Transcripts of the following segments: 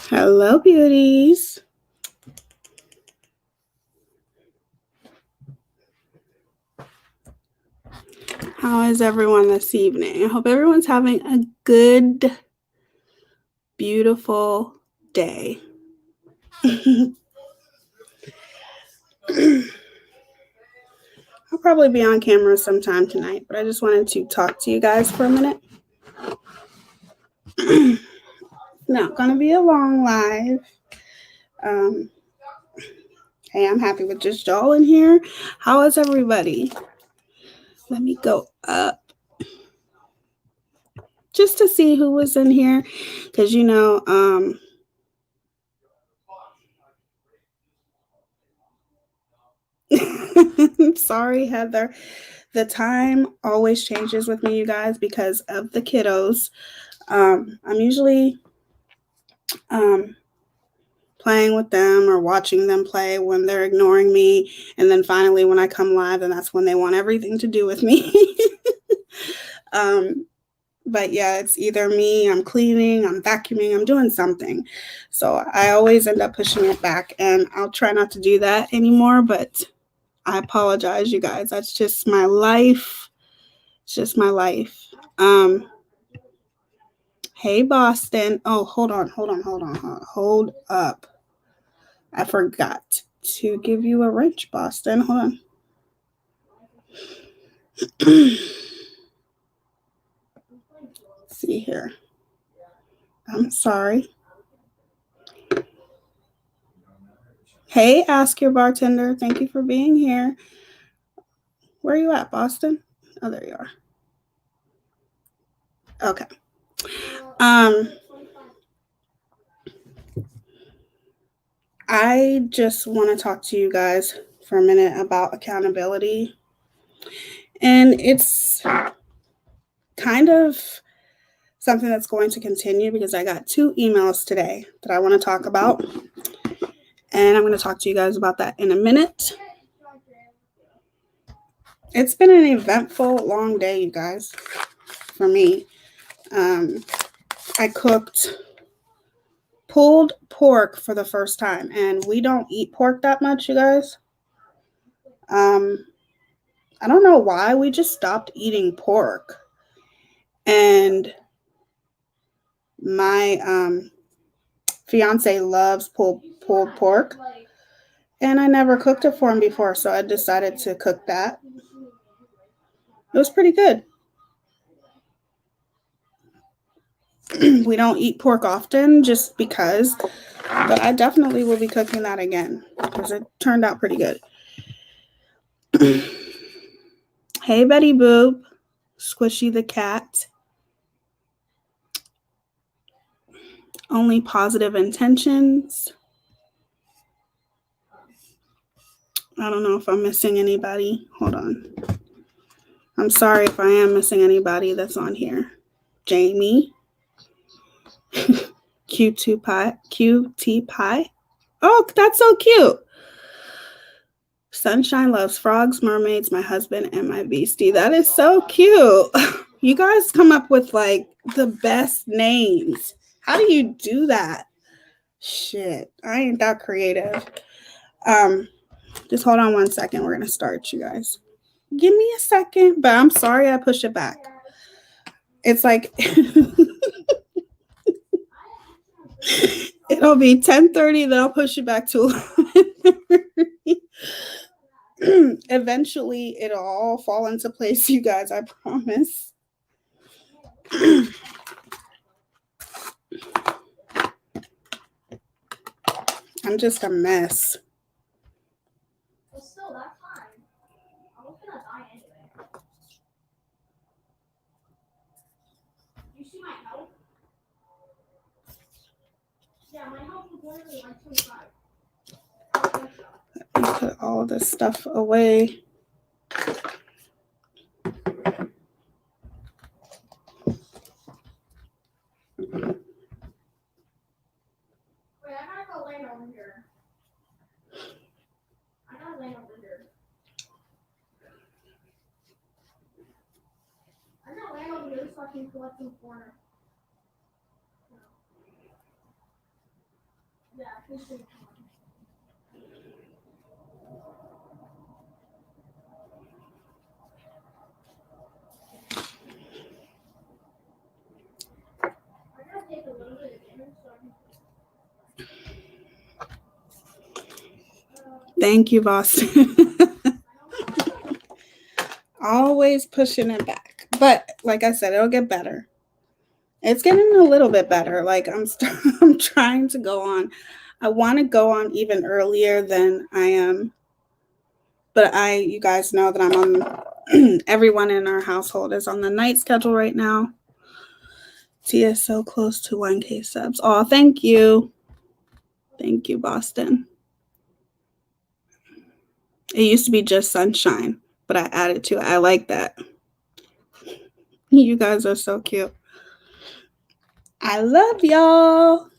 Hello, beauties. How is everyone this evening? I hope everyone's having a good, beautiful day. I'll probably be on camera sometime tonight, but I just wanted to talk to you guys for a minute. Not going to be a long live. Hey, I'm happy with just y'all in here. How is everybody? Let me go up just to see who was in here, because sorry, Heather. The time always changes with me, you guys, because of the kiddos. I'm usually playing with them or watching them play when they're ignoring me. And then finally, when I come live, then that's when they want everything to do with me. But yeah, it's either me, I'm cleaning, I'm vacuuming, I'm doing something. So I always end up pushing it back, and I'll try not to do that anymore, but I apologize, you guys. That's just my life. It's just my life. Hey, Boston. Oh, hold up. I forgot to give you a wrench, Boston. Hold on. Let's see here. I'm sorry. Hey, Ask Your Bartender. Thank you for being here. Where are you at, Boston? Oh, there you are. Okay. I just want to talk to you guys for a minute about accountability. And it's kind of something that's going to continue because I got 2 emails today that I want to talk about. And I'm going to talk to you guys about that in a minute. It's been an eventful, long day, you guys, for me. I cooked pulled pork for the first time, and we don't eat pork that much, you guys. I don't know why. We just stopped eating pork. And my fiance loves pulled pork, and I never cooked it for him before, so I decided to cook that. It was pretty good. We don't eat pork often just because, but I definitely will be cooking that again because it turned out pretty good. Hey, Betty Boop, Squishy the cat. Only positive intentions. I don't know if I'm missing anybody. Hold on. I'm sorry if I am missing anybody that's on here. Jamie. QT Pie. Oh, that's so cute. Sunshine loves frogs, mermaids, my husband, and my beastie. That is so cute. You guys come up with like the best names. How do you do that? Shit, I ain't that creative. Just hold on one second. We're gonna start, you guys. Give me a second, but I'm sorry I pushed it back. It's like it'll be 10:30, then I'll push it back to 11:30. Eventually, it'll all fall into place, you guys. I promise. I'm just a mess. Still, that's fine. I was gonna die anyway. You see my health? Yeah, my health was literally like 25. Let me put all this stuff away. Thank you, Boston. Always pushing it back. But like I said, it'll get better. It's getting a little bit better. Like I'm trying to go on. I want to go on even earlier than I am. But you guys know that I'm on, everyone in our household is on the night schedule right now. Tia is so close to 1K subs. Oh, thank you. Thank you, Boston. It used to be just sunshine, but I added to it. I like that. You guys are so cute. I love y'all.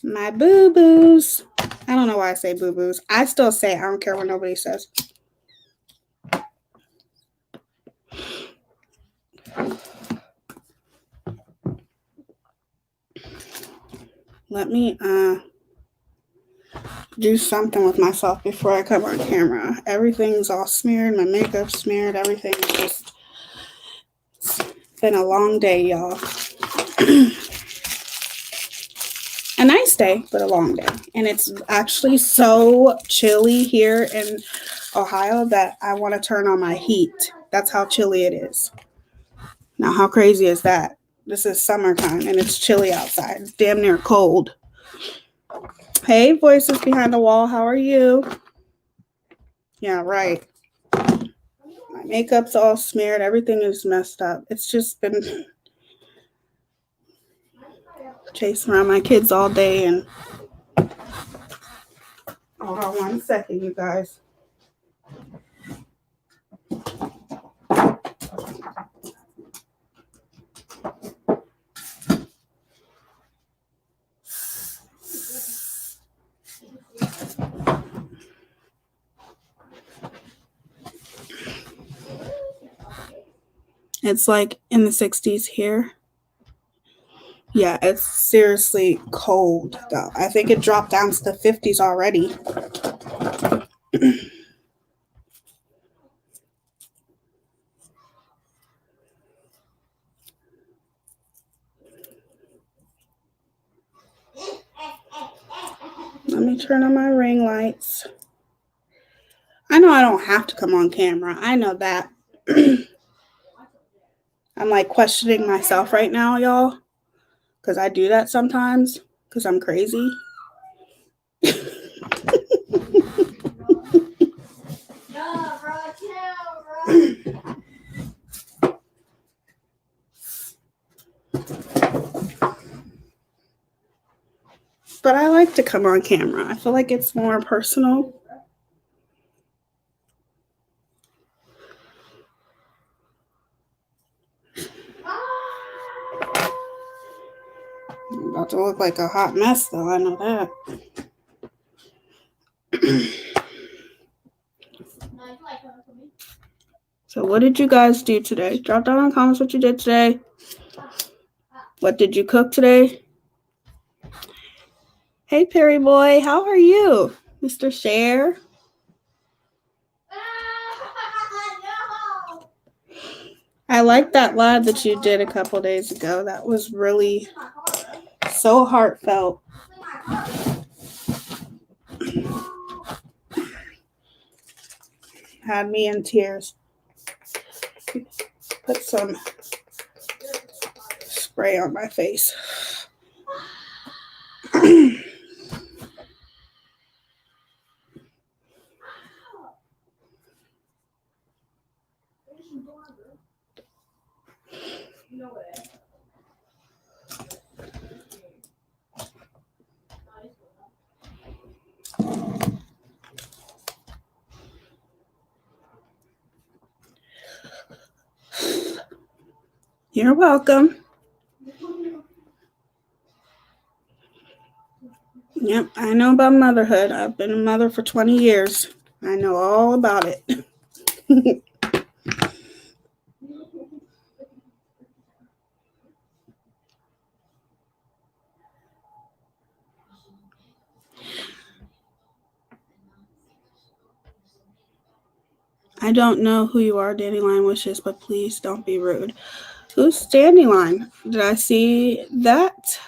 My boo-boos. I don't know why I say boo-boos. I still say it. I don't care what nobody says. Let me do something with myself before I come on camera. Everything's all smeared. My makeup's smeared. Everything's just... It's been a long day, y'all. A nice day, but a long day. And it's actually so chilly here in Ohio that I want to turn on my heat. That's how chilly it is. Now, how crazy is that? This is summertime and it's chilly outside. It's damn near cold. Hey, voices behind the wall. How are you? Yeah, right. My makeup's all smeared. Everything is messed up. It's just been chasing around my kids all day. And hold on 1 second, you guys. It's like in the 60s here. Yeah, it's seriously cold though. I think it dropped down to the 50s already. Let me turn on my ring lights. I know I don't have to come on camera. I know that. I'm like questioning myself right now, y'all. Because I do that sometimes. Because I'm crazy. But I like to come on camera. I feel like it's more personal. I'm about to look like a hot mess, though. I know that. So what did you guys do today? Drop down in the comments what you did today. What did you cook today? Hey, Perry boy. How are you? Mr. Cher? I like that live that you did a couple days ago. That was really so heartfelt. Had me in tears. Put some spray on my face. You're welcome. Yep, I know about motherhood. I've been a mother for 20 years. I know all about it. I don't know who you are, Dandelion Wishes, but please don't be rude. Who's Dandelion? Did I see that?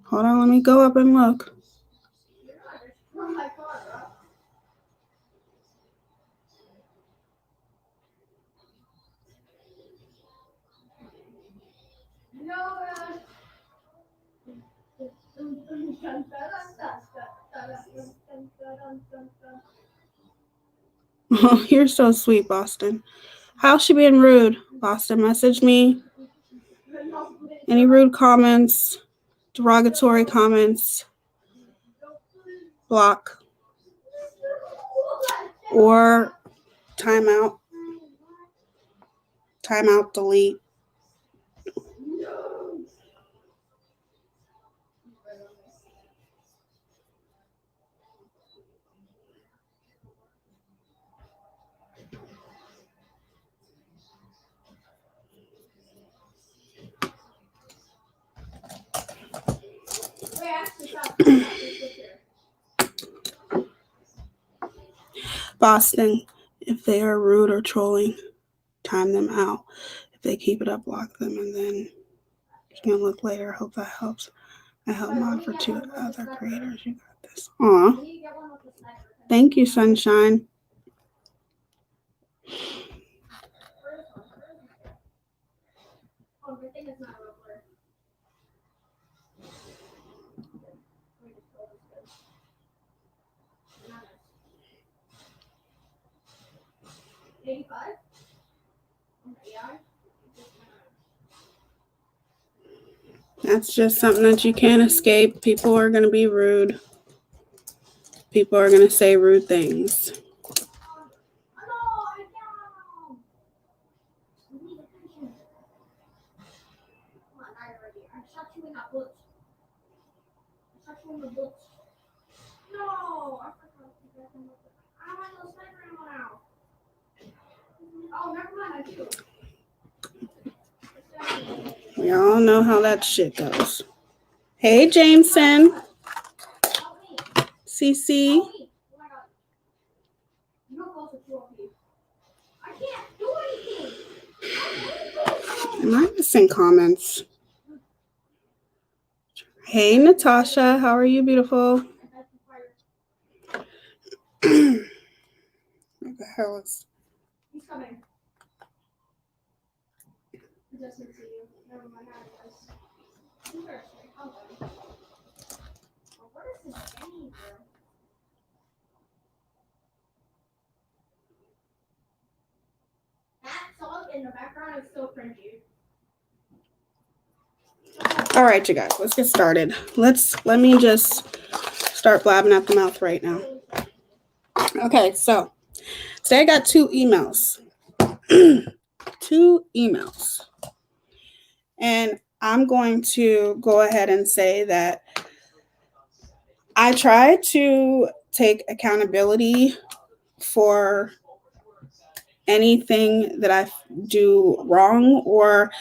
Hold on, let me go up and look. Oh, you're so sweet, Boston. How's she being rude? Boston, message me. Any rude comments, derogatory comments, block, or timeout, delete. Boston, if they are rude or trolling, time them out. If they keep it up, block them, and then you can look later. Hope that helps. I help mod for 2 other creators. You got this. Aw. Thank you, Sunshine. That's just something that you can't escape. People are going to be rude. People are going to say rude things. We all know how that shit goes. Hey, Jameson. CC. Am I missing comments? Hey, Natasha. How are you, beautiful? What the hell is... He's coming. He doesn't see you. Never mind. What is this game, bro? That song in the background is so cringy. All right, you guys, let's get started. Let me just start blabbing at the mouth right now. Okay, so today I got 2 emails. 2 emails. And I'm going to go ahead and say that I try to take accountability for anything that I do wrong, or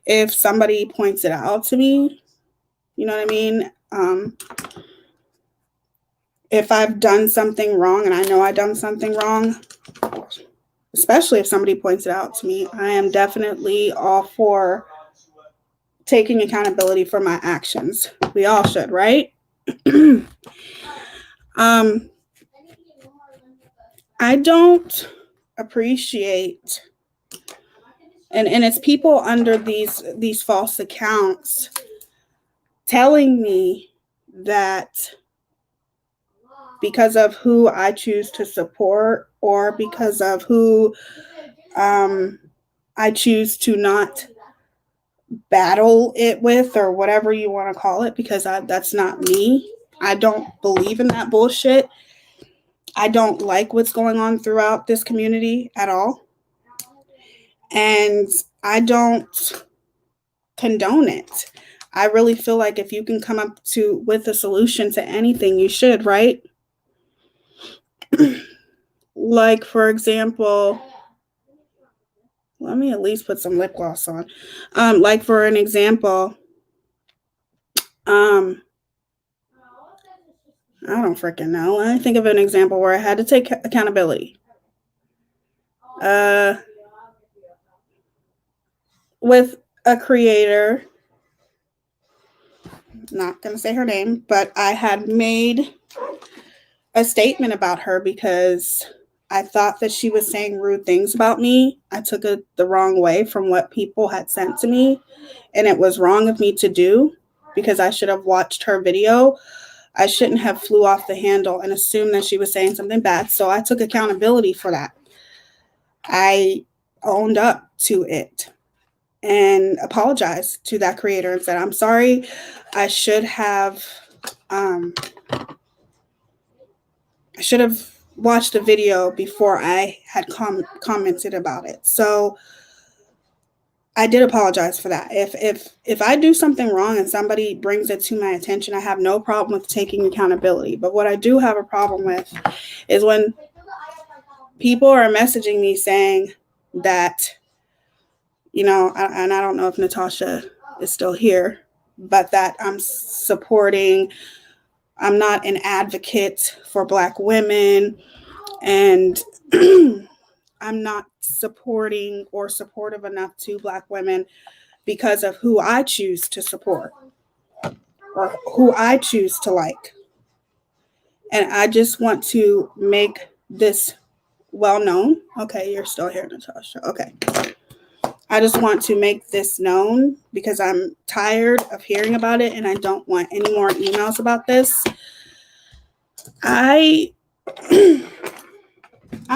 if somebody points it out to me, you know what I mean? If I've done something wrong and I know I've done something wrong, especially if somebody points it out to me, I am definitely all for taking accountability for my actions. We all should, right? I don't appreciate, and it's people under these false accounts telling me that because of who I choose to support, or because of who I choose to not battle it with, or whatever you want to call it, because that's not me. I don't believe in that bullshit. I don't like what's going on throughout this community at all. And I don't condone it. I really feel like if you can come up with a solution to anything, you should, right? Like, for example, let me at least put some lip gloss on. Like, for an example, I don't freaking know. Let me think of an example where I had to take accountability. With a creator, not going to say her name, but I had made a statement about her because I thought that she was saying rude things about me. I took it the wrong way from what people had sent to me, and it was wrong of me to do because I should have watched her video. I shouldn't have flew off the handle and assumed that she was saying something bad. So I took accountability for that. I owned up to it and apologized to that creator and said, I'm sorry. I should have watched the video before I had commented about it. So I did apologize for that. If I do something wrong and somebody brings it to my attention, I have no problem with taking accountability. But what I do have a problem with is when people are messaging me saying that, and I don't know if Natasha is still here, but that I'm not an advocate for Black women, and I'm not supporting or supportive enough to Black women because of who I choose to support or who I choose to like. And I just want to make this well known. Okay, you're still here, Natasha. Okay. I just want to make this known because I'm tired of hearing about it and I don't want any more emails about this. I'm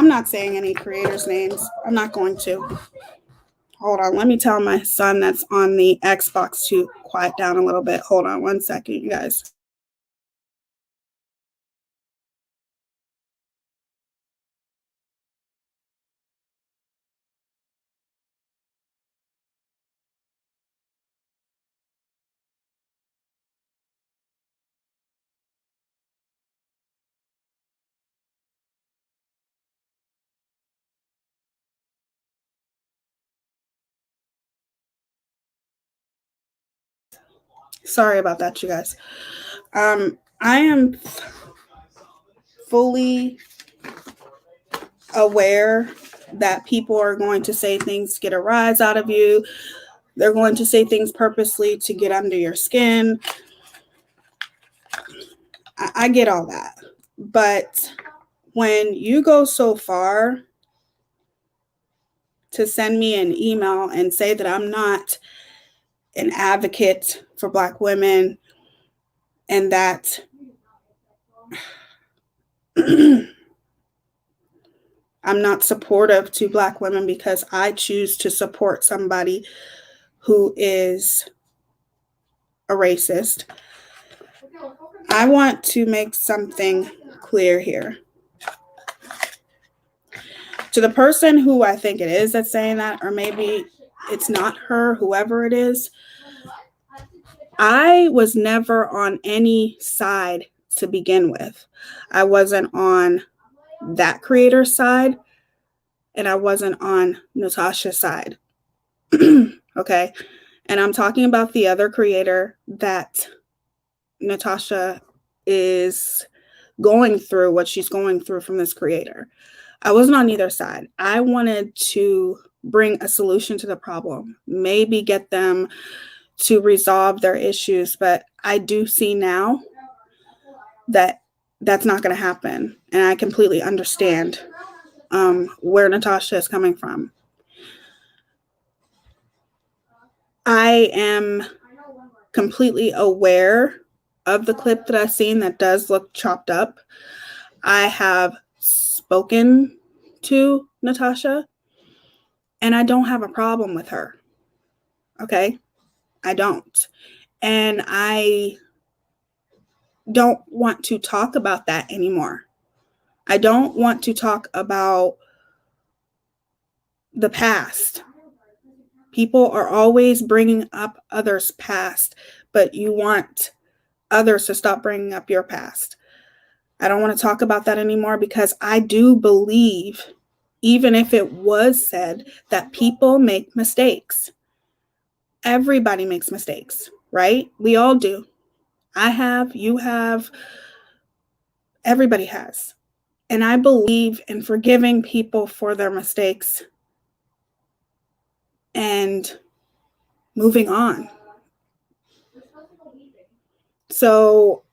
not saying any creators' names. I'm not going to. Hold on. Let me tell my son that's on the Xbox to quiet down a little bit. Hold on 1 second, you guys. Sorry about that, you guys. I am fully aware that people are going to say things to get a rise out of you. They're going to say things purposely to get under your skin. I get all that. But when you go so far to send me an email and say that I'm not an advocate for Black women and that I'm not supportive to Black women because I choose to support somebody who is a racist, I want to make something clear here. To the person who I think it is that's saying that, or maybe it's not her, whoever it is, I was never on any side to begin with. I wasn't on that creator's side, and I wasn't on Natasha's side. Okay. And I'm talking about the other creator that Natasha is going through what she's going through from this creator. I wasn't on either side. I wanted to bring a solution to the problem, maybe get them to resolve their issues, but I do see now that that's not going to happen. And I completely understand where Natasha is coming from. I am completely aware of the clip that I've seen that does look chopped up. I have spoken to Natasha and I don't have a problem with her. Okay? I don't. And I don't want to talk about that anymore. I don't want to talk about the past. People are always bringing up others' past, but you want others to stop bringing up your past. I don't want to talk about that anymore because I do believe, even if it was said, that people make mistakes. Everybody makes mistakes, right? We all do. I have, you have, Everybody has. And I believe in forgiving people for their mistakes and moving on. So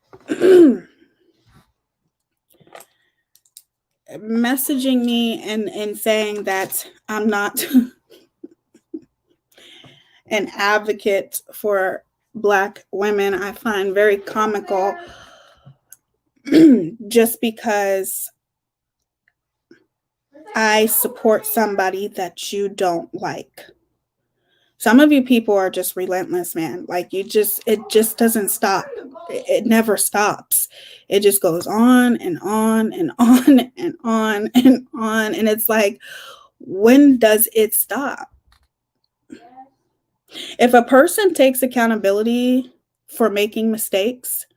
messaging me and saying that I'm not an advocate for Black women, I find very comical, just because I support somebody that you don't like. Some of you people are just relentless, man. Like, it just doesn't stop. It never stops. It just goes on and on and on and on and on. And it's like, when does it stop? If a person takes accountability for making mistakes,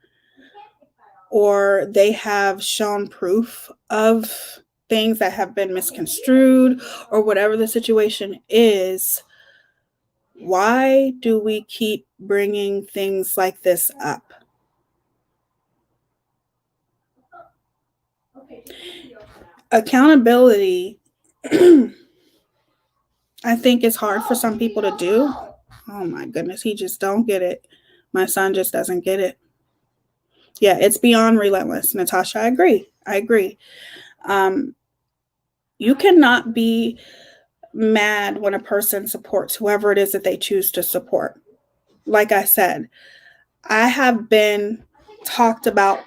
or they have shown proof of things that have been misconstrued, or whatever the situation is, why do we keep bringing things like this up? Accountability, I think, is hard for some people to do. Oh my goodness, he just don't get it. My son just doesn't get it. Yeah, it's beyond relentless, Natasha. I agree. You cannot be mad when a person supports whoever it is that they choose to support. Like I said, I have been talked about,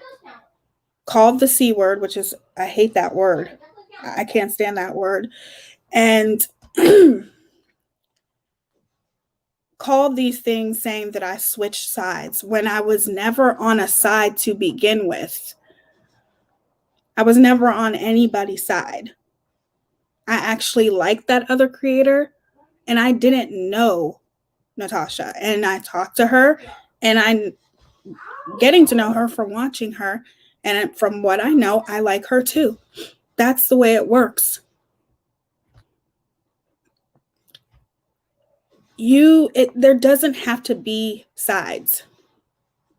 called the C word, which is, I hate that word. I can't stand that word. And called these things, saying that I switched sides when I was never on a side to begin with. I was never on anybody's side. I actually liked that other creator, and I didn't know Natasha. And I talked to her, and I'm getting to know her from watching her. And from what I know, I like her too. That's the way it works. There doesn't have to be sides.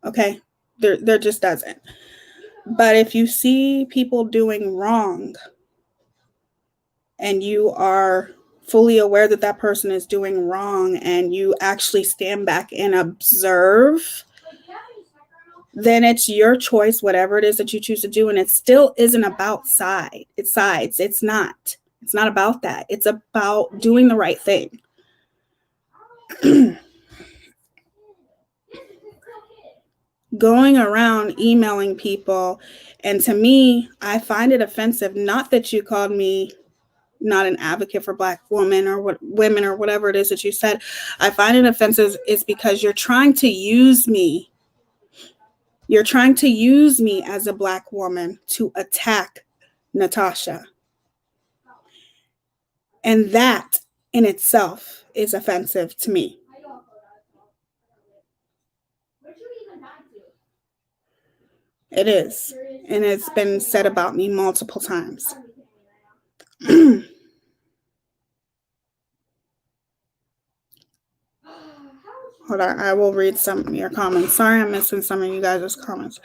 Okay? There just doesn't. But if you see people doing wrong and you are fully aware that that person is doing wrong, and you actually stand back and observe, then it's your choice, whatever it is that you choose to do. And it still isn't about sides. It's not about that. It's about doing the right thing. Going around emailing people, and to me, I find it offensive. Not that you called me not an advocate for Black women or women or whatever it is that you said. I find it offensive is because you're trying to use me. You're trying to use me as a Black woman to attack Natasha. And that in itself is offensive to me. It is. And it's been said about me multiple times. Hold on, I will read some of your comments. Sorry, I'm missing some of you guys' comments.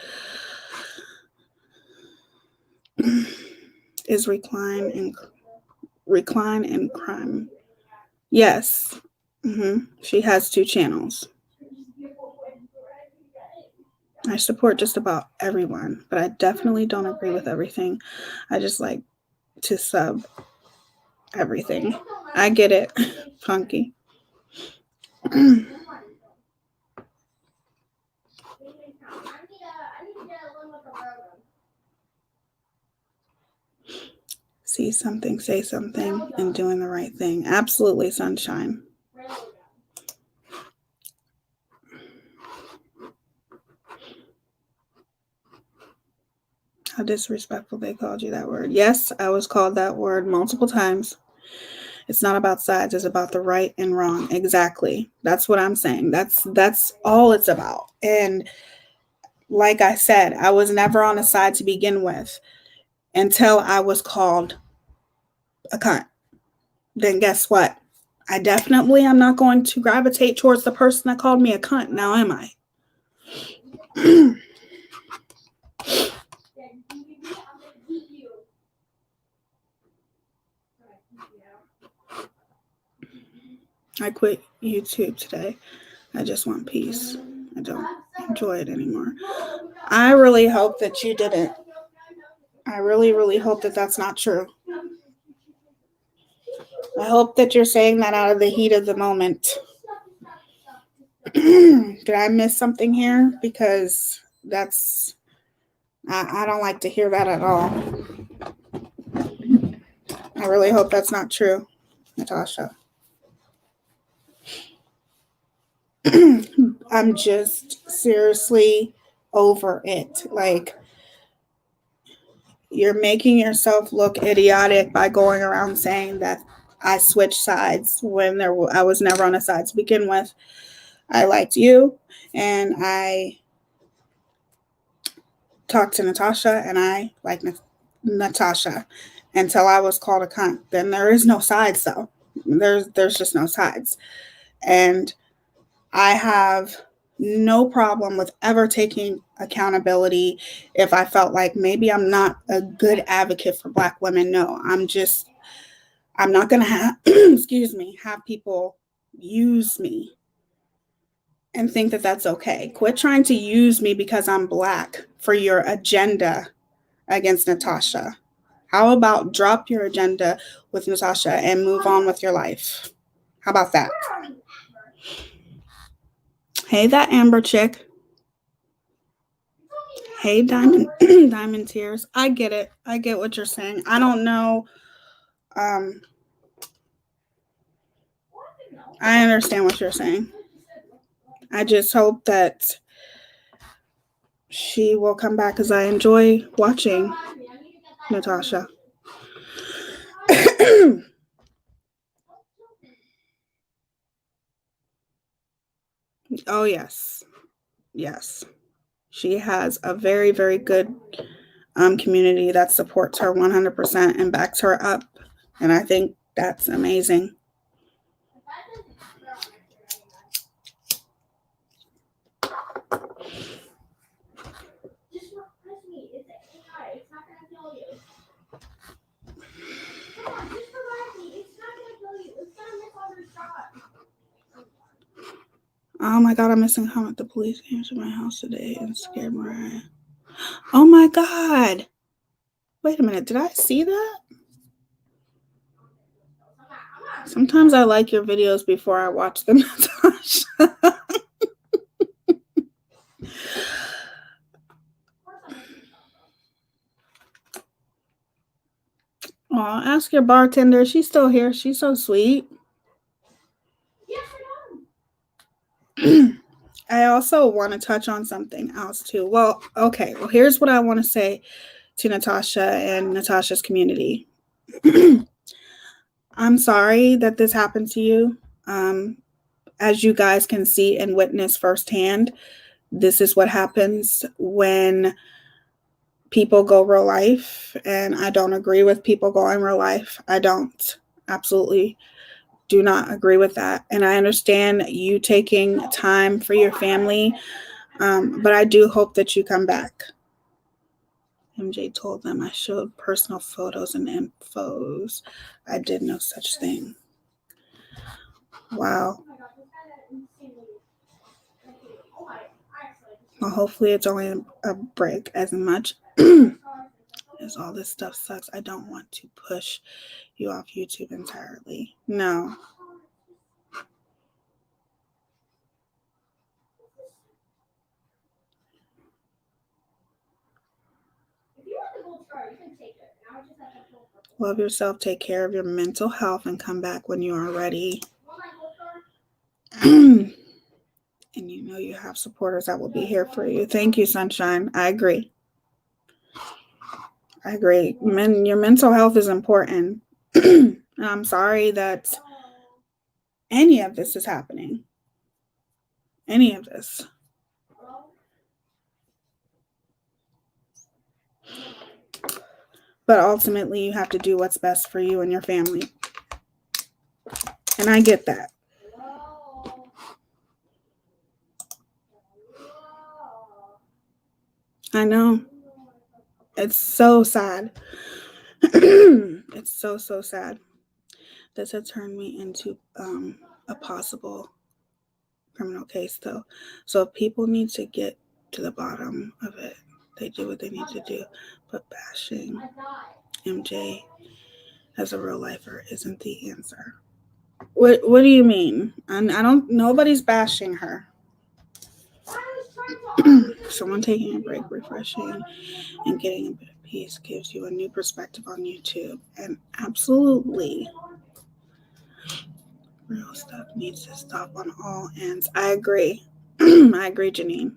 Is recline and crime? Yes. She has 2 channels. I support just about everyone, but I definitely don't agree with everything. I just like to sub everything. I get it, Funky. See something, say something, and doing the right thing. Absolutely, Sunshine. How disrespectful they called you that word. Yes, I was called that word multiple times. It's not about sides. It's about the right and wrong. Exactly. That's what I'm saying. That's all it's about. And like I said, I was never on a side to begin with until I was called a cunt. Then guess what? I definitely am not going to gravitate towards the person that called me a cunt. Now am I? I quit YouTube today. I just want peace. I don't enjoy it anymore. I really hope that you didn't. I really, really hope that that's not true. I hope that you're saying that out of the heat of the moment. Did I miss something here? Because I don't like to hear that at all. I really hope that's not true, Natasha. I'm just seriously over it. Like, you're making yourself look idiotic by going around saying that I switched sides when I was never on a side to begin with. I liked you, and I talked to Natasha, and I like Natasha until I was called a cunt. Then there is no sides, though. There's just no sides, and I have no problem with ever taking accountability if I felt like maybe I'm not a good advocate for Black women. No, I'm not going to have, excuse me, have people use me and think that that's okay. Quit trying to use me because I'm Black for your agenda against Natasha. How about drop your agenda with Natasha and move on with your life? How about that? Hey, that Amber chick. Hey, Diamond, Diamond Tears. I get it. I get what you're saying. I don't know. I understand what you're saying. I just hope that she will come back because I enjoy watching Natasha. Oh, yes. Yes. She has a very, very good community that supports her 100% and backs her up. And I think that's amazing. Oh my God, I'm missing comment. The police came to my house today and scared Mariah. Oh my God. Wait a minute. Did I see that? Sometimes I like your videos before I watch them, Natasha. Oh, ask your bartender. She's still here. She's so sweet. I also want to touch on something else too. Well, okay. Well, here's what I want to say to Natasha and Natasha's community. I'm sorry that this happened to you. As you guys can see and witness firsthand, this is what happens when people go real life. And I don't agree with people going real life. I don't. Absolutely do not agree with that. And I understand you taking time for your family, but I do hope that you come back. MJ told them I showed personal photos and infos. I did no such thing. Wow. Well, hopefully it's only a break. As much as all this stuff sucks, I don't want to push you off YouTube entirely. No. Love yourself, take care of your mental health, and come back when you are ready. And you know you have supporters that will be here for you. Thank you, Sunshine. I agree. Your mental health is important. And I'm sorry that any of this is happening. Any of this. But ultimately, you have to do what's best for you and your family. And I get that. I know. It's so sad. It's so sad. This had turned me into a possible criminal case, though. So people need to get to the bottom of it. They do what they need to do. But bashing MJ as a real lifer isn't the answer. What do you mean? I don't. Nobody's bashing her. Someone taking a break, refreshing, and getting a bit of peace gives you a new perspective on YouTube. And absolutely, real stuff needs to stop on all ends. I agree. I agree, Janine.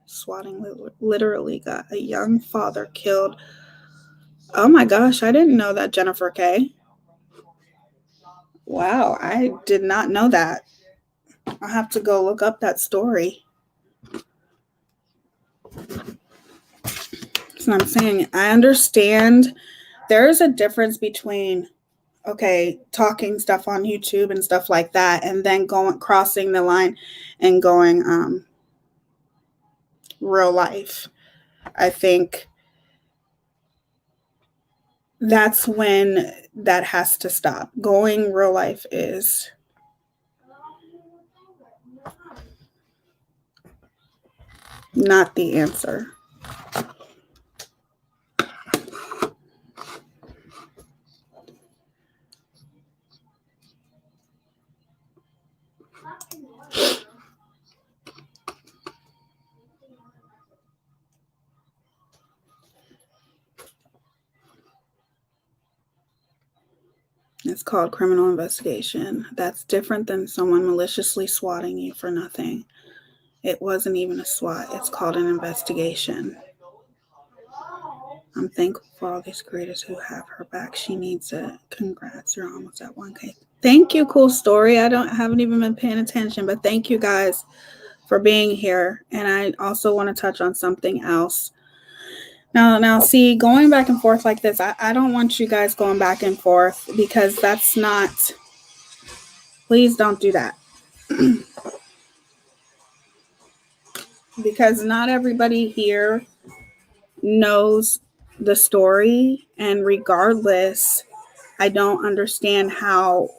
Swatting literally got a young father killed. Oh my gosh, I didn't know that, Jennifer K. Wow, I did not know that. I'll have to go look up that story. That's what I'm saying. I understand there is a difference between, okay, talking stuff on YouTube and stuff like that, and then crossing the line and going real life. I think that's when that has to stop. Going real life is not the answer. It's called criminal investigation. That's different than someone maliciously swatting you for nothing. It wasn't even a SWAT. It's called an investigation. I'm thankful for all these creators who have her back. She needs it. Congrats, you're almost at 1K. Thank you, cool story. Haven't even been paying attention, but thank you guys for being here. And I also want to touch on something else. Now, see, going back and forth like this, I don't want you guys going back and forth because that's not, please don't do that. Because not everybody here knows the story, and regardless, I don't understand how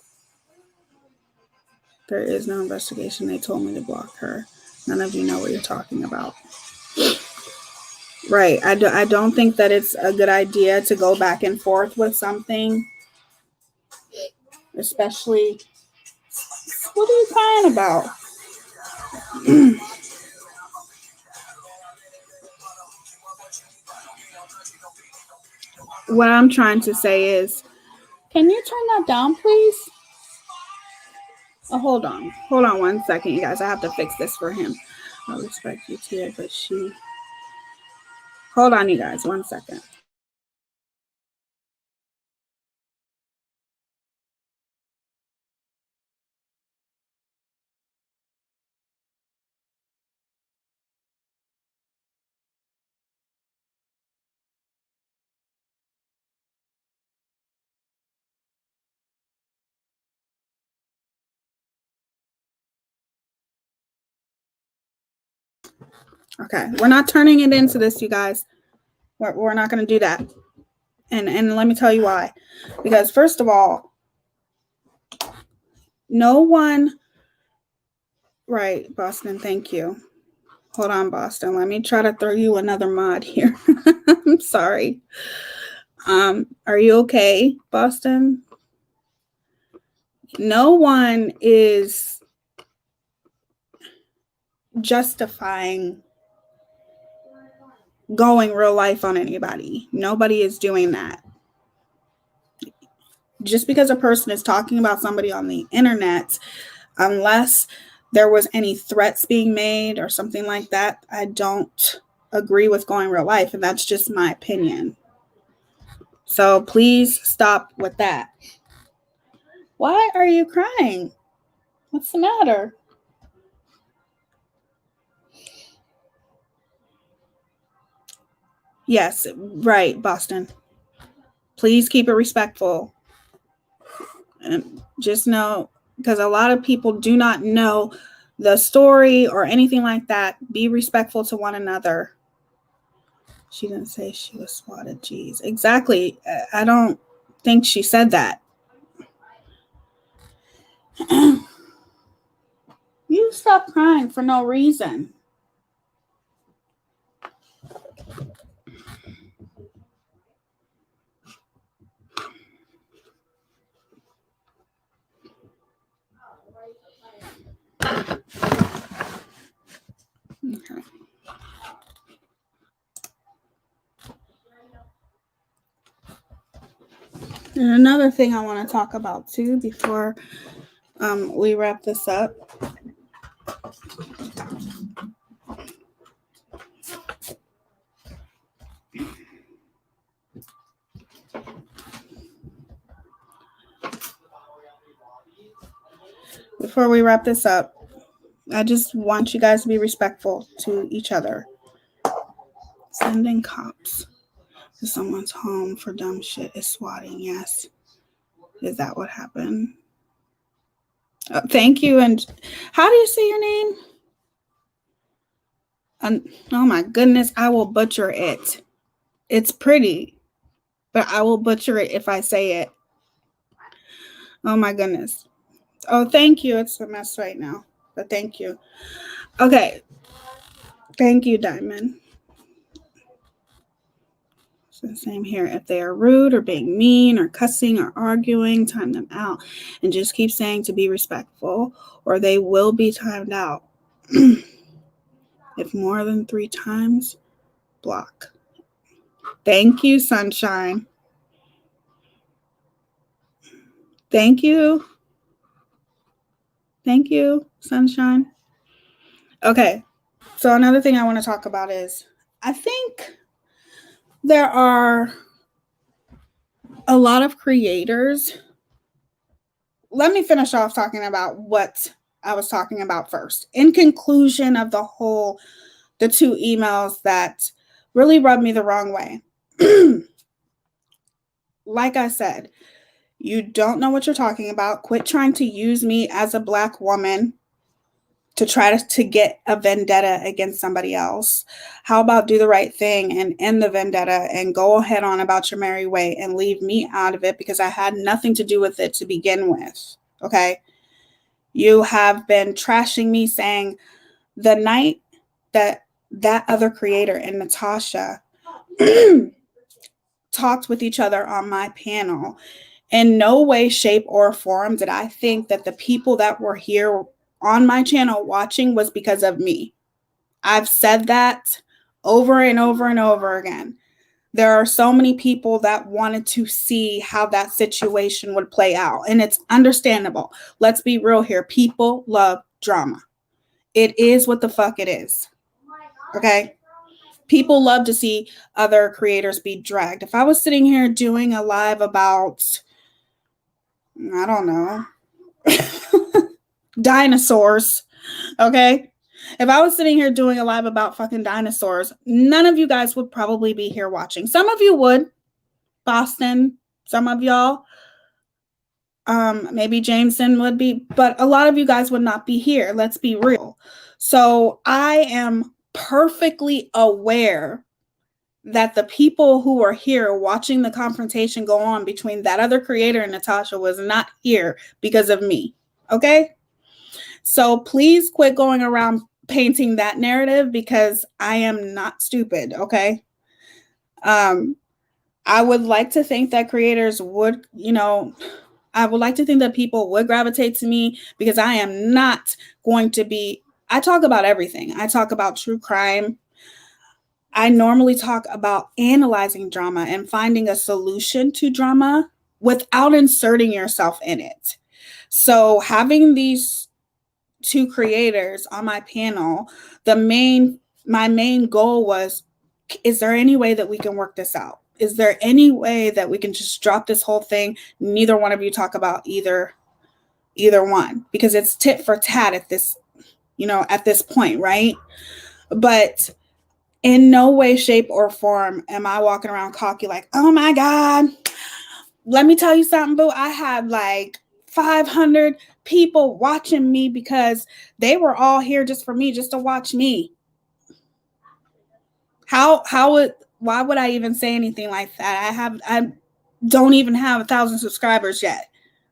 there is no investigation. They told me to block her. None of you know what you're talking about. Right. I don't think that it's a good idea to go back and forth with something, especially, what are you crying about? What I'm trying to say is, can you turn that down, please? Oh, hold on 1 second, you guys. I have to fix this for him. I respect you, Tia, but she... Hold on, you guys. 1 second. Okay, we're not turning it into this, you guys. We're not going to do that. And let me tell you why. Because first of all, no one... Right, Boston, thank you. Hold on, Boston. Let me try to throw you another mod here. I'm sorry. Are you okay, Boston? No one is justifying going real life on anybody. Nobody is doing that. Just because a person is talking about somebody on the internet, unless there was any threats being made or something like that, I don't agree with going real life. And that's just my opinion. So please stop with that. Why are you crying? What's the matter? Yes, right, Boston. Please keep it respectful. And just know, because a lot of people do not know the story or anything like that. Be respectful to one another. She didn't say she was swatted. Jeez. Exactly. I don't think she said that. You stop crying for no reason. Okay. And another thing I want to talk about too before we wrap this up. Before we wrap this up, I just want you guys to be respectful to each other. Sending cops to someone's home for dumb shit is swatting, yes. Is that what happened? Oh, thank you. And how do you say your name? Oh my goodness, I will butcher it. It's pretty, but I will butcher it if I say it. Oh my goodness. Oh, thank you. It's a mess right now, but thank you. Okay. Thank you, Diamond. So same here. If they are rude or being mean or cussing or arguing, time them out and just keep saying to be respectful or they will be timed out. If more than 3 times, block. Thank you, Sunshine. Thank you. Thank you, Sunshine. Okay. So another thing I want to talk about is I think there are a lot of creators. Let me finish off talking about what I was talking about first. In conclusion of the 2 emails that really rubbed me the wrong way. Like I said, you don't know what you're talking about. Quit trying to use me as a Black woman to try to get a vendetta against somebody else. How about do the right thing and end the vendetta and go ahead on about your merry way and leave me out of it because I had nothing to do with it to begin with. Okay? You have been trashing me saying the night that other creator and Natasha talked with each other on my panel, in no way, shape, or form did I think that the people that were here on my channel watching was because of me. I've said that over and over and over again. There are so many people that wanted to see how that situation would play out, and it's understandable. Let's be real here. People love drama. It is what the fuck it is. Okay? People love to see other creators be dragged. If I was sitting here doing a live about, I don't know, dinosaurs, okay? If I was sitting here doing a live about fucking dinosaurs, none of you guys would probably be here watching. Some of you would. Boston, some of y'all. Maybe Jameson would be, but a lot of you guys would not be here. Let's be real. So I am perfectly aware that the people who are here watching the confrontation go on between that other creator and Natasha was not here because of me. Okay? So please quit going around painting that narrative because I am not stupid. Okay? I would like to think that creators would, I would like to think that people would gravitate to me because I am not going to be, I talk about everything. I talk about true crime. I normally talk about analyzing drama and finding a solution to drama without inserting yourself in it. So having these 2 creators on my panel, my main goal was, is there any way that we can work this out? Is there any way that we can just drop this whole thing? Neither one of you talk about either one because it's tit for tat at this, at this point, right? But in no way, shape, or form am I walking around cocky like, oh my God, let me tell you something, boo. I had like 500 people watching me because they were all here just for me, just to watch me. Why would I even say anything like that? I don't even have 1,000 subscribers yet.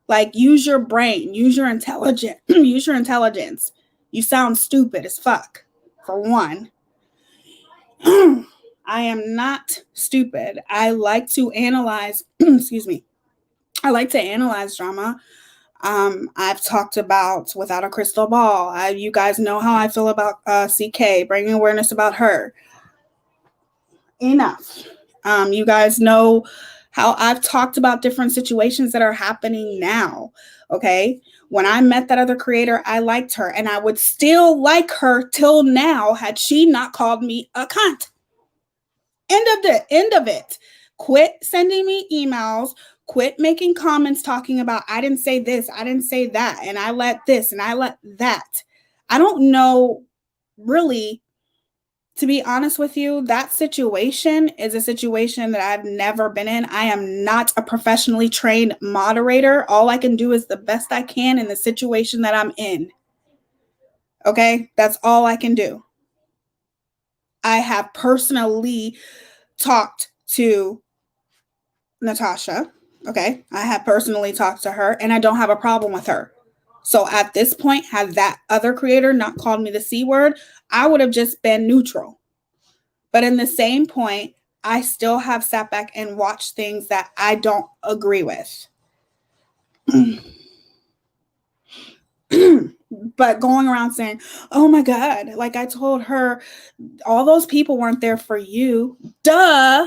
Like, use your brain, use your intelligence, use your intelligence. You sound stupid as fuck, for one. I am not stupid. I like to analyze, excuse me. I like to analyze drama. I've talked about Without a Crystal Ball. You guys know how I feel about CK, bringing awareness about her. Enough. You guys know how I've talked about different situations that are happening now. Okay. When I met that other creator, I liked her, and I would still like her till now had she not called me a cunt. End of it. Quit sending me emails. Quit making comments talking about, I didn't say this, I didn't say that, and I let this and I let that. I don't know, really, to be honest with you, that situation is a situation that I've never been in. I am not a professionally trained moderator. All I can do is the best I can in the situation that I'm in. Okay? That's all I can do. I have personally talked to Natasha. Okay? I have personally talked to her, and I don't have a problem with her. So at this point, had that other creator not called me the C word, I would have just been neutral. But in the same point, I still have sat back and watched things that I don't agree with. But going around saying, oh my God, like I told her, all those people weren't there for you. Duh.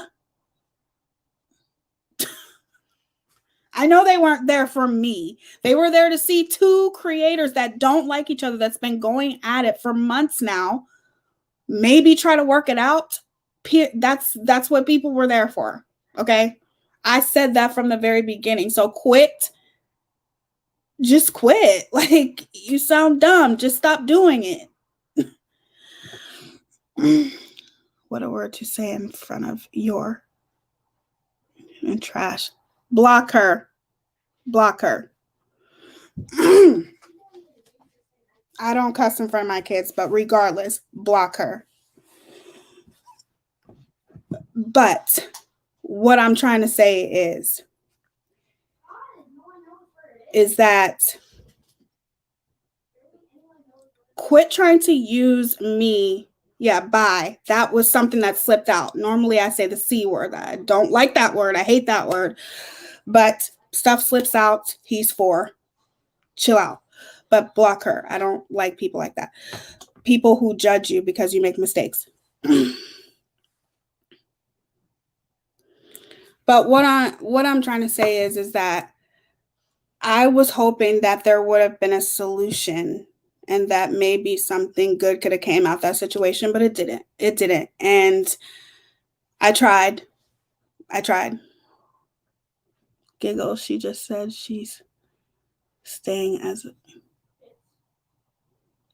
I know they weren't there for me. They were there to see two creators that don't like each other, that's been going at it for months now. Maybe try to work it out. That's what people were there for. Okay? I said that from the very beginning. So quit. Just quit. Like, you sound dumb. Just stop doing it. What a word to say in front of your and trash. Block her. Block her. I don't cuss in front of my kids, but regardless, block her. But what I'm trying to say is that quit trying to use me. Yeah, bye. That was something that slipped out. Normally I say the C word. I don't like that word. I hate that word. But stuff slips out. He's for. Chill out. But block her. I don't like people like that. People who judge you because you make mistakes. But what I'm trying to say is that I was hoping that there would have been a solution and that maybe something good could have came out that situation, but it didn't. It didn't. And I tried. Giggles. She just said she's staying as a...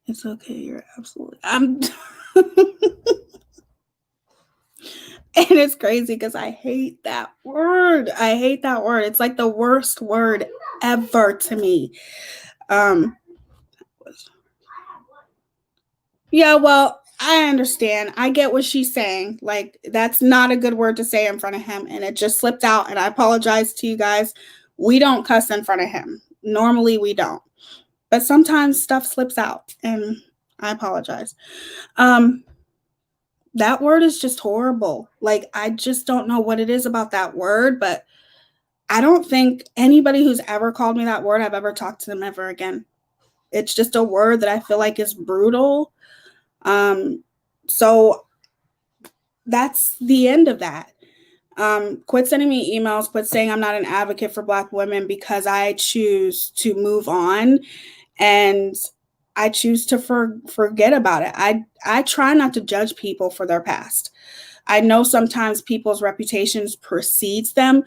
It's okay. You're absolutely... And it's crazy because I hate that word. I hate that word. It's like the worst word ever to me. Yeah, well, I understand. I get what she's saying. Like, that's not a good word to say in front of him, and it just slipped out, and I apologize to you guys. We don't cuss in front of him. Normally, we don't. But sometimes stuff slips out, and I apologize. That word is just horrible. Like, I just don't know what it is about that word, but I don't think anybody who's ever called me that word, I've ever talked to them ever again. It's just a word that I feel like is brutal. So that's the end of that. Quit sending me emails, quit saying I'm not an advocate for Black women, because I choose to move on and I choose to forget about it. I try not to judge people for their past. I know sometimes people's reputations precedes them,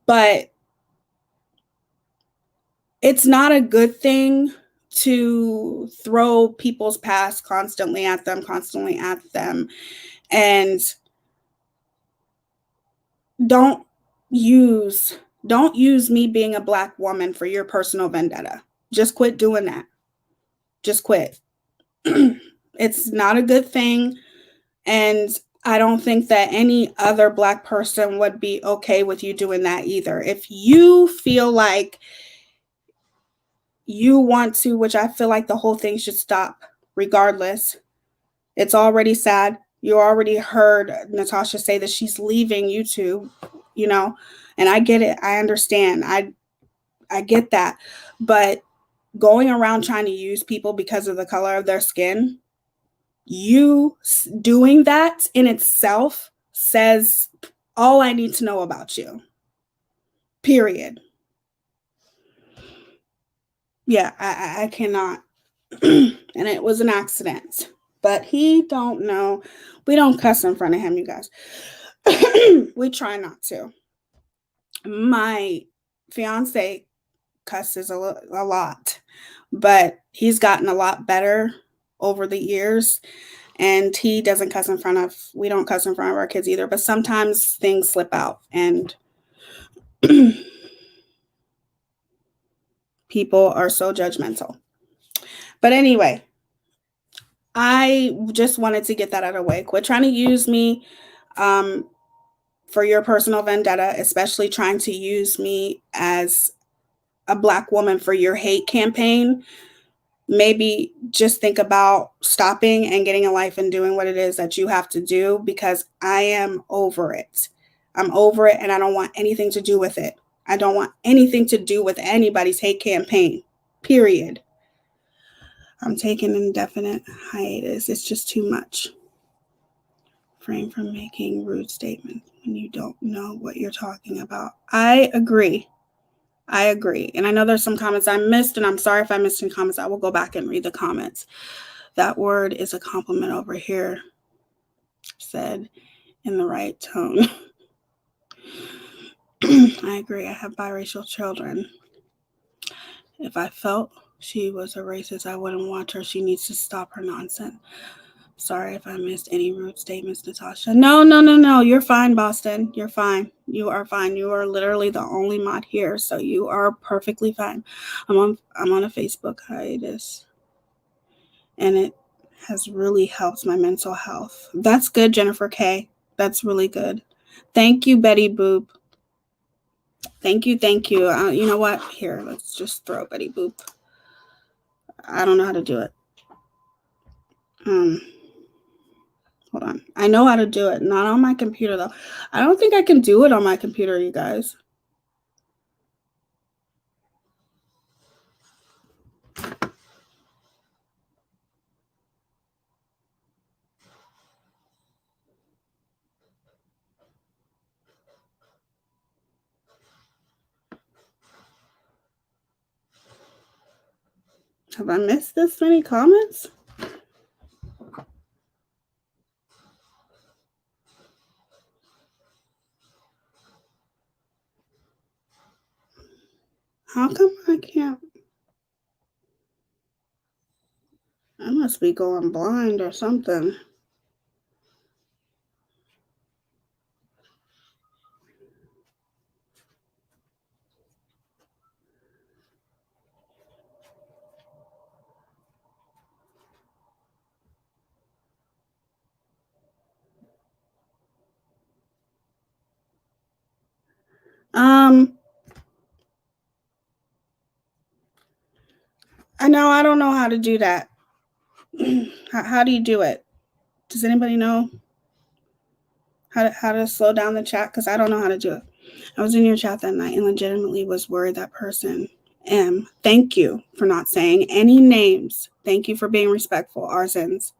but it's not a good thing to throw people's past constantly at them. And don't use me being a Black woman for your personal vendetta. Just quit doing that. Just quit. It's not a good thing. And I don't think that any other Black person would be okay with you doing that either. If you feel like you want to, which I feel like the whole thing should stop regardless. It's already sad. You already heard Natasha say that she's leaving YouTube, you know, and I get it. I understand. I get that. But going around trying to use people because of the color of their skin, you doing that in itself says all I need to know about you. Period. Yeah, I cannot. And it was an accident. But he don't know. We don't cuss in front of him, you guys. We try not to. My fiance cusses a lot, but he's gotten a lot better over the years. And he doesn't cuss in front of, we don't cuss in front of our kids either, but sometimes things slip out and people are so judgmental. But anyway, I just wanted to get that out of the way. Quit trying to use me for your personal vendetta, especially trying to use me as a Black woman for your hate campaign. Maybe just think about stopping and getting a life and doing what it is that you have to do, because I am over it. I'm over it, and I don't want anything to do with it. I don't want anything to do with anybody's hate campaign, period. I'm taking an indefinite hiatus. It's just too much. Refrain from making rude statements when you don't know what you're talking about. I agree. And I know there's some comments I missed, and I'm sorry if I missed any comments. I will go back and read the comments. That word is a compliment over here, said in the right tone. I agree. I have biracial children. If I felt she was a racist, I wouldn't watch her. She needs to stop her nonsense. Sorry if I missed any rude statements, Natasha. No. You're fine, Boston. You're fine. You are fine. You are literally the only mod here, so you are perfectly fine. I'm on a Facebook hiatus, and it has really helped my mental health. That's good, Jennifer K. That's really good. Thank you, Betty Boop. Thank you. You know what? Here, let's just throw Betty Boop. I don't know how to do it. Hold on. I know how to do it. Not on my computer, though. I don't think I can do it on my computer, you guys. Have I missed this many comments? How come I can't? I must be going blind or something. I know I don't know how to do that. How do you do it? Does anybody know how to slow down the chat? Because I don't know how to do it. I was in your chat that night and legitimately was worried that person. Thank you for not saying any names. Thank you for being respectful. Arsons.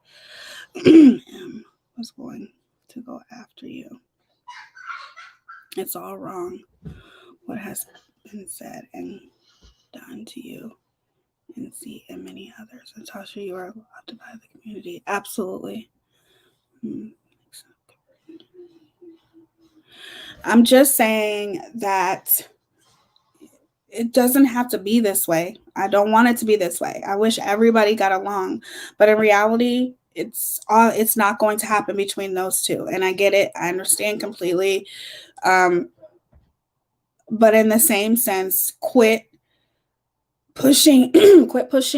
Was going to go after you. It's all wrong. What has been said and done to you, and see, and many others. Natasha, you are loved by the community. Absolutely. I'm just saying that it doesn't have to be this way. I don't want it to be this way. I wish everybody got along, but in reality, it's not going to happen between those two. And I get it. I understand completely. But in the same sense, quit pushing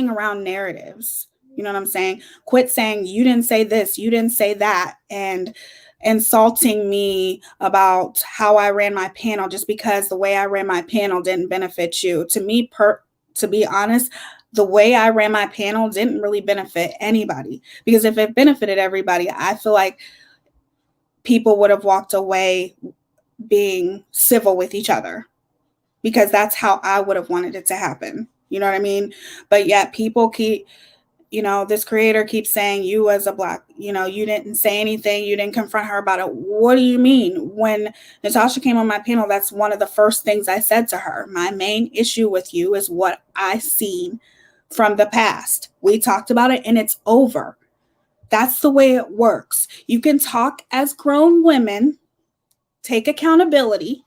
around narratives. You know what I'm saying? Quit saying you didn't say this, you didn't say that, and insulting me about how I ran my panel just because the way I ran my panel didn't benefit you. To to be honest, the way I ran my panel didn't really benefit anybody, because if it benefited everybody, I feel like people would have walked away being civil with each other, because that's how I would have wanted it to happen. You know what I mean? But yet people keep, this creator keeps saying, you as a black, you didn't say anything, you didn't confront her about it. What do you mean? When Natasha came on my panel, that's one of the first things I said to her. My main issue with you is what I seen from the past. We talked about it and it's over. That's the way it works. You can talk as grown women, take accountability,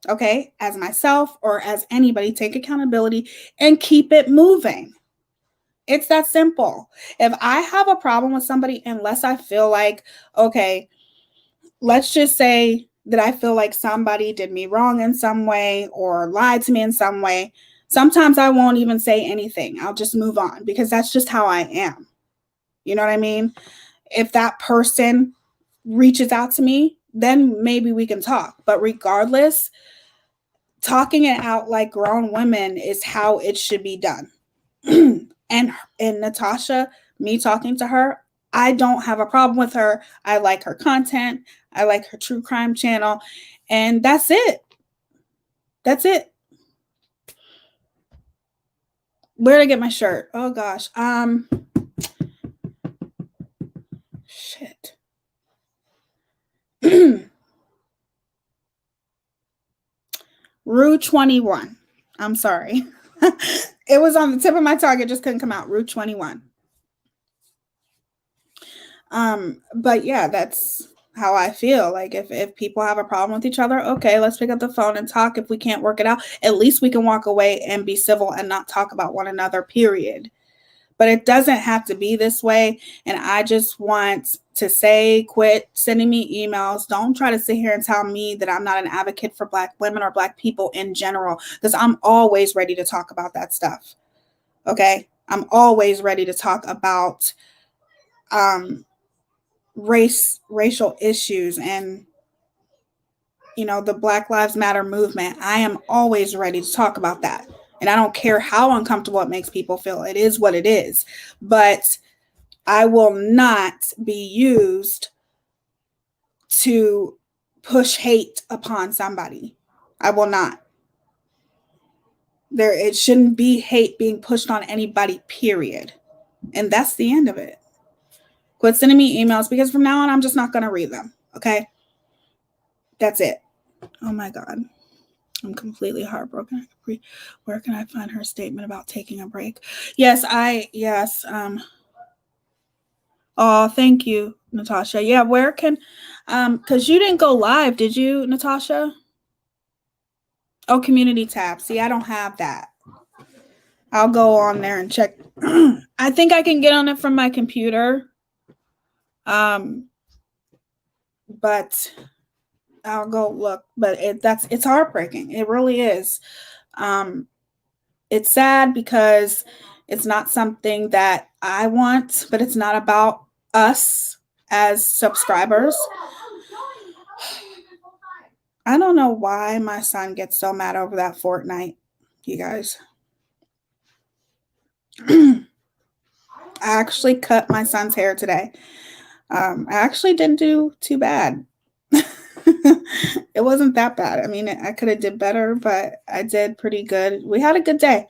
okay, as myself or as anybody, take accountability and keep it moving. It's that simple. If I have a problem with somebody, unless I feel like, okay, let's just say that I feel like somebody did me wrong in some way or lied to me in some way, sometimes I won't even say anything. I'll just move on, because that's just how I am. You know what I mean? If that person reaches out to me, then maybe we can talk. But regardless, talking it out like grown women is how it should be done. and Natasha, me talking to her, I don't have a problem with her. I like her content. I like her true crime channel. And that's it. That's it. Where did I get my shirt? Oh gosh. Shit. Rue 21. I'm sorry. It was on the tip of my tongue. It just couldn't come out. Rue 21. But yeah, that's how I feel. Like if people have a problem with each other, okay, let's pick up the phone and talk. If we can't work it out, at least we can walk away and be civil and not talk about one another, period. But it doesn't have to be this way. And I just want to say, quit sending me emails. Don't try to sit here and tell me that I'm not an advocate for Black women or Black people in general, because I'm always ready to talk about that stuff. Okay? I'm always ready to talk about racial issues and, the Black Lives Matter movement. I am always ready to talk about that. And I don't care how uncomfortable it makes people feel. It is what it is. But I will not be used to push hate upon somebody. I will not. It shouldn't be hate being pushed on anybody, period. And that's the end of it. Quit sending me emails, because from now on, I'm just not going to read them. Okay? That's it. Oh my God. I'm completely heartbroken. Where can I find her statement about taking a break? Yes. Oh, thank you, Natasha. Yeah, where can, because you didn't go live, did you, Natasha? Oh, community tab. See, I don't have that. I'll go on there and check. I think I can get on it from my computer. But I'll go look. But it's heartbreaking. It really is. It's sad because it's not something that I want, but it's not about us as subscribers. I don't know why my son gets so mad over that Fortnite, you guys. I actually cut my son's hair today. I actually didn't do too bad. It wasn't that bad. I mean, I could have did better, but I did pretty good. We had a good day.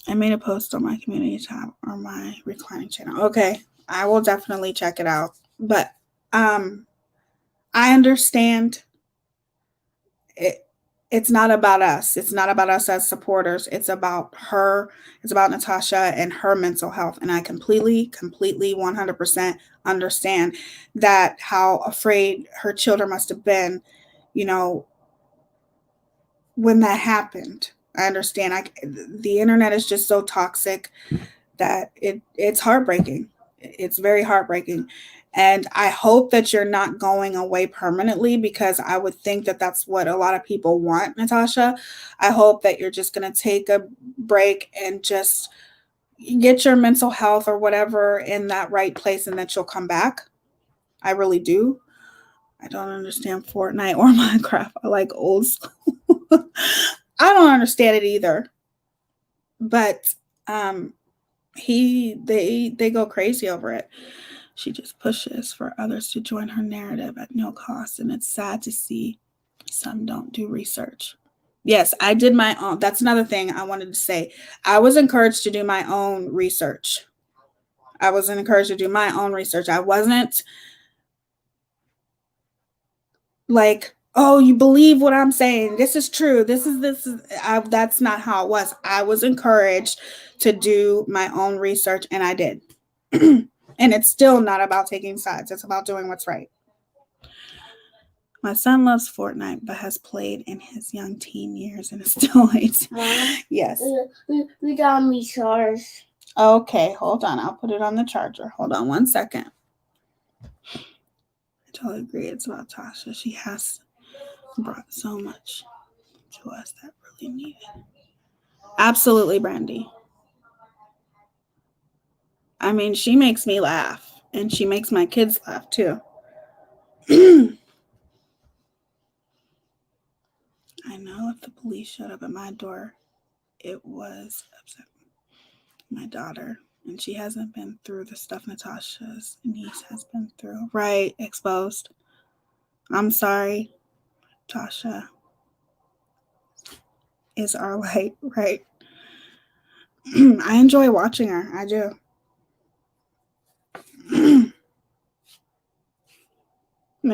I made a post on my community tab or my reclining channel. Okay, I will definitely check it out. But I understand it's not about us. It's not about us as supporters. It's about her. It's about Natasha and her mental health. And I completely, 100% understand that, how afraid her children must have been, when that happened. I understand. The internet is just so toxic that it's heartbreaking. It's very heartbreaking. And I hope that you're not going away permanently, because I would think that that's what a lot of people want, Natasha. I hope that you're just going to take a break and just get your mental health or whatever in that right place, and that you'll come back. I really do. I don't understand Fortnite or Minecraft. I like old school. I don't understand it either. But they go crazy over it. She just pushes for others to join her narrative at no cost, and it's sad to see some don't do research. Yes, I did my own. That's another thing I wanted to say. I was encouraged to do my own research. I was encouraged to do my own research. I wasn't like, oh, you believe what I'm saying. This is true. That's not how it was. I was encouraged to do my own research, and I did. And it's still not about taking sides. It's about doing what's right. My son loves Fortnite, but has played in his young teen years and still hates. Yes. We got me charged. Okay, hold on. I'll put it on the charger. Hold on 1 second. I totally agree. It's about Tasha. She has brought so much to us that really needed. Absolutely, Brandy. I mean, she makes me laugh, and she makes my kids laugh too. I know if the police showed up at my door, it was upset my daughter, and she hasn't been through the stuff Natasha's niece has been through. Right, exposed. I'm sorry, Tasha is our light, right? I enjoy watching her. I do. And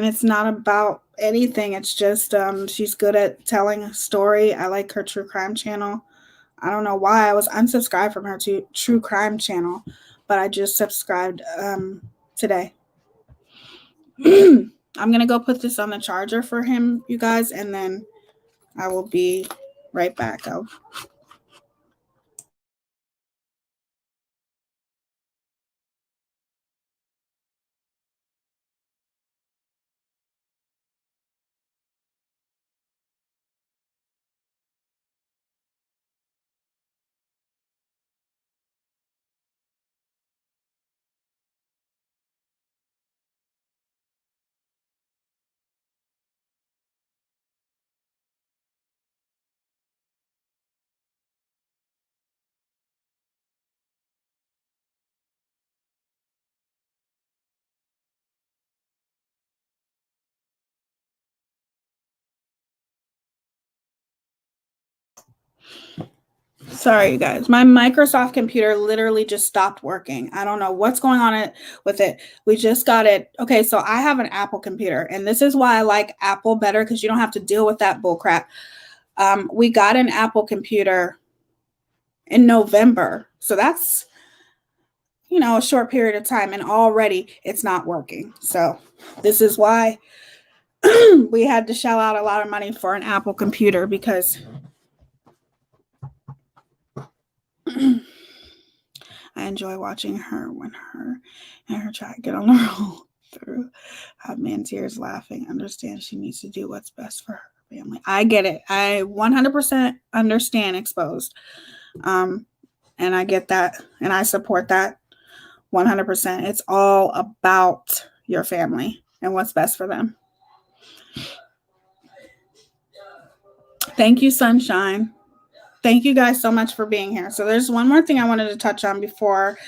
it's not about anything. It's just she's good at telling a story. I like her true crime channel. I don't know why I was unsubscribed from her true crime channel, but I just subscribed today. I'm gonna go put this on the charger for him, you guys, and then I will be right back. Sorry, you guys. My Microsoft computer literally just stopped working. I don't know what's going on with it. We just got it. Okay, so I have an Apple computer, and this is why I like Apple better, because you don't have to deal with that bull crap. We got an Apple computer in November, so that's a short period of time, and already it's not working. So this is why we had to shell out a lot of money for an Apple computer, because I enjoy watching her when her and her child get on the roll through. Have me in tears laughing. Understand she needs to do what's best for her family. I get it. I 100% understand exposed. And I get that, and I support that 100%. It's all about your family and what's best for them. Thank you, Sunshine. Thank you guys so much for being here. So there's one more thing I wanted to touch on before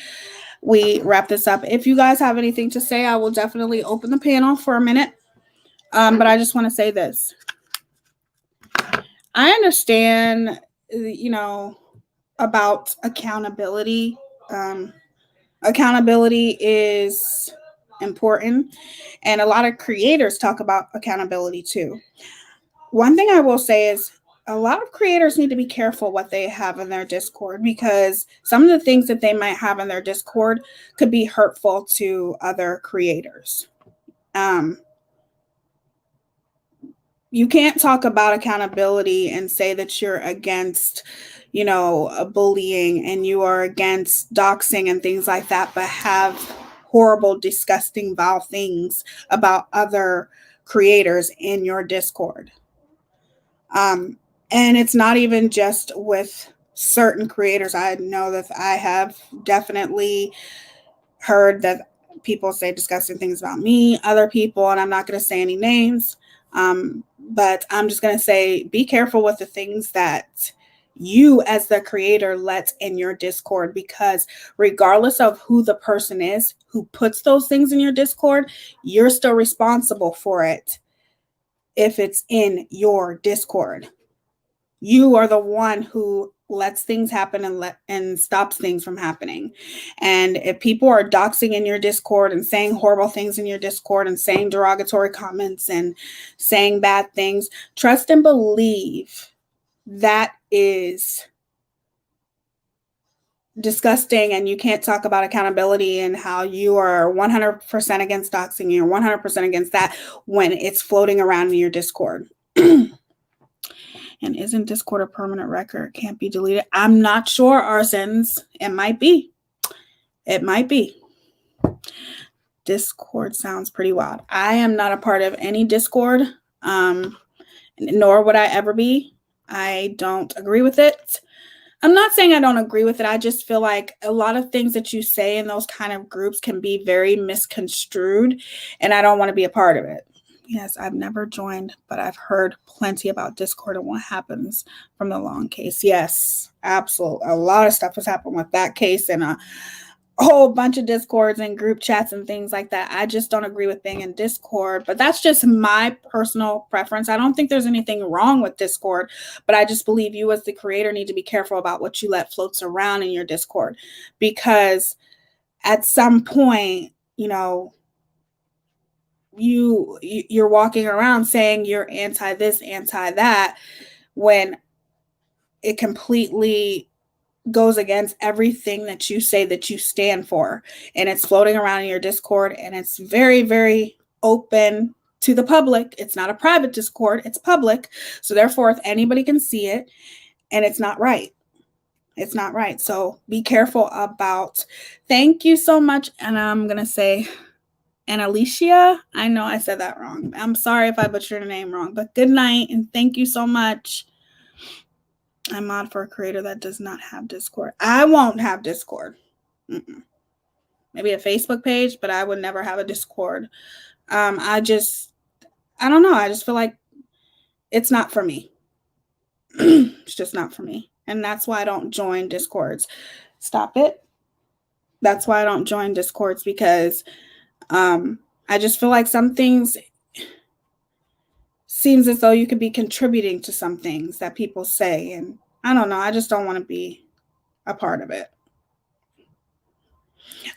we wrap this up. If you guys have anything to say, I will definitely open the panel for a minute. But I just want to say this. I understand, about accountability. Accountability is important, and a lot of creators talk about accountability too. One thing I will say is a lot of creators need to be careful what they have in their Discord, because some of the things that they might have in their Discord could be hurtful to other creators. You can't talk about accountability and say that you're against, bullying, and you are against doxing and things like that, but have horrible, disgusting, vile things about other creators in your Discord. And it's not even just with certain creators. I know that I have definitely heard that people say disgusting things about me, other people, and I'm not going to say any names. But I'm just going to say, be careful with the things that you as the creator lets in your Discord, because regardless of who the person is who puts those things in your Discord, you're still responsible for it if it's in your Discord. You are the one who lets things happen and stops things from happening. And if people are doxing in your Discord and saying horrible things in your Discord and saying derogatory comments and saying bad things, trust and believe that is disgusting, and you can't talk about accountability and how you are 100% against doxing, you're 100% against that when it's floating around in your Discord. And isn't Discord a permanent record? Can't be deleted. I'm not sure, Arsens. It might be. It might be. Discord sounds pretty wild. I am not a part of any Discord, nor would I ever be. I don't agree with it. I'm not saying I don't agree with it. I just feel like a lot of things that you say in those kind of groups can be very misconstrued, and I don't want to be a part of it. Yes, I've never joined, but I've heard plenty about Discord and what happens from the long case. Yes, absolutely. A lot of stuff has happened with that case and a whole bunch of Discords and group chats and things like that. I just don't agree with being in Discord, but that's just my personal preference. I don't think there's anything wrong with Discord, but I just believe you as the creator need to be careful about what you let floats around in your Discord, because at some point, you're walking around saying you're anti this, anti that, when it completely goes against everything that you say that you stand for, and it's floating around in your Discord, and it's very, very open to the public. It's not a private Discord, it's public, so therefore if anybody can see it, and it's not right. It's not right. So be careful about. Thank you so much. And I'm gonna say, and Alicia, I know I said that wrong. I'm sorry if I butchered your name wrong, but good night and thank you so much. I'm mod for a creator that does not have Discord. I won't have Discord. Maybe a Facebook page, but I would never have a Discord. I don't know. I just feel like it's not for me. It's just not for me. And that's why I don't join Discords. Stop it. That's why I don't join Discords, because I just feel like some things seems as though you could be contributing to some things that people say, and I don't know. I just don't want to be a part of it.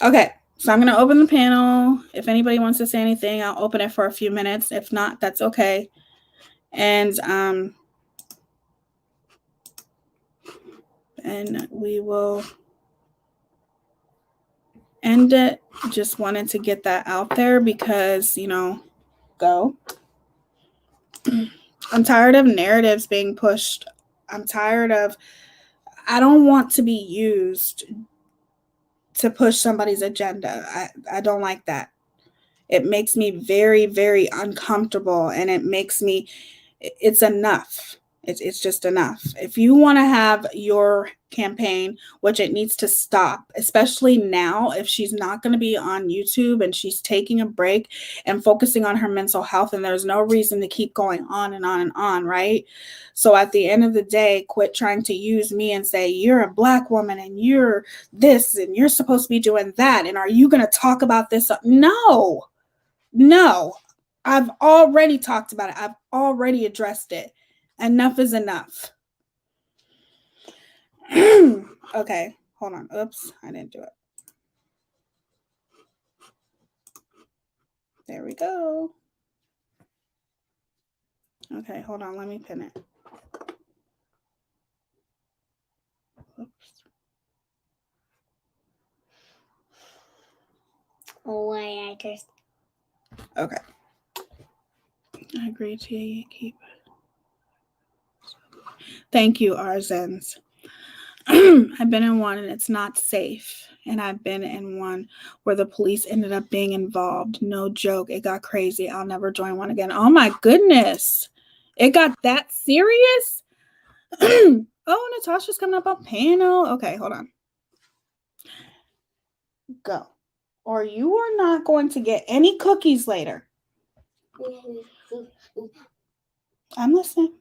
Okay, so I'm going to open the panel. If anybody wants to say anything, I'll open it for a few minutes. If not, that's okay. And we will end it. Just wanted to get that out there because, go. I'm tired of narratives being pushed. I don't want to be used to push somebody's agenda. I don't like that. It makes me very, very uncomfortable, and it's enough. It's just enough. If you want to have your campaign, which it needs to stop, especially now, if she's not going to be on YouTube and she's taking a break and focusing on her mental health, and there's no reason to keep going on and on and on, right? So at the end of the day, quit trying to use me and say, you're a Black woman and you're this and you're supposed to be doing that. And are you going to talk about this? No, I've already talked about it. I've already addressed it. Enough is enough. Okay, hold on. Oops, I didn't do it. There we go. Okay, hold on. Let me pin it. Oops. Oh, I just. Okay. I agree to keep. Thank you, Arzens. I've been in one and it's not safe. And I've been in one where the police ended up being involved. No joke. It got crazy. I'll never join one again. Oh my goodness. It got that serious? Oh, Natasha's coming up on panel. Okay, hold on. Go. Or you are not going to get any cookies later. I'm listening.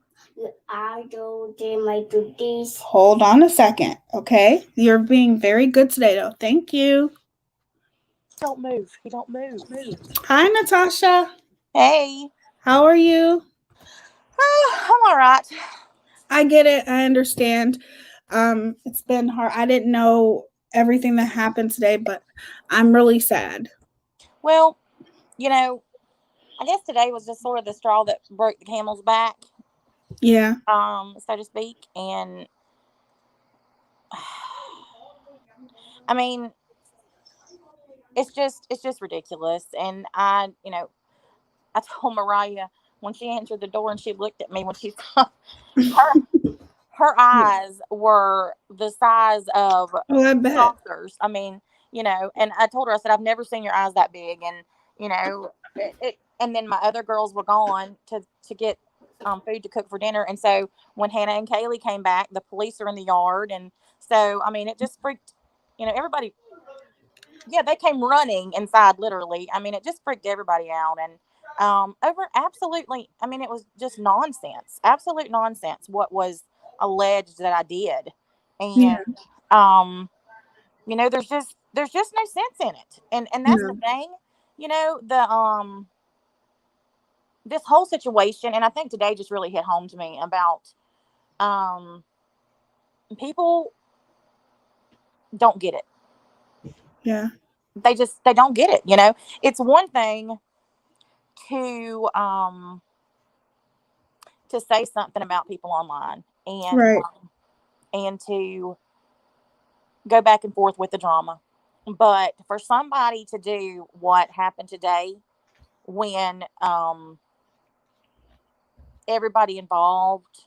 I don't do my duties. Hold on a second, okay? You're being very good today, though. Thank you. Don't move. You don't move. Hi, Natasha. Hey. How are you? I'm all right. I get it. I understand. It's been hard. I didn't know everything that happened today, but I'm really sad. Well, I guess today was just sort of the straw that broke the camel's back, Yeah. so to speak. And I mean, it's just ridiculous. And I told Mariah when she answered the door and she looked at me when she saw her her eyes were the size of Oh, I bet. saucers. I mean, and I told her, I said, I've never seen your eyes that big. And, and then my other girls were gone to get food to cook for dinner. And so when Hannah and Kaylee came back, the police are in the yard. And so, I mean, it just freaked, everybody. Yeah, they came running inside, literally. I mean, it just freaked everybody out. And over absolutely, I mean, it was just nonsense, absolute nonsense what was alleged that I did. Yeah. And, there's just no sense in it. And that's the No. thing, the, this whole situation. And I think today just really hit home to me about, um, people don't get it. Yeah. They don't get it. It's one thing to say something about people online and Right. and to go back and forth with the drama, but for somebody to do what happened today, when everybody involved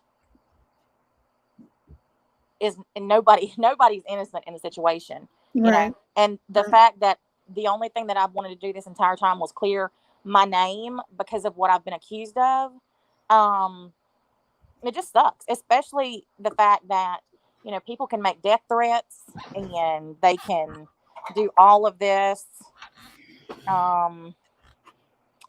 is, and nobody's innocent in the situation, Right. and the fact that the only thing that I've wanted to do this entire time was clear my name because of what I've been accused of. um it just sucks, especially the fact that people can make death threats and they can do um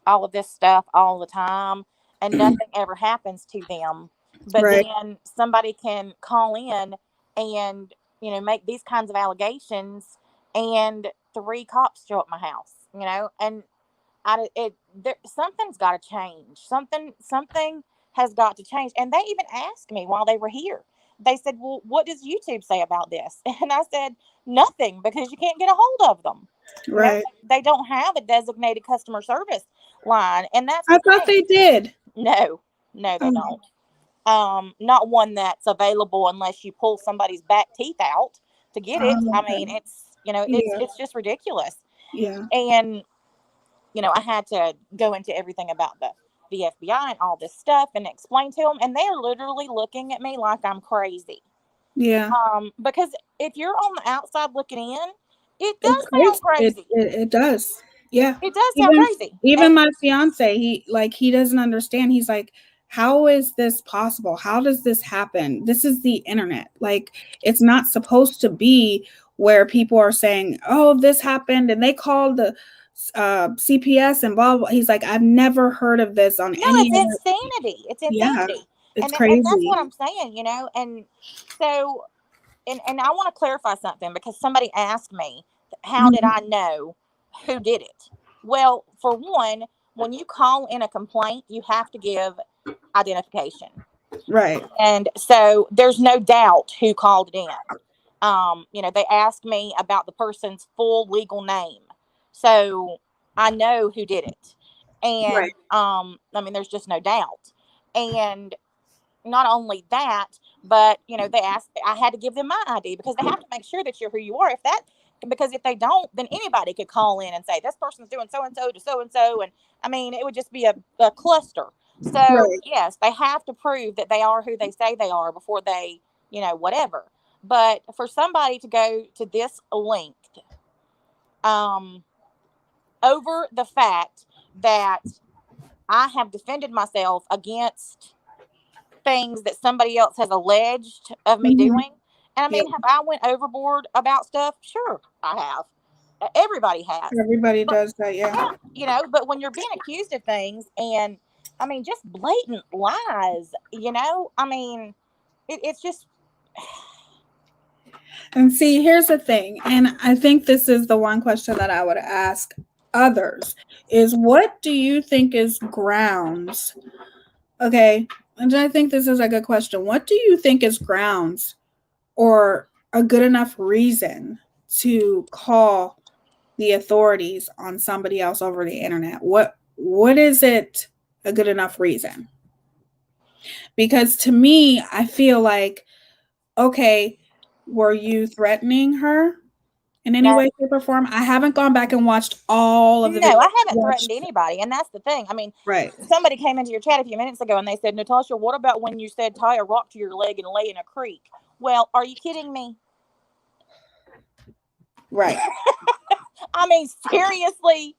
all of this stuff all the time, and nothing ever happens to them. But Right. then somebody can call in and make these kinds of allegations, and three cops show up my house, and something's got to change. Something has got to change. And they even asked me while they were here. They said, "Well, what does YouTube say about this?" And I said, "Nothing, because you can't get a hold of them. Right. They don't have a designated customer service line, and that's I the thought thing. they did. No, no, they Oh, don't. Not one that's available unless you pull somebody's back teeth out to get it. I mean, okay. it's it's Yeah. it's just ridiculous." Yeah. And I had to go into everything about the FBI and all this stuff and explain to them, and they're literally looking at me like I'm crazy. Yeah. Because if you're on the outside looking in, it It's does sound crazy. It, crazy. it it does. Yeah. It does sound Even crazy. even And my fiance, he doesn't understand. He's like, how is this possible? How does this happen? This is the internet. Like, it's not supposed to be where people are saying, "Oh, this happened," and they called the CPS and blah blah. He's like, I've never heard of this on no, any it's other. insanity. It's Yeah, insanity. it's And that's what crazy. I'm saying, And so, and I want to clarify something, because somebody asked me, how did Mhm. I know who did it? Well, for one, when you call in a complaint, you have to give identification. Right. And so there's no doubt who called it in. They asked me about the person's full legal name. So I know who did it. And Right. I mean, there's just no doubt. And not only that, but they asked, I had to give them my ID, because they have to make sure that you're who you are. Because if they don't, then anybody could call in and say, this person's doing so and so to so and so. And I mean, it would just be a cluster. So Right. yes, they have to prove that they are who they say they are before they, whatever. But for somebody to go to this length, um, over the fact that I have defended myself against things that somebody else has alleged of me Mhm. doing. And I Yeah. mean, have I went overboard about stuff? Sure, I have. Everybody has. Everybody But does that. Yeah. yeah, but when you're being accused of things, and I mean, just blatant lies, you know? I mean, it's just. And see, here's the thing, and I think this is the one question that I would ask others is what do you think is grounds? Okay, and I think this is a good question. What do you think is grounds or a good enough reason to call the authorities on somebody else over the internet? What is it a good enough reason? Because to me, I feel like, okay, were you threatening her in any No, way, shape, or form? I haven't gone back and watched all of the no, videos. I haven't threatened anybody, and that's the thing. I mean, Right. somebody came into your chat a few minutes ago and they said, Natasha, what about when you said tie a rock to your leg and lay in a creek? Well, are you kidding me? Right. I mean, seriously?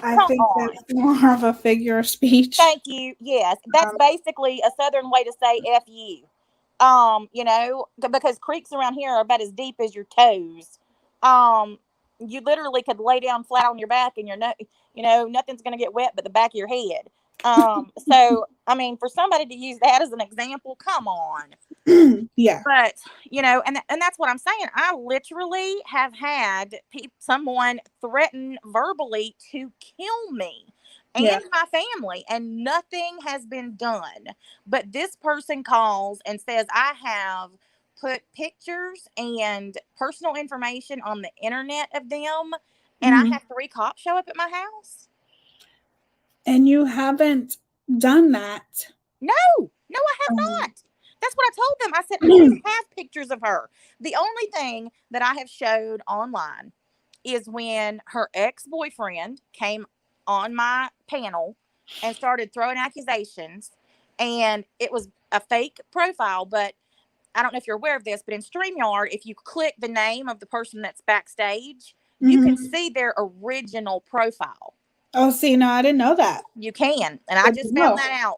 I Come think on. that's more of a figure of speech. Thank you. Yes, that's basically a southern way to say F you. You know, because creeks around here are about as deep as your toes. You literally could lay down flat on your back and you know, nothing's going to get wet but the back of your head. So I mean, for somebody to use that as an example, come on. Yeah. But you know, and that's what I'm saying. I literally have had someone threaten verbally to kill me and Yeah. my family, and nothing has been done. But this person calls and says I have put pictures and personal information on the internet of them, and I Mhm. have 3 cops show up at my house. And you haven't done that. No, I have Um, not. That's what I told them. I said, I don't have pictures of her. The only thing that I have showed online is when her ex-boyfriend came on my panel and started throwing accusations. And it was a fake profile, but I don't know if you're aware of this, but in StreamYard, if you click the name of the person that's backstage, you can see their original profile. Oh, see, no, I didn't know that. You can. And I just found that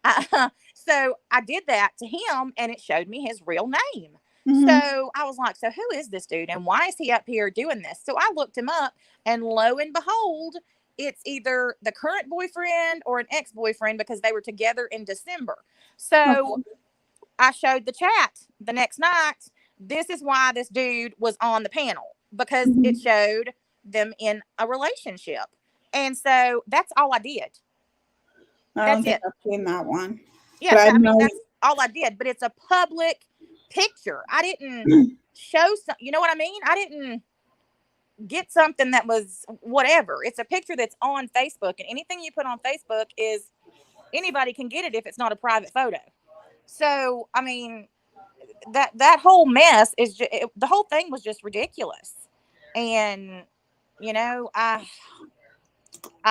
out. So I did that to him and it showed me his real name. So I was like, so who is this dude and why is he up here doing this? So I looked him up and lo and behold, it's either the current boyfriend or an ex-boyfriend because they were together in December. So I showed the chat the next night. This is why this dude was on the panel because it showed them in a relationship. And so that's all I did. I don't That's think it. I've seen that one. Yeah, But I I mean, know. that's all I did, but it's a public picture. I didn't show some, you know what I mean? I didn't get something that was whatever. It's a picture that's on Facebook, and anything you put on Facebook is anybody can get it if it's not a private photo. So, I mean, that whole mess is just, the whole thing was just ridiculous. And you know, I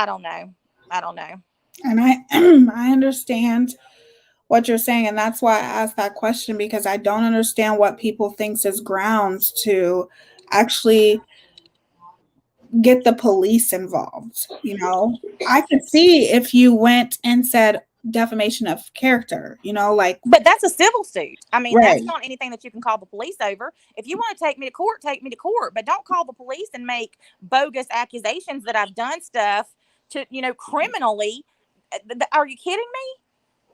don't know. I don't know. And I understand what you're saying, and that's why I asked that question because I don't understand what people thinks is grounds to actually get the police involved. You know, I could see if you went and said defamation of character, you know, like But that's a civil suit. I mean, right, that's not anything that you can call the police over. If you want to take me to court, take me to court, but don't call the police and make bogus accusations that I've done stuff to, you know, criminally. Are you kidding me?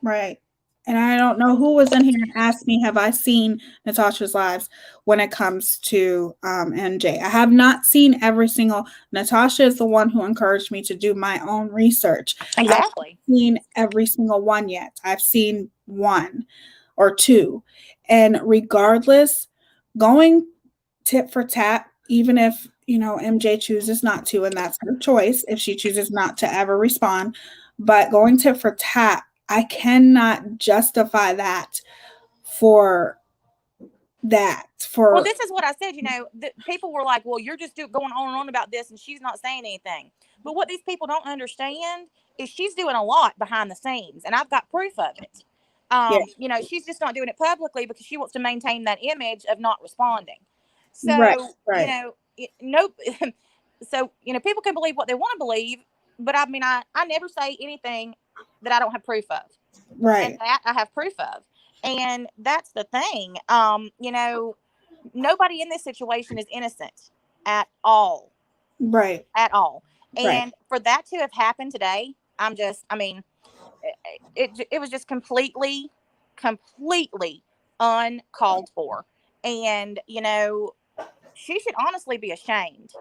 right. And I don't know who was in here and asked me, have I seen Natasha's lives when it comes to MJ? I have not seen every single. Natasha is the one who encouraged me to do my own research. Exactly. I haven't seen every single one yet. I've seen one or two. And regardless, going tit for tat, even if, you know, MJ chooses not to, and that's her choice if she chooses not to ever respond, but going tit for tat, I cannot justify that for that. Well, For this is what I said. You know, people were like, well, you're just going on and on about this and she's not saying anything. But what these people don't understand is she's doing a lot behind the scenes and I've got proof of it. yeah, You know, she's just not doing it publicly because she wants to maintain that image of not responding. right, So, you right, know, so, you know, people can believe what they want to believe. But I mean, I never say anything that I don't have proof of. And right, that I have proof of. And that's the thing. You know, nobody in this situation is innocent at all. right, At all. right. And for that to have happened today, I mean, it was just completely uncalled for. And, she should honestly be ashamed,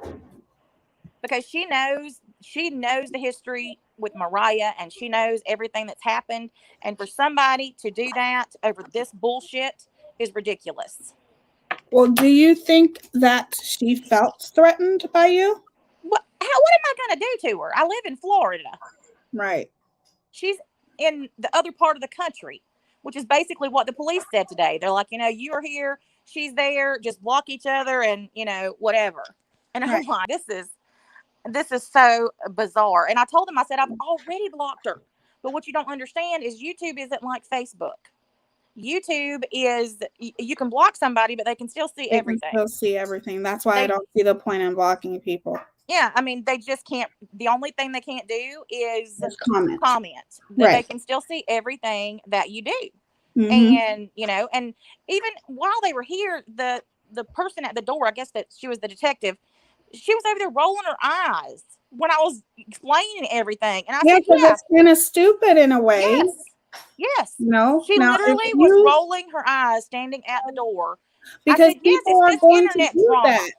because she knows the history with Mariah, and she knows everything that's happened. And for somebody to do that over this bullshit is ridiculous. Well, do you think that she felt threatened by you? What am I going to do to her? I live in Florida. Right. She's in the other part of the country, which is basically what the police said today. They're like, you are here, she's there, just block each other, and whatever. And I'm Right. like, this is so bizarre. And I told them, I said, I've already blocked her. But what you don't understand is YouTube isn't like Facebook. YouTube is, you can block somebody, but they can still see They can everything. still see everything. That's why I don't see the point in blocking people. Yeah, I mean, they just can't. The only thing they can't do is comment. Right. They can still see everything that you do. Mm-hmm. And and even while they were here, the person at the door, I guess that she was the detective, she was over there rolling her eyes when I was explaining everything. And I said, yeah, it's kind of stupid in a way. Yes. No. She literally was rolling her eyes standing at the door. Because I said, yes, people it's are just going internet to do drama. that.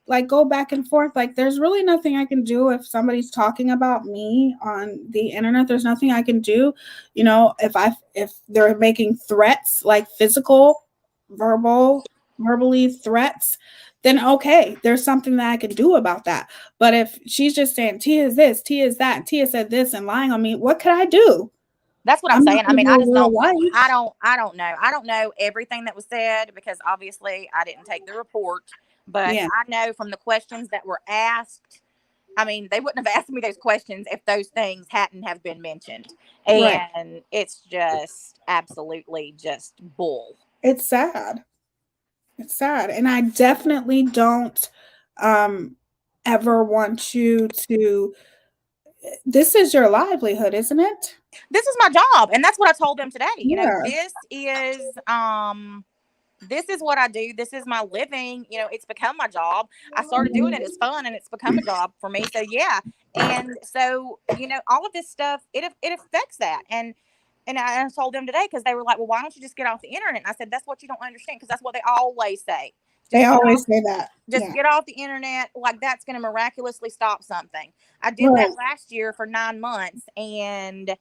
Like, go back and forth. Like, there's really nothing I can do if somebody's talking about me on the internet. There's nothing I can do. If they're making threats, like physical, verbally threats, then okay, there's something that I can do about that. But if she's just saying Tia is this, Tia is that, Tia said this, and lying on me, what could I do? That's what I'm saying. I mean, I just don't. Wife. I don't know. I don't know everything that was said, because obviously I didn't take the report. But I know from the questions that were asked, I mean, they wouldn't have asked me those questions if those things hadn't have been mentioned. And it's just absolutely just bull. It's sad. It's sad. And I definitely don't ever want you to. This is your livelihood, isn't it? This is my job. And that's what I told them today. This is what I do. This is my living. It's become my job. I started doing it as fun, and it's become a job for me. So yeah. And so, all of this stuff, it affects that. And I told them today, because they were like, well, why don't you just get off the internet? And I said, that's what you don't understand, because that's what they always say. They always say that. Just get off the internet. Like, that's going to miraculously stop something. I did that last year for 9 months, and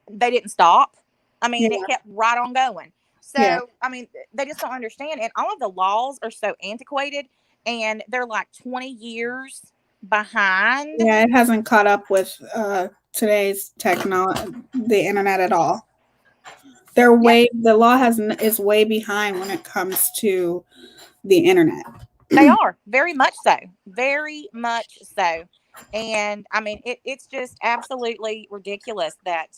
they didn't stop. I mean, it kept right on going. So, I mean, they just don't understand. And all of the laws are so antiquated, and they're like 20 years behind. Yeah, it hasn't caught up with today's technology, the internet at all. The law is way behind when it comes to the internet. They are, very much so. Very much so. And I mean, it's just absolutely ridiculous that,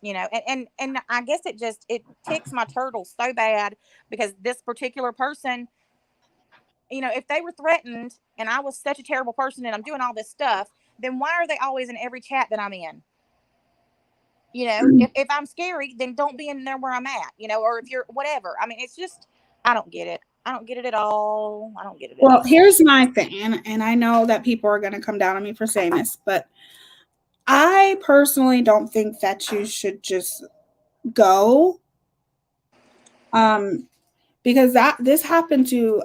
and I guess it ticks my turtle so bad, because this particular person, if they were threatened and I was such a terrible person and I'm doing all this stuff, then why are they always in every chat that I'm in? If I'm scary, then don't be in there where I'm at, or if you're whatever. I mean, it's just, I don't get it. I don't get it at all. I don't get it at all. Well, here's my thing, and I know that people are going to come down on me for saying this, but I personally don't think that you should just go. Because this happened to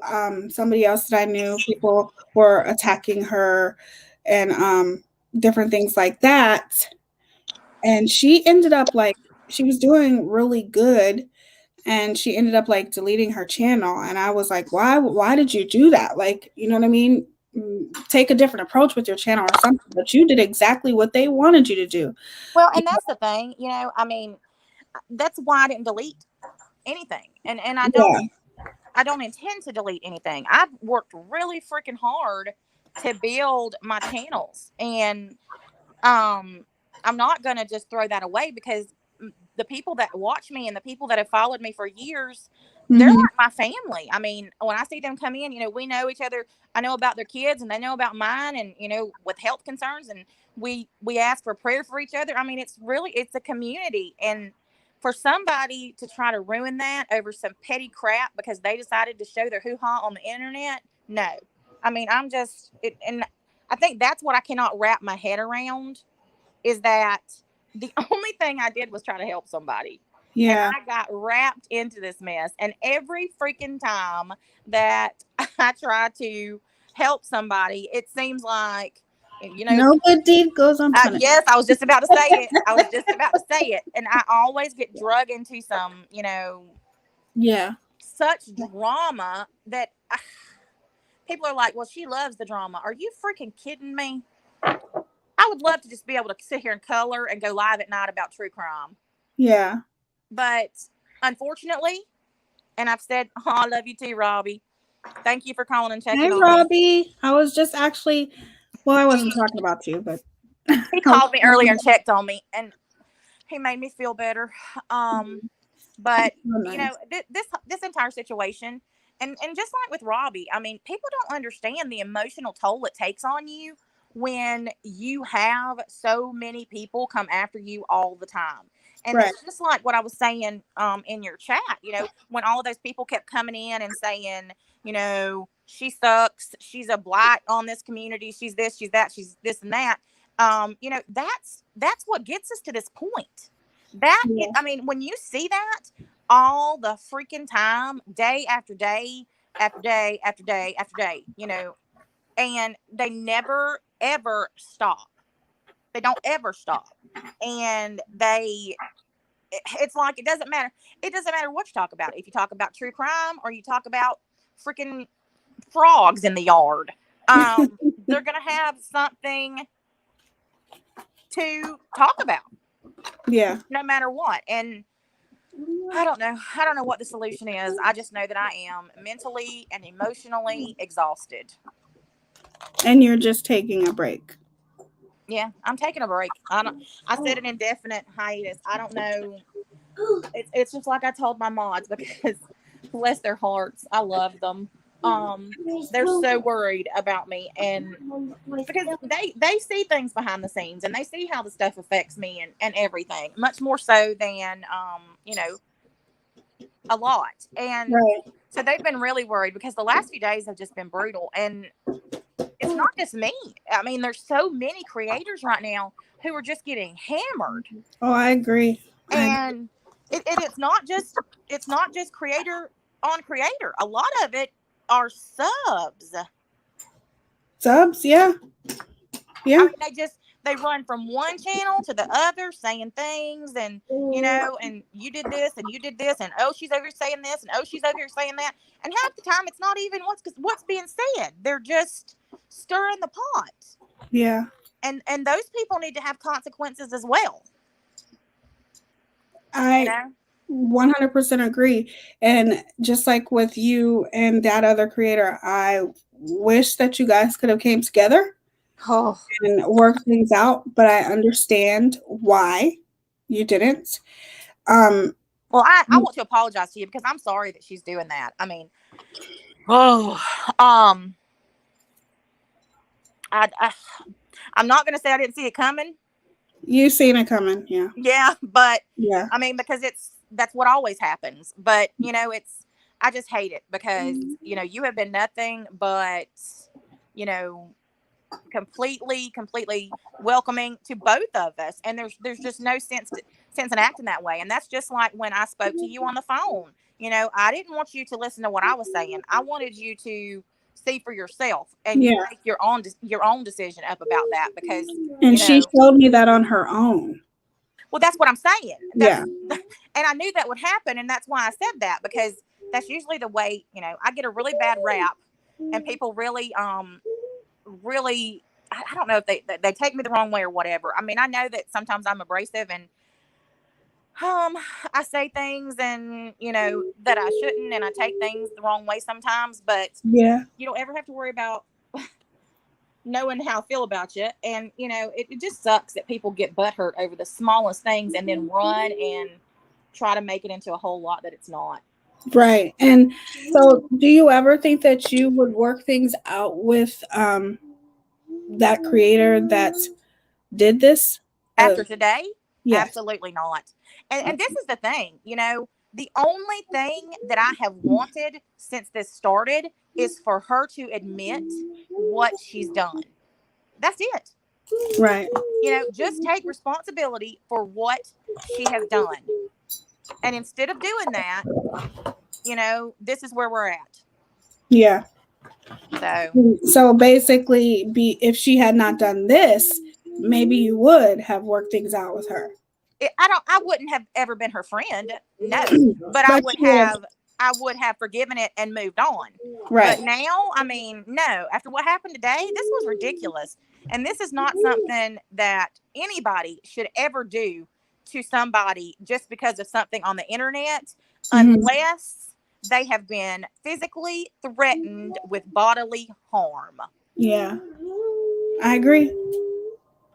somebody else that I knew. People were attacking her and different things like that. And she ended up she was doing really good, and she ended up deleting her channel. And I was like, why did you do that? You know what I mean? Take a different approach with your channel or something. But you did exactly what they wanted you to do. Well, and that's the thing, I mean, that's why I didn't delete anything. And I don't intend to delete anything. I've worked really freaking hard to build my channels, and I'm not going to just throw that away, because the people that watch me and the people that have followed me for years, they're like my family. I mean, when I see them come in, we know each other. I know about their kids, and they know about mine, and, with health concerns, and we ask for prayer for each other. I mean, it's a community. And for somebody to try to ruin that over some petty crap because they decided to show their hoo-ha on the internet, no. I mean, and I think that's what I cannot wrap my head around, is that the only thing I did was try to help somebody. And Yeah. I got wrapped into this mess. And every freaking time that I try to help somebody, it seems like, No good deed goes unpunished. yes, I was just about to say it. I was just about to say it. And I always get drug into some, Yeah. such drama that people are like, well, she loves the drama. Are you freaking kidding me? I would love to just be able to sit here and color and go live at night about true crime. Yeah. But unfortunately, and I've said, oh, I love you too, Robbie. Thank you for calling and checking Hey, on me. Robbie. I was just actually, well, I wasn't talking about you, but He called me earlier and checked on me, and he made me feel better. But nice. this entire situation, and just like with Robbie, I mean, people don't understand the emotional toll it takes on you when you have so many people come after you all the time. And Right. it's just like what I was saying in your chat, when all of those people kept coming in and saying, she sucks, she's a blight on this community, she's this, she's that, she's this and that. That's what gets us to this point. I mean, when you see that all the freaking time, day after day after day after day after day, and they never ever stop. They don't ever stop. And it's like, it doesn't matter. It doesn't matter what you talk about. If you talk about true crime or you talk about freaking frogs in the yard, they're going to have something to talk about. Yeah. No matter what. And I don't know what the solution is. I just know that I am mentally and emotionally exhausted. And you're just taking a break. Yeah, I'm taking a break. I said an indefinite hiatus. I don't know. It's just like I told my mods, because bless their hearts, I love them. They're so worried about me, and because they see things behind the scenes, and they see how the stuff affects me and everything, much more so than a lot. And Right. so they've been really worried, because the last few days have just been brutal. And it's not just me. I mean, there's so many creators right now who are just getting hammered. Oh, I agree. And it's not just creator on creator. A lot of it are subs. Subs, yeah. Yeah. I mean, they run from one channel to the other saying things, and and you did this and you did this, and oh, she's over here saying this, and oh, she's over here saying that. And half the time it's not even what's being said. They're just stirring the pot. Yeah. And those people need to have consequences as well. I 100% agree. And just like with you and that other creator, I wish that you guys could have came together and worked things out, but I understand why you didn't. Well, I want to apologize to you, because I'm sorry that she's doing that. I mean, I'm not going to say I didn't see it coming. You seen it coming, yeah. Yeah, but yeah. I mean, because that's what always happens. But I just hate it, because you have been nothing but completely welcoming to both of us, and there's just no sense in acting that way. And that's just like when I spoke to you on the phone. I didn't want you to listen to what I was saying. I wanted you to see for yourself and you make your own decision up about that, because she showed me that on her own. Well, that's what I'm saying. Yeah. And I knew that would happen, and that's why I said that, because that's usually the way. I get a really bad rap, and people really I don't know if they take me the wrong way or whatever. I mean, I know that sometimes I'm abrasive, and I say things and that I shouldn't, and I take things the wrong way sometimes, but you don't ever have to worry about knowing how I feel about you. And it just sucks that people get butthurt over the smallest things and then run and try to make it into a whole lot that it's not. Right. And so do you ever think that you would work things out with that creator that did this after today? Yes. Absolutely not. And this is the thing, the only thing that I have wanted since this started is for her to admit what she's done. That's it. Right. Just take responsibility for what she has done. And instead of doing that, this is where we're at. Yeah. So, So basically, if she had not done this, maybe you would have worked things out with her. I wouldn't have ever been her friend. No, but But I would have forgiven it and moved on. right. But now, I mean, no, after what happened today, this was ridiculous. And this is not something that anybody should ever do to somebody just because of something on the internet, unless they have been physically threatened with bodily harm. Yeah. I agree.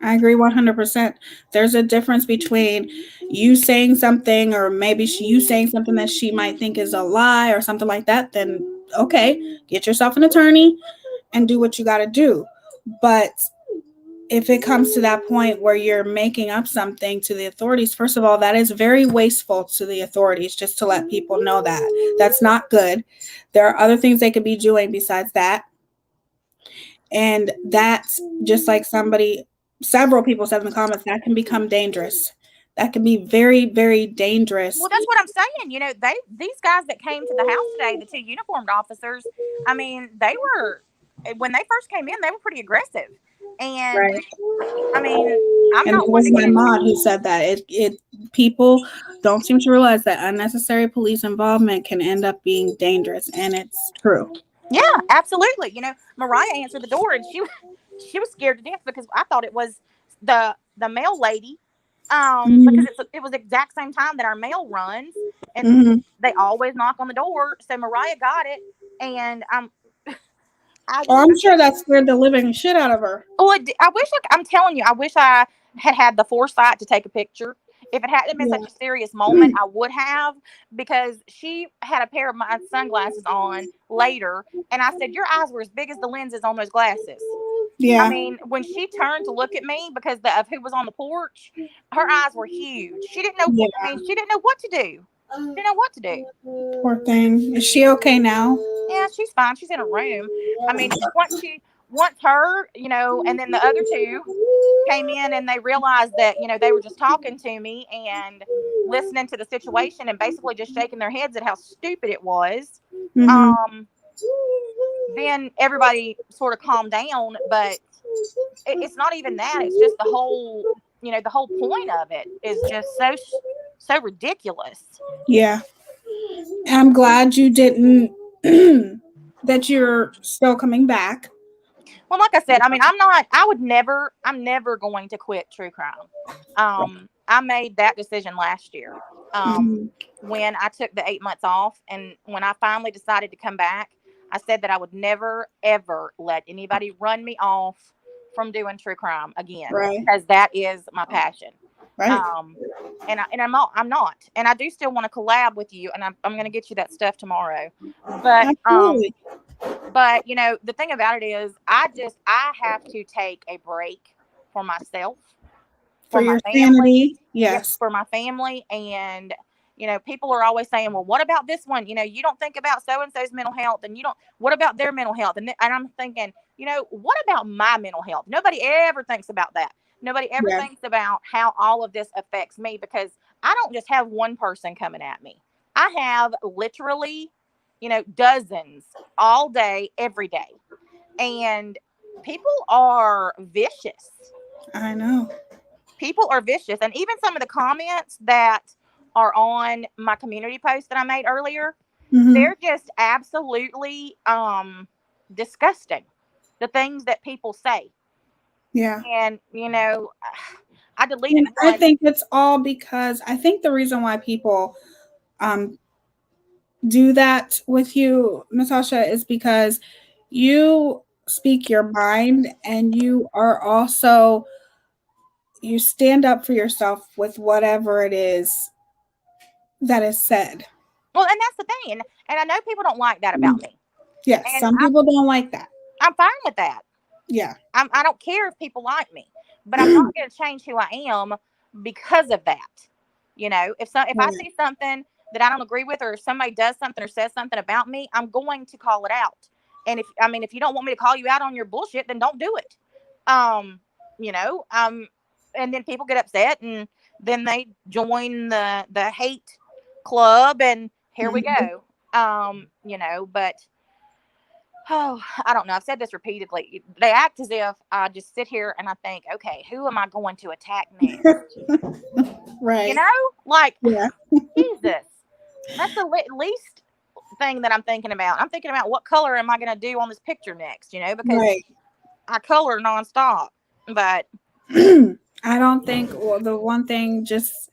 I agree 100%. There's a difference between you saying something, or maybe you saying something that she might think is a lie or something like that. Then, okay, get yourself an attorney and do what you got to do. But if it comes to that point where you're making up something to the authorities, first of all, that is very wasteful to the authorities, just to let people know that. That's not good. There are other things they could be doing besides that. And that's just like several people said in the comments, that can become dangerous. That can be very, very dangerous. Well, that's what I'm saying. These guys that came to the house today, the two uniformed officers, I mean, when they first came in, they were pretty aggressive. And Right. I mean, I'm And not it one was to my get into. mom who said that people don't seem to realize that unnecessary police involvement can end up being dangerous, and it's true. Yeah, absolutely. Mariah answered the door, and she was scared to death because I thought it was the mail lady. Because it was the exact same time that our mail runs, and they always knock on the door. So Mariah got it, and I'm sure that scared the living shit out of her. Well, I wish I'm telling you, I wish I had the foresight to take a picture. If it hadn't been such a serious moment, I would have, because she had a pair of my sunglasses on later, and I said, "Your eyes were as big as the lenses on those glasses." Yeah. I mean, when she turned to look at me because of who was on the porch, her eyes were huge. She didn't know. Yeah. I mean, she didn't know what to do. She didn't know what to do. Poor thing. Is she okay now? Yeah, she's fine. She's in a room. I mean, once her, and then the other two came in, and they realized that, they were just talking to me and listening to the situation and basically just shaking their heads at how stupid it was. Then everybody sort of calmed down, but it's not even that. It's just the whole point of it is just so ridiculous. Yeah. I'm glad you didn't that you're still coming back. Well, like I said, I mean, I'm never going to quit true crime. I made that decision last year. When I took the 8 months off, and when I finally decided to come back, I said that I would never, ever let anybody run me off from doing true crime again, because that is my passion. Right. And I'm not, and I do still want to collab with you, and I'm going to get you that stuff tomorrow. But Absolutely. But the thing about it is, I have to take a break for myself, for my your family. sanity. Yes. For my family. And people are always saying, well, what about this one? You don't think about so and so's mental health, and what about their mental health? And I'm thinking, what about my mental health? Nobody ever thinks about that. Nobody ever thinks about how all of this affects me, because I don't just have one person coming at me. I have literally, dozens all day, every day. And people are vicious. I know. People are vicious. And even some of the comments that are on my community post that I made earlier, they're just absolutely disgusting. The things that people say. Yeah. And, I deleted I one. think it's all because I think the reason why people do that with you, Natasha, is because you speak your mind, and you are also, you stand up for yourself with whatever it is that is said. Well, and that's the thing. And I know people don't like that about me. Yes, And some people don't like that. I'm fine with that. Yeah. I don't care if people like me, but I'm not going to change who I am because of that. If I see something that I don't agree with, or if somebody does something or says something about me, I'm going to call it out. And if you don't want me to call you out on your bullshit, then don't do it. and then people get upset, and then they join the hate club, and here we Mhm. go. But oh, I don't know. I've said this repeatedly. They act as if I just sit here and I think, okay, who am I going to attack next? You Right. know, like Yeah. Jesus. That's the least thing that I'm thinking about. I'm thinking about what color am I going to do on this picture next, because Right. I color nonstop. But I don't think, well, the one thing, just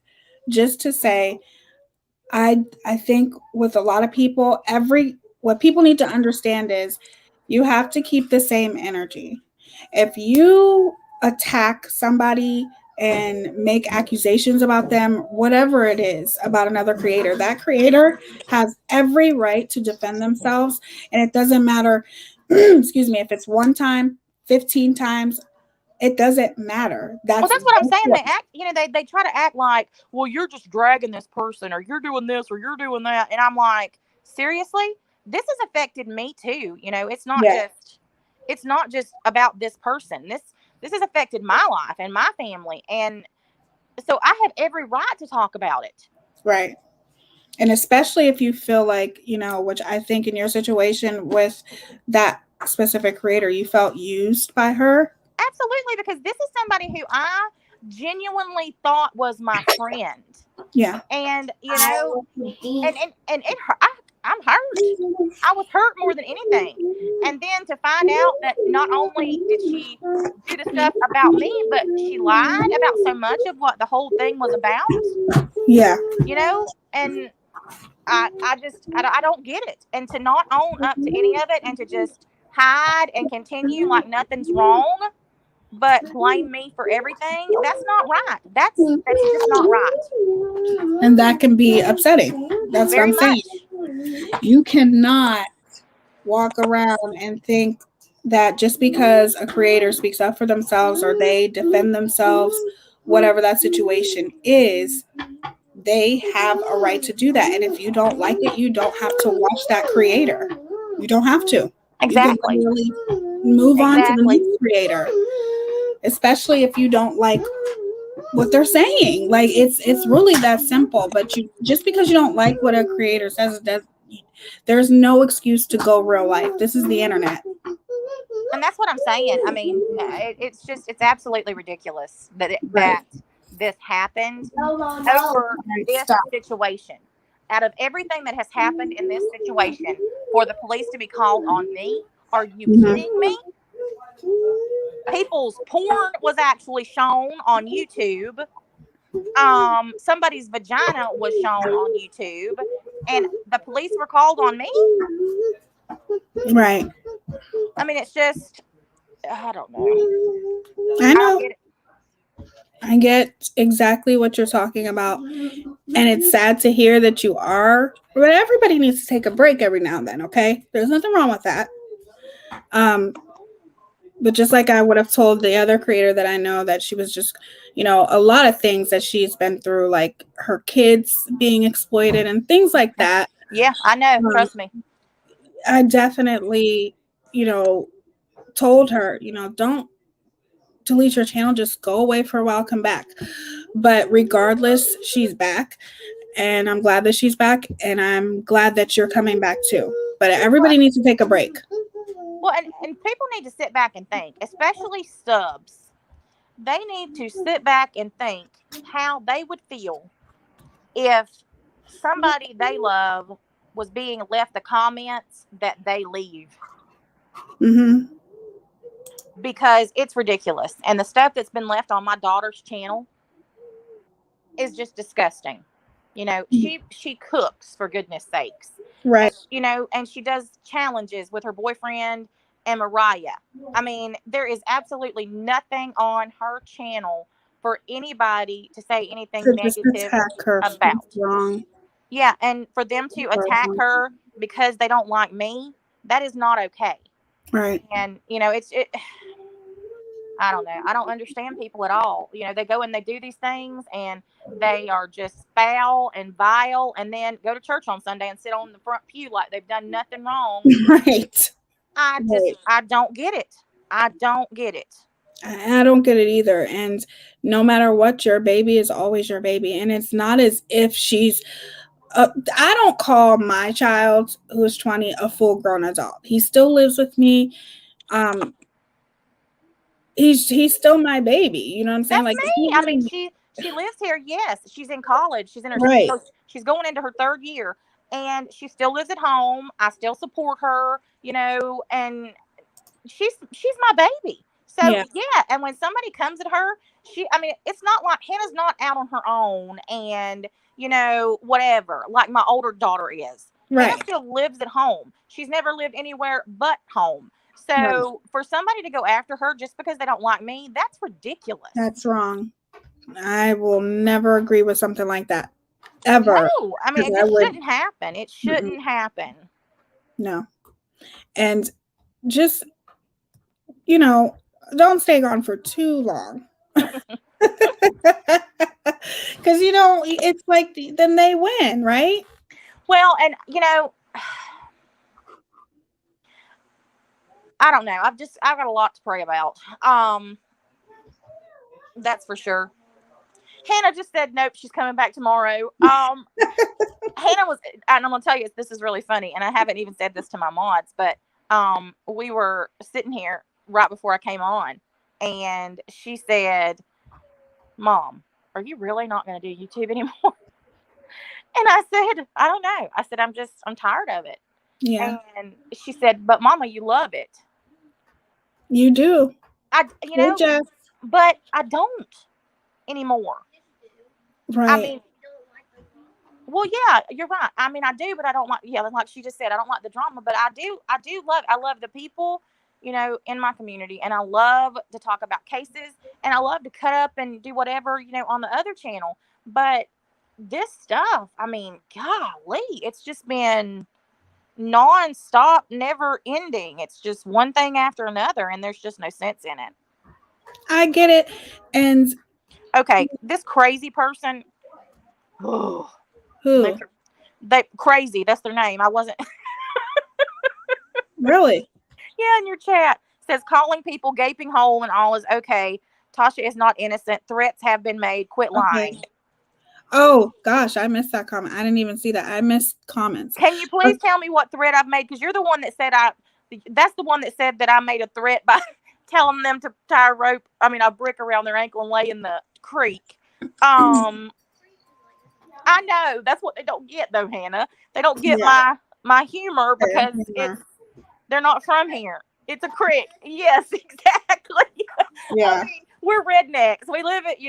to say, I think with a lot of people, every what people need to understand is you have to keep the same energy. If you attack somebody and make accusations about them, whatever it is about another creator, that creator has every right to defend themselves. And it doesn't matter, excuse me, if it's one time, 15 times, it doesn't matter. well, That's that's what I'm saying. what, They act, they try to act like, well, you're just dragging this person, or you're doing this, or you're doing that, and I'm like, seriously, this has affected me too. yeah, It's not just about this person. This has affected my life and my family, and so I have every right to talk about it. right. And especially if you feel like, which I think in your situation with that specific creator, you felt used by her. Absolutely, because this is somebody who I genuinely thought was my friend, Yeah. and I want to eat. and I'm hurt. I was hurt more than anything. And then to find out that not only did she do the stuff about me, but she lied about so much of what the whole thing was about, Yeah. and I don't get it. And to not own up to any of it, and to just hide and continue like nothing's wrong, but blame me for everything, that's not right. That's just not right. And that can be upsetting. That's what Very I'm saying. much. You cannot walk around and think that just because a creator speaks up for themselves or they defend themselves, whatever that situation is, they have a right to do that. And if you don't like it, you don't have to watch that creator. You don't have to. You can Exactly. literally move on to the Exactly. next creator, especially if you don't like what they're saying. Like it's really that simple. But you just because you don't like what a creator says, there's no excuse to go real life. This is the internet. And that's what I'm saying. I mean, it's absolutely ridiculous Right. that this happened No, no, no. over Right. this Stop. situation. Out of everything that has happened in this situation, for the police to be called on me, are you Mhm. kidding me? People's porn was actually shown on YouTube. Somebody's vagina was shown on YouTube, and the police were called on me. Right. I mean, it's just, I don't know. I I don't know. get it. I get exactly what you're talking about. And it's sad to hear that you are, but everybody needs to take a break every now and then, okay? There's nothing wrong with that. Um, but just like I would have told the other creator that I know that she was just, a lot of things that she's been through, like her kids being exploited and things like that. Yeah, I know. Um, Trust me. I definitely, you know, told her, don't delete your channel, just go away for a while, come back. But regardless, she's back. And I'm glad that she's back. And I'm glad that you're coming back too. But Well, everybody needs to take a break. well, and people need to sit back and think, especially subs. They need to sit back and think how they would feel if somebody they love was being left the comments that they leave, Mm-hmm. because it's ridiculous. And the stuff that's been left on my daughter's channel is just disgusting. She cooks, for goodness sakes. And Right. and she does challenges with her boyfriend and Mariah. I mean, there is absolutely nothing on her channel for anybody to say anything To just negative attack her feels about. wrong. Yeah, and for them to attack her because they don't like me, that is not okay. Right. And I don't know. I don't understand people at all. They go and they do these things, and they are just foul and vile, and then go to church on Sunday and sit on the front pew like they've done nothing wrong. Right. I Right. don't get it. I don't get it. I don't get it either. And no matter what, your baby is always your baby. And it's not as if she's, I don't call my child who's 20 a full grown adult. He still lives with me. Um, he's still my baby. You know what I'm saying? That's Like, me. I mean, she lives here. Yes, she's in college. She's in her right. she's going into her third year, and she still lives at home. I still support her, and she's my baby. So Yeah. yeah, and when somebody comes at her, I mean, it's not like Hannah's not out on her own, and whatever. Like my older daughter is. Hannah Right. still lives at home. She's never lived anywhere but home. Right. So for somebody to go after her just because they don't like me, that's ridiculous. That's wrong. I will never agree with something like that. Ever. No, I mean, it I just would. shouldn't happen. It shouldn't happen. No. And just, don't stay gone for too long. Because, it's like, then they win, right? Well, and, I don't know. I've got a lot to pray about. That's for sure. Hannah just said nope, she's coming back tomorrow. Hannah was, and I'm gonna tell you, this is really funny, and I haven't even said this to my mods, but we were sitting here right before I came on, and she said, "Mom, are you really not gonna do YouTube anymore?" And I said, "I don't know." I said, I'm tired of it." Yeah. And she said, "But Mama, you love it." You do. But I don't anymore. Right. I mean, well, yeah, you're right. I mean, I do, but I don't like. Yeah, like she just said, I don't like the drama, but I do. I love the people, in my community, and I love to talk about cases, and I love to cut up and do whatever, on the other channel. But this stuff, I mean, golly, it's just been non-stop, never ending. It's just one thing after another, and there's just no sense in it. I get it. And okay, this crazy person. Who? They crazy. That's their name. I wasn't. Really? Yeah, in your chat says calling people gaping hole and all is okay. Tasha is not innocent. Threats have been made. Quit lying. Okay. Oh gosh, I missed that comment. I didn't even see that. I missed comments. Can you please tell me what threat I've made? Because you're the one that said that's the one that said that I made a threat by telling them to tie a brick around their ankle and lay in the creek. I know that's what they don't get though, Hannah. They don't get my humor because they're not from here. It's a creek. Yes, exactly. Yeah. I mean, we're rednecks. We live it,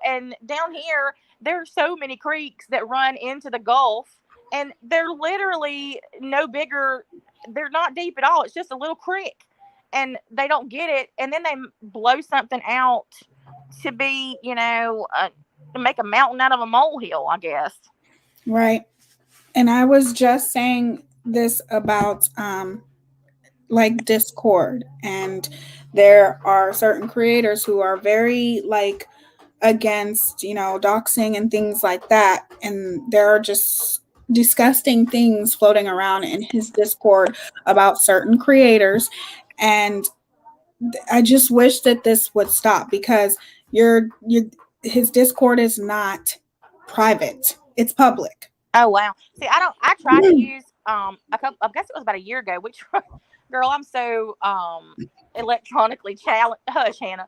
and down here there's so many creeks that run into the Gulf, and they're literally no bigger. They're not deep at all. It's just a little creek, and they don't get it. And then they blow something out to be, to make a mountain out of a molehill, I guess. Right. And I was just saying this about like Discord, and there are certain creators who are very like against, doxing and things like that, and there are just disgusting things floating around in his Discord about certain creators, and I just wish that this would stop, because his Discord is not private, it's public. Oh wow. See, I tried to use I guess it was about a year ago, which girl, I'm so electronically challenged. Hush, Hannah.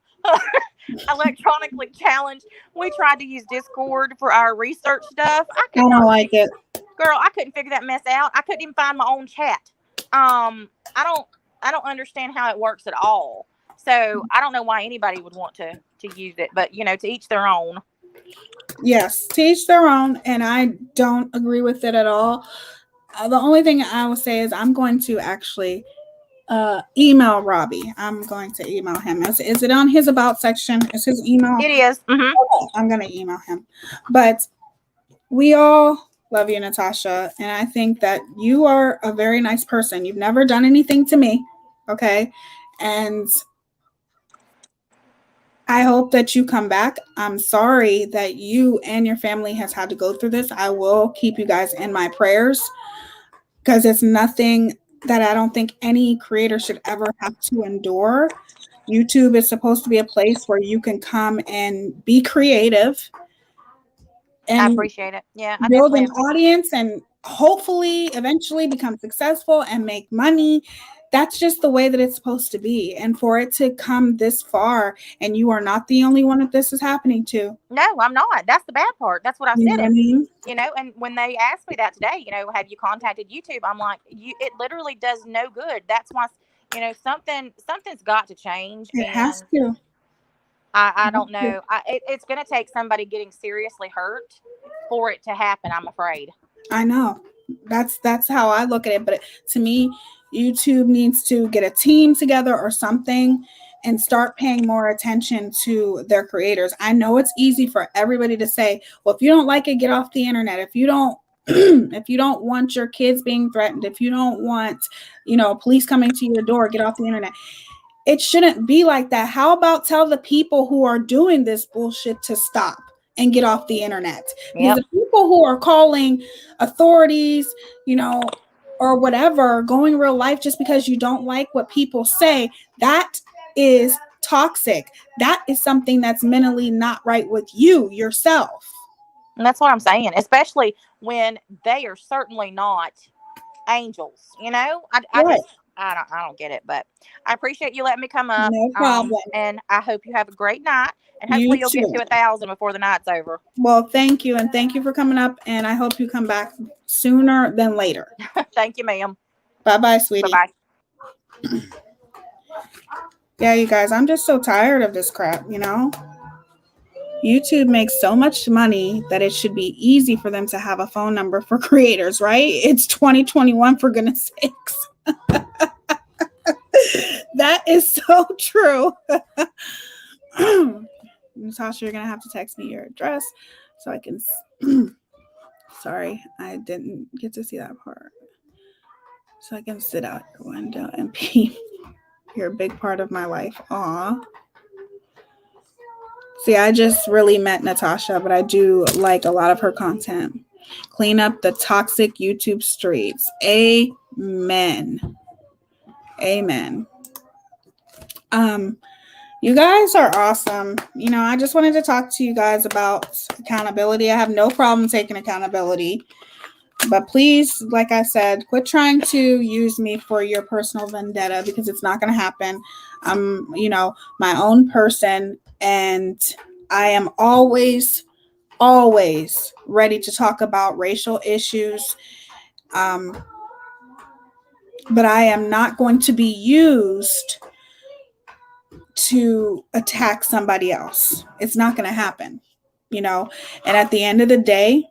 Electronically challenged. We tried to use Discord for our research stuff. I don't like it. Girl, I couldn't figure that mess out. I couldn't even find my own chat. I don't understand how it works at all. So I don't know why anybody would want to use it, but to each their own. Yes, to each their own, and I don't agree with it at all. The only thing I will say is I'm going to actually email Robbie. I'm going to email him. Is it on his about section? Is his email? It is. Mm-hmm. Okay, I'm going to email him. But we all love you, Natasha, and I think that you are a very nice person. You've never done anything to me, okay? And I hope that you come back. I'm sorry that you and your family has had to go through this. I will keep you guys in my prayers, because it's nothing that I don't think any creator should ever have to endure. YouTube is supposed to be a place where you can come and be creative I and appreciate it. Yeah, I build definitely an audience and hopefully eventually become successful and make money. That's just the way that it's supposed to be. And for it to come this far, and you are not the only one that this is happening to. No, I'm not. That's the bad part. That's what I You said. know what I And mean? and when they asked me that today, have you contacted YouTube? I'm like, it literally does no good. That's why, something's got to change. It has And to. I It has don't to. know. It's going to take somebody getting seriously hurt for it to happen, I'm afraid. I know. That's how I look at it. But to me, YouTube needs to get a team together or something and start paying more attention to their creators. I know it's easy for everybody to say, well, if you don't like it, get off the internet. If you don't if you don't want your kids being threatened, if you don't want, police coming to your door, get off the internet. It shouldn't be like that. How about tell the people who are doing this bullshit to stop and get off the internet? Because Yep. the people who are calling authorities, or whatever, going real life just because you don't like what people say, that is toxic. That is something that's mentally not right with you yourself. And that's what I'm saying, especially when they are certainly not angels. Right. I don't get it, but I appreciate you letting me come up. No problem. And I hope you have a great night, and You hopefully you'll get too. to 1,000 before the night's over. Well, thank you. And thank you for coming up. And I hope you come back sooner than later. Thank you, ma'am. Bye-bye, sweetie. Bye-bye. Yeah, you guys, I'm just so tired of this crap, YouTube makes so much money that it should be easy for them to have a phone number for creators, right? It's 2021, for goodness sakes. That is so true. Natasha, you're going to have to text me your address so I can... Sorry, I didn't get to see that part. So I can sit out your window and be... You're a big part of my life. Aw. See, I just really met Natasha, but I do like a lot of her content. Clean up the toxic YouTube streets. Amen. Amen. You guys are awesome. I just wanted to talk to you guys about accountability. I have no problem taking accountability. But please, like I said, quit trying to use me for your personal vendetta, because it's not going to happen. I'm, my own person, and I am always ready to talk about racial issues. But I am not going to be used to attack somebody else. It's not going to happen, And at the end of the day,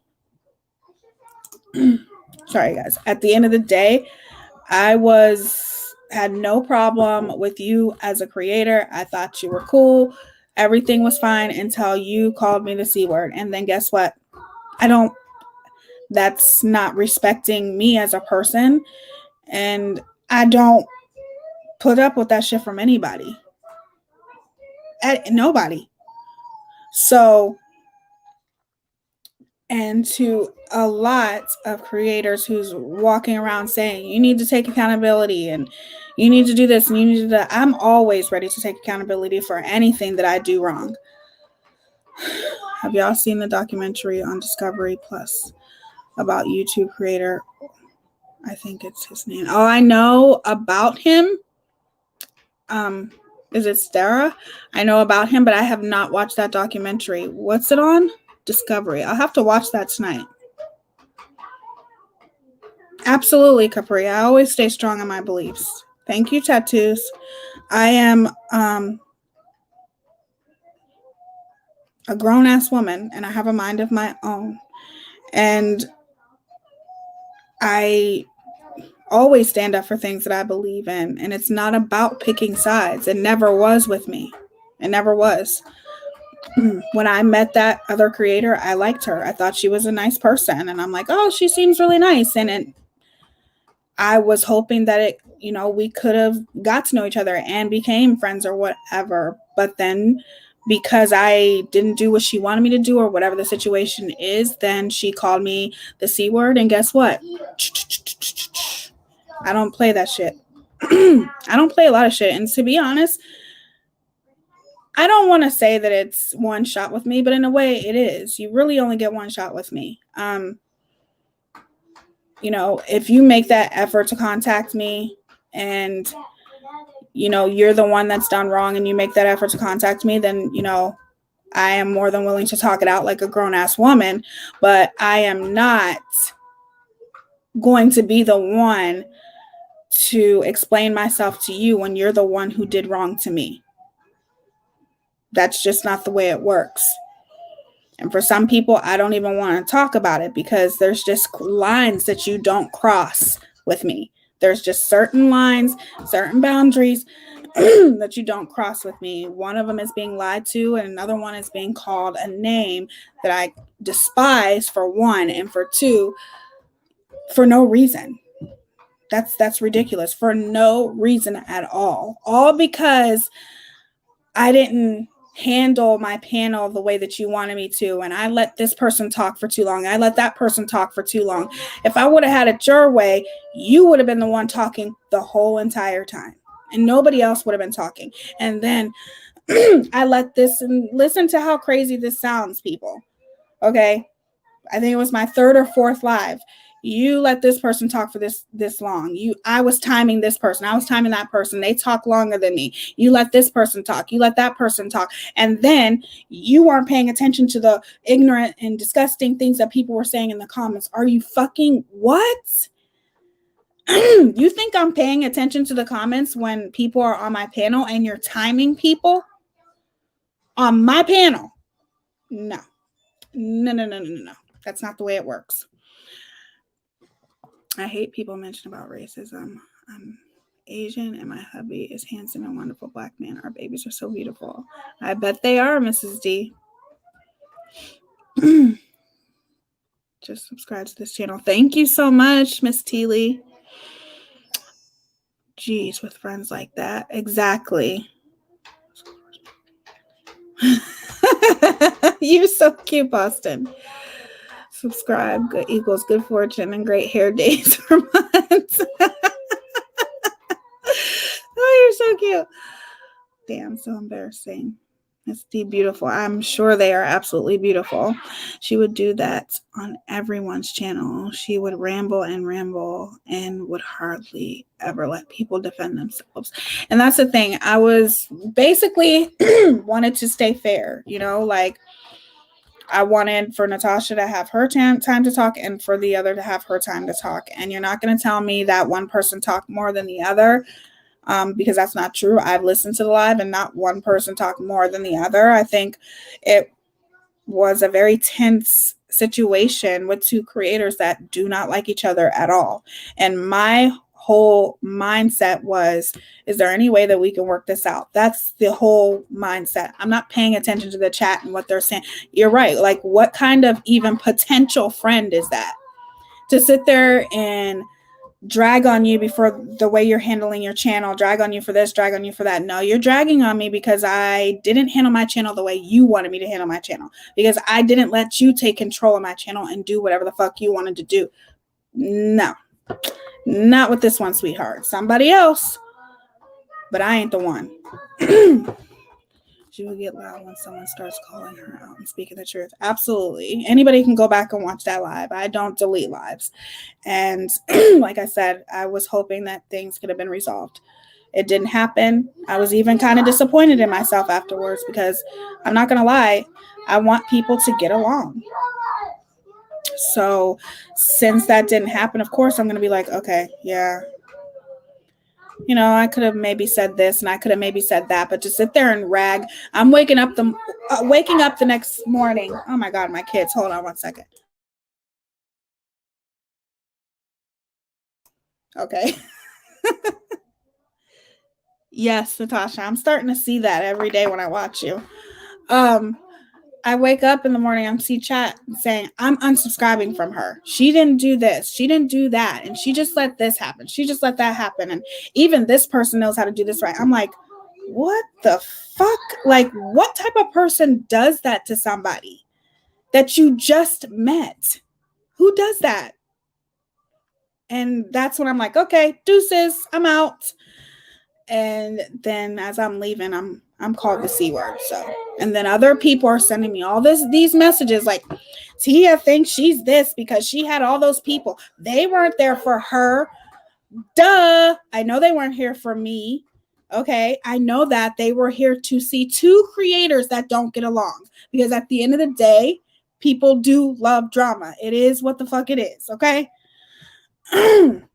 sorry guys, at the end of the day, I had no problem with you as a creator. I thought you were cool. Everything was fine until you called me the C word. And then guess what? That's not respecting me as a person. And I don't put up with that shit from anybody. Nobody. So, and to a lot of creators who's walking around saying, you need to take accountability and you need to do this and you need to do that. I'm always ready to take accountability for anything that I do wrong. Have y'all seen the documentary on Discovery Plus about YouTube creator? I think it's his name. Oh, I know about him. Is it Stara? I know about him, but I have not watched that documentary. What's it on? Discovery. I'll have to watch that tonight. Absolutely, Capri. I always stay strong in my beliefs. Thank you, tattoos. I am a grown-ass woman, and I have a mind of my own. And I always stand up for things that I believe in. And it's not about picking sides. It never was with me. It never was. When I met that other creator, I liked her. I thought she was a nice person. And I'm like, oh, she seems really nice. And I was hoping that we could have got to know each other and became friends or whatever. But then because I didn't do what she wanted me to do or whatever the situation is, then she called me the C word. And guess what? I don't play that shit. I don't play a lot of shit. And to be honest, I don't want to say that it's one shot with me, but in a way it is. You really only get one shot with me. You know, if you make that effort to contact me and, you know, you're the one that's done wrong and you make that effort to contact me, then, you know, I am more than willing to talk it out like a grown-ass woman, but I am not going to be the one to explain myself to you when you're the one who did wrong to me. That's just not the way it works. And for some people, I don't even want to talk about it because there's just lines that you don't cross with me. There's just certain lines, certain boundaries that you don't cross with me. One of them is being lied to, and another one is being called a name that I despise, for one, and for two, for no reason. That's ridiculous, for no reason at all because I didn't handle my panel the way that you wanted me to, and I let this person talk for too long. I let that person talk for too long. If I would have had it your way, you would have been the one talking the whole entire time, and nobody else would have been talking. And then I let this, and listen to how crazy this sounds, people. Okay, I think it was my third or fourth live. You let this person talk for this long. I was timing this person. I was timing that person. They talk longer than me. You let this person talk. You let that person talk. And then you aren't paying attention to the ignorant and disgusting things that people were saying in the comments. Are you fucking what? You think I'm paying attention to the comments when people are on my panel and you're timing people on my panel? No. No. That's not the way it works. I hate people mention about racism. I'm Asian and my hubby is handsome and wonderful black man. Our babies are so beautiful. I bet they are, Mrs. D. Just subscribe to this channel. Thank you so much, Miss Teely. Jeez, with friends like that. Exactly. You're so cute, Boston. Subscribe equals good fortune and great hair days for months. Oh, you're so cute. Damn, so embarrassing. It's beautiful. I'm sure they are absolutely beautiful. She would do that on everyone's channel. She would ramble and would hardly ever let people defend themselves. And that's the thing. I was basically wanted to stay fair, you know, like I wanted for Natasha to have her time to talk and for the other to have her time to talk. And you're not going to tell me that one person talked more than the other. Because that's not true. I've listened to the live and not one person talked more than the other. I think it was a very tense situation with two creators that do not like each other at all. And my whole mindset was, is there any way that we can work this out? That's the whole mindset. I'm not paying attention to the chat and what they're saying. You're right. Like, what kind of even potential friend is that? To sit there and drag on you before the way you're handling your channel, drag on you for this, drag on you for that. No, you're dragging on me because I didn't handle my channel the way you wanted me to handle my channel, because I didn't let you take control of my channel and do whatever the fuck you wanted to do. No, not with this one, sweetheart. Somebody else, but I ain't the one. She will get loud when someone starts calling her out and speaking the truth. Absolutely. Anybody can go back and watch that live. I don't delete lives. And like I said, I was hoping that things could have been resolved. It didn't happen. I was even kind of disappointed in myself afterwards because I'm not going to lie, I want people to get along. So since that didn't happen, of course, I'm going to be like, okay, yeah. You know, I could have maybe said this and I could have maybe said that, but to sit there and rag, I'm waking up the next morning. Oh my God, my kids. Hold on one second. Okay. Yes, Natasha, I'm starting to see that every day when I watch you. I wake up in the morning, I'm see chat saying, I'm unsubscribing from her. She didn't do this. She didn't do that. And she just let this happen. She just let that happen. And even this person knows how to do this right. I'm like, what the fuck? Like, what type of person does that to somebody that you just met? Who does that? And that's when I'm like, okay, deuces, I'm out. And then as I'm leaving, I'm called the C word. So, and then other people are sending me all these messages like, Tia thinks she's this because she had all those people. They weren't there for her. Duh. I know they weren't here for me. Okay. I know that they were here to see two creators that don't get along, because at the end of the day, people do love drama. It is what the fuck it is. Okay.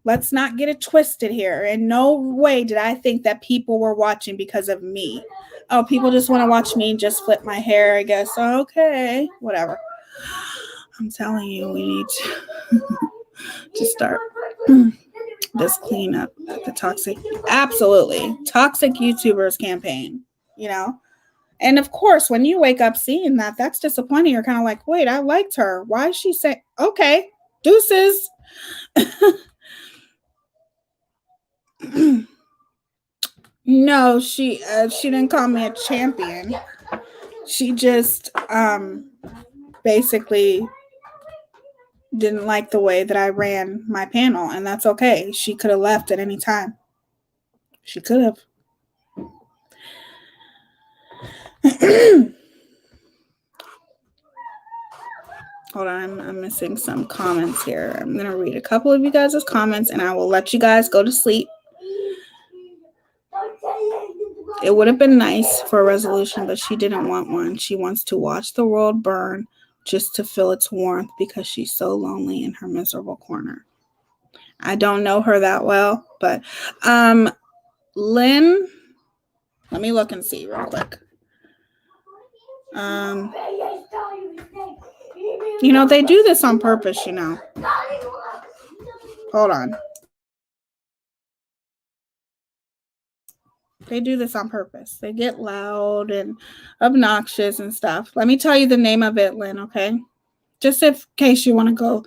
Let's not get it twisted here. In no way did I think that people were watching because of me. Oh, people just want to watch me just flip my hair, I guess. Okay, whatever. I'm telling you, we need to start this cleanup, the toxic, absolutely toxic YouTubers campaign, you know? And of course, when you wake up seeing that, that's disappointing. You're kind of like, wait, I liked her. Why is she saying, okay, deuces. No, she didn't call me a champion. She just basically didn't like the way that I ran my panel, and that's okay. She could have left at any time. She could have. Hold on, I'm missing some comments here. I'm going to read a couple of you guys' comments, and I will let you guys go to sleep. It would have been nice for a resolution, but she didn't want one. She wants to watch the world burn just to feel its warmth because she's so lonely in her miserable corner. I don't know her that well, but Lynn, let me look and see real quick. You know, they do this on purpose, you know. Hold on. They do this on purpose. They get loud and obnoxious and stuff. Let me tell you the name of it, Lynn, okay? Just in case you want to go,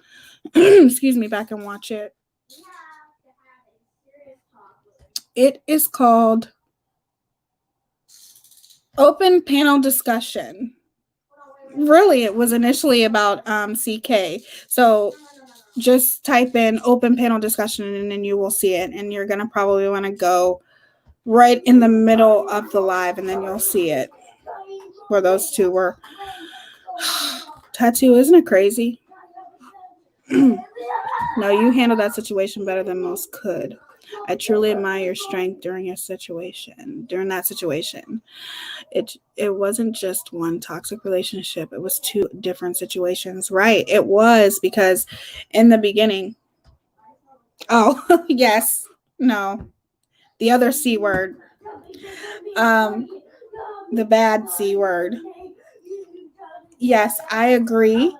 excuse me, back and watch it. It is called Open Panel Discussion. Really, it was initially about CK. So just type in Open Panel Discussion and then you will see it. And you're going to probably want to go right in the middle of the live and then you'll see it where those two were. Tattoo, isn't it crazy? No, you handled that situation better than most could. I truly admire your strength during that situation. It wasn't just one toxic relationship. It was two different situations. Right. It was, because in the beginning, oh, yes, no, the other C word, the bad C word. Yes, I agree.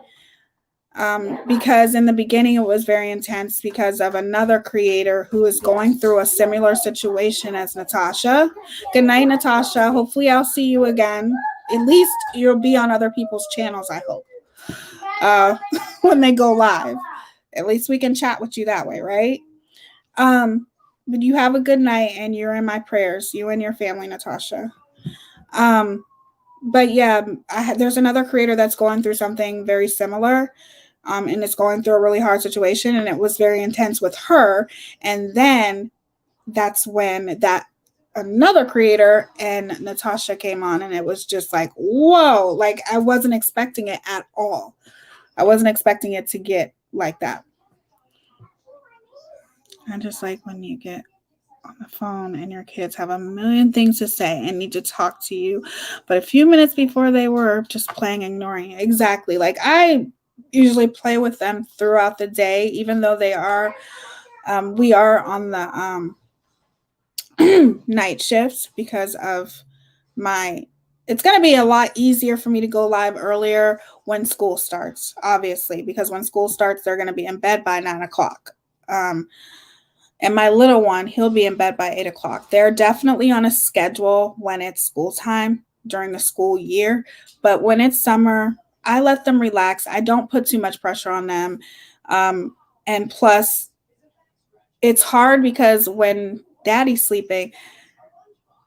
Because in the beginning it was very intense because of another creator who is going through a similar situation as Natasha. Good night, Natasha. Hopefully I'll see you again. At least you'll be on other people's channels, I hope. When they go live. At least we can chat with you that way, right? But you have a good night and you're in my prayers, you and your family, Natasha. But yeah, there's another creator that's going through something very similar. And it's going through a really hard situation, and it was very intense with her. And then that's when that another creator and Natasha came on, and it was just like, whoa, like I wasn't expecting it at all. I wasn't expecting it to get like that. I just like when you get on the phone and your kids have a million things to say and need to talk to you, but a few minutes before they were just playing, ignoring it. Exactly. Like I usually play with them throughout the day, even though they are we are on the night shifts because of it's going to be a lot easier for me to go live earlier when school starts, obviously, because when school starts they're going to be in bed by 9:00. And my little one, he'll be in bed by 8:00. They're definitely on a schedule when it's school time during the school year, but when it's summer, I let them relax. I don't put too much pressure on them. And plus, it's hard because when daddy's sleeping,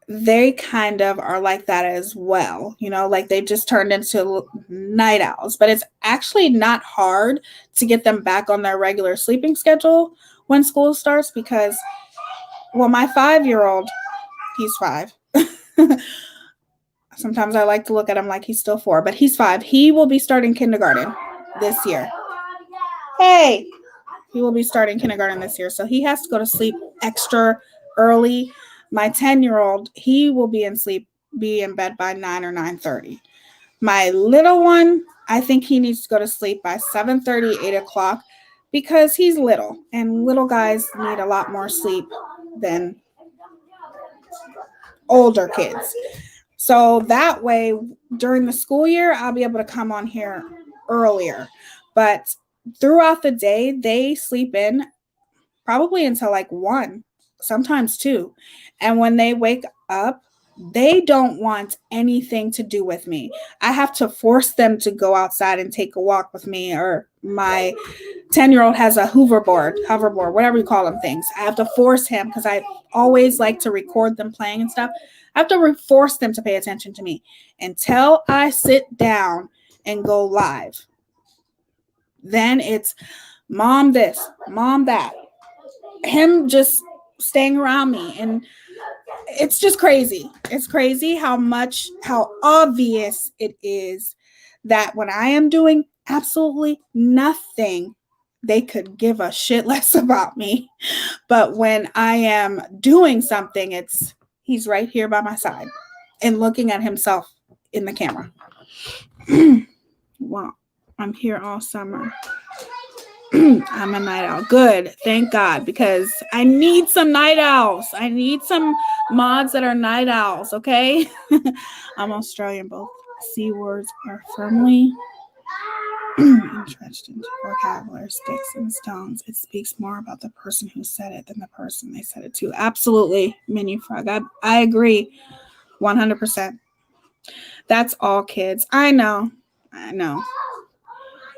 they kind of are like that as well. You know, like they just turned into night owls. But it's actually not hard to get them back on their regular sleeping schedule when school starts because, well, my 5-year-old, He's 5. Sometimes I like to look at him like he's still 4, but he's 5. He will be starting kindergarten this year. Hey, he will be starting kindergarten this year. So he has to go to sleep extra early. My 10-year-old, he will be in bed by 9 or 9:30. My little one, I think he needs to go to sleep by 7:30, 8 o'clock because he's little. And little guys need a lot more sleep than older kids. So that way, during the school year, I'll be able to come on here earlier. But throughout the day, they sleep in probably until like 1, sometimes 2. And when they wake up, they don't want anything to do with me. I have to force them to go outside and take a walk with me, or my 10-year-old has a hoverboard, whatever you call them things. I have to force him because I always like to record them playing and stuff. I have to force them to pay attention to me until I sit down and go live. Then it's mom this, mom that. Him just staying around me, and it's just crazy. It's crazy how obvious it is that when I am doing absolutely nothing, they could give a shit less about me. But when I am doing something, he's right here by my side and looking at himself in the camera. Well, I'm here all summer. I'm a night owl. Good. Thank God, because I need some night owls. I need some mods that are night owls, okay? I'm Australian. Both C words are firmly entrenched into vocabulary, sticks and stones. It speaks more about the person who said it than the person they said it to. Absolutely, Menu Frog. I agree 100%. That's all kids. I know.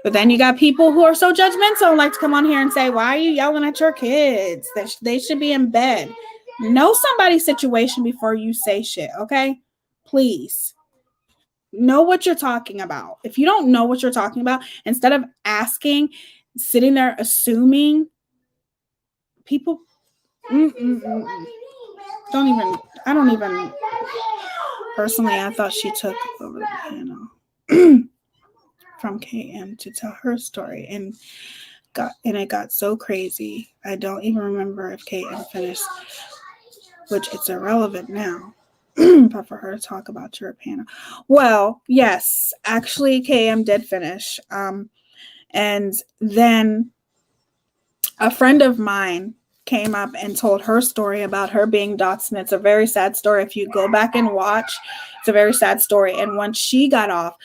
But then you got people who are so judgmental and like to come on here and say, why are you yelling at your kids? They should be in bed. Know somebody's situation before you say shit, okay? Please. Know what you're talking about. If you don't know what you're talking about, instead of asking, sitting there assuming, people I don't even personally, I thought she took over the panel from KM to tell her story, and it got so crazy. I don't even remember if KM finished, which it's irrelevant now. But for her to talk about your panel. Well, yes, actually KM did finish. And then a friend of mine came up and told her story about her being doxxed, and it's a very sad story. If you go back and watch, it's a very sad story. And when she got off,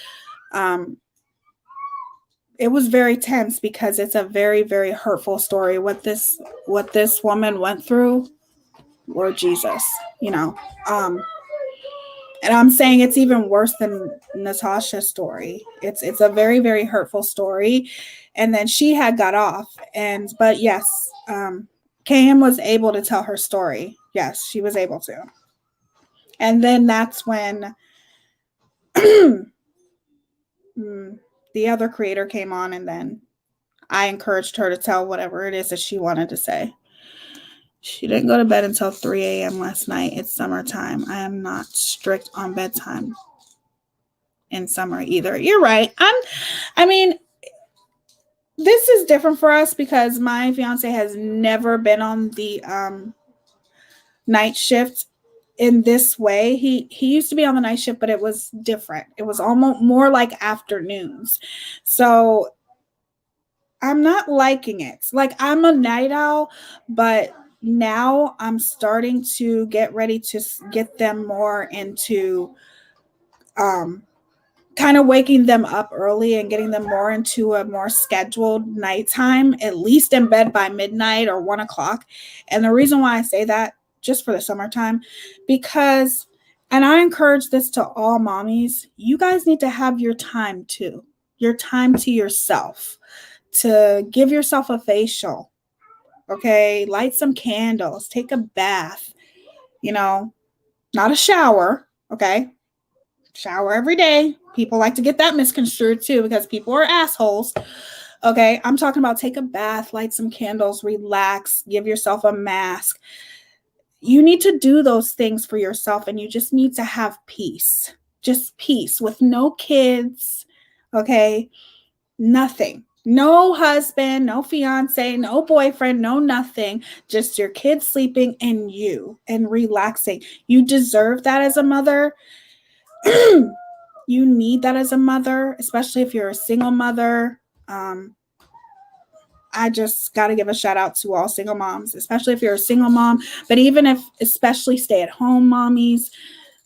it was very tense because it's a very, very hurtful story. What this woman went through, Lord Jesus, and I'm saying it's even worse than Natasha's story. It's a very, very hurtful story. And then she had got off. But yes, KM was able to tell her story. Yes, she was able to. And then that's when the other creator came on, and then I encouraged her to tell whatever it is that she wanted to say. She didn't go to bed until 3 a.m. last night. It's summertime. I am not strict on bedtime in summer either. You're right. This is different for us because my fiance has never been on the night shift in this way. He used to be on the night shift, but it was different. It was almost more like afternoons. So I'm not liking it. Like, I'm a night owl, but now I'm starting to get ready to get them more into kind of waking them up early and getting them more into a more scheduled nighttime, at least in bed by midnight or 1 o'clock. And the reason why I say that, just for the summertime, because, and I encourage this to all mommies, you guys need to have your time too. Your time to yourself, to give yourself a facial. Okay, light some candles, take a bath, not a shower. Okay, shower every day. People like to get that misconstrued too because people are assholes. Okay, I'm talking about take a bath, light some candles, relax, give yourself a mask. you need to do those things for yourself, and you just need to have peace. Just peace with no kids, okay? Nothing. No husband, no fiance, no boyfriend, no nothing. Just your kids sleeping and you and relaxing. You deserve that as a mother. You need that as a mother, especially if you're a single mother. I just got to give a shout out to all single moms, especially if you're a single mom, but even if, especially stay at home mommies,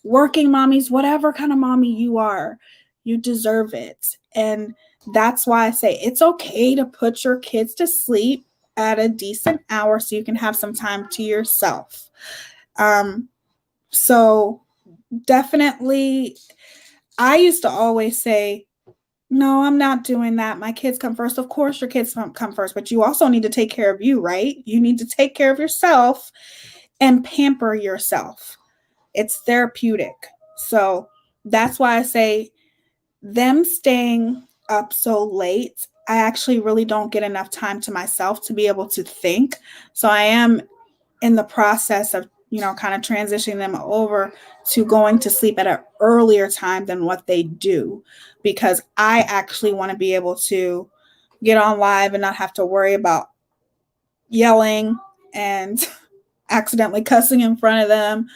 working mommies, whatever kind of mommy you are, you deserve it. And that's why I say it's okay to put your kids to sleep at a decent hour so you can have some time to yourself. So definitely, I used to always say, no, I'm not doing that. My kids come first. Of course, your kids come first, but you also need to take care of you, right? You need to take care of yourself and pamper yourself. It's therapeutic. So that's why I say them staying up so late, I actually really don't get enough time to myself to be able to think. So I am in the process of, kind of transitioning them over to going to sleep at an earlier time than what they do, because I actually want to be able to get on live and not have to worry about yelling and accidentally cussing in front of them.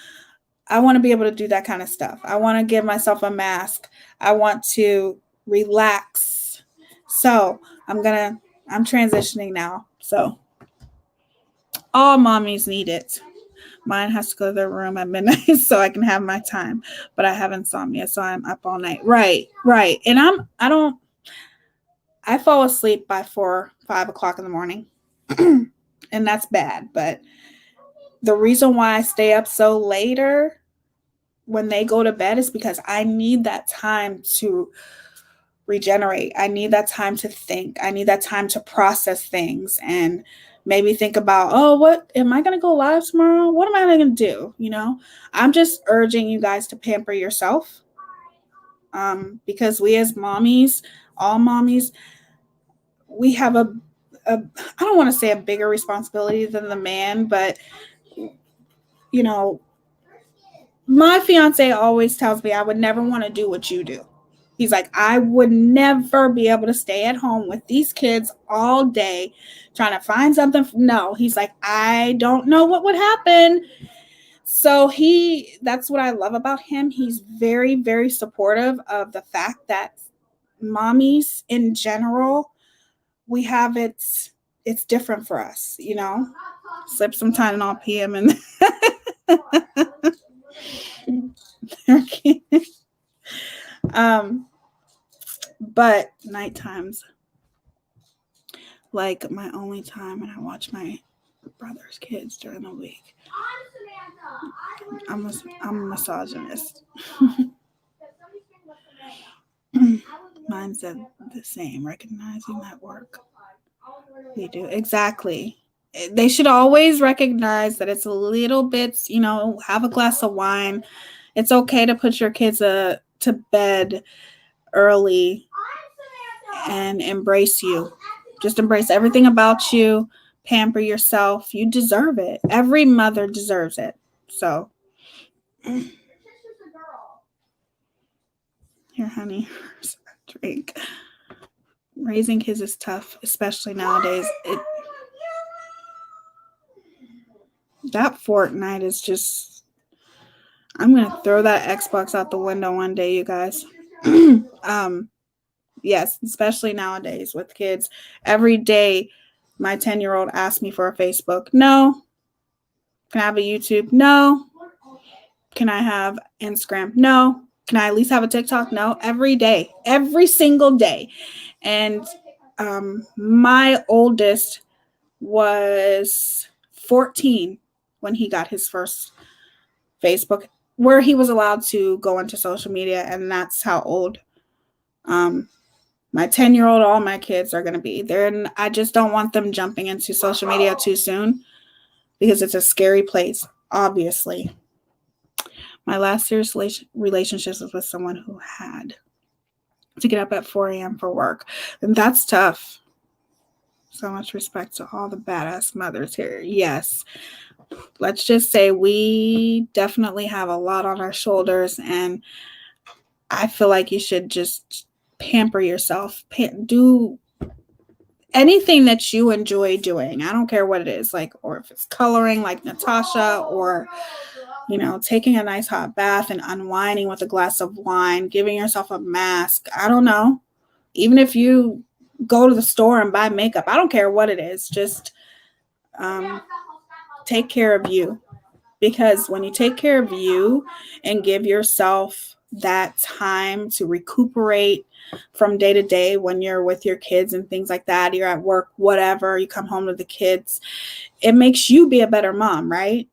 I want to be able to do that kind of stuff. I want to give myself a mask. I want to relax. So I'm transitioning now. So all mommies need it. Mine has to go to their room at midnight so I can have my time. But I have insomnia, so I'm up all night. Right. And I fall asleep by 5 o'clock in the morning. And that's bad. But the reason why I stay up so later when they go to bed is because I need that time to regenerate. I need that time to think. I need that time to process things and maybe think about, oh, what am I going to go live tomorrow? What am I going to do? I'm just urging you guys to pamper yourself, because we as mommies, all mommies, we have a I don't want to say a bigger responsibility than the man, but my fiance always tells me I would never want to do what you do. He's like, I would never be able to stay at home with these kids all day trying to find something. No, he's like, I don't know what would happen. So that's what I love about him. He's very, very supportive of the fact that mommies in general, we have it's different for us, Slip some Tylenol PM and but night times, like my only time when I watch my brother's kids during the week. I'm a misogynist. Mine's the same, recognizing that work. We do. Exactly. They should always recognize that it's a little bit, have a glass of wine. It's okay to put your kids to bed early and embrace you. Just embrace everything about you. Pamper yourself. You deserve it. Every mother deserves it. So, here, honey, drink. Raising kids is tough, especially nowadays. That Fortnite is just, I'm going to throw that Xbox out the window one day, you guys. Yes, especially nowadays with kids. Every day, my 10-year-old asks me for a Facebook. No. Can I have a YouTube? No. Can I have Instagram? No. Can I at least have a TikTok? No. Every day. Every single day. And my oldest was 14 when he got his first Facebook, where he was allowed to go into social media, and that's how old my 10-year-old, all my kids are going to be there. And I just don't want them jumping into social media too soon because it's a scary place, obviously. My last serious relationship was with someone who had to get up at 4 a.m. for work. And that's tough. So much respect to all the badass mothers here. Yes. let's just say we definitely have a lot on our shoulders, and I feel like you should just pamper yourself. Do anything that you enjoy doing. I don't care what it is, like, or if it's coloring like Natasha, or, you know, taking a nice hot bath and unwinding with a glass of wine, giving yourself a mask. I don't know. Even if you go to the store and buy makeup, I don't care what it is. Just take care of you. Because when you take care of you and give yourself that time to recuperate from day to day, when you're with your kids and things like that, you're at work, whatever, you come home to the kids, it makes you be a better mom, right?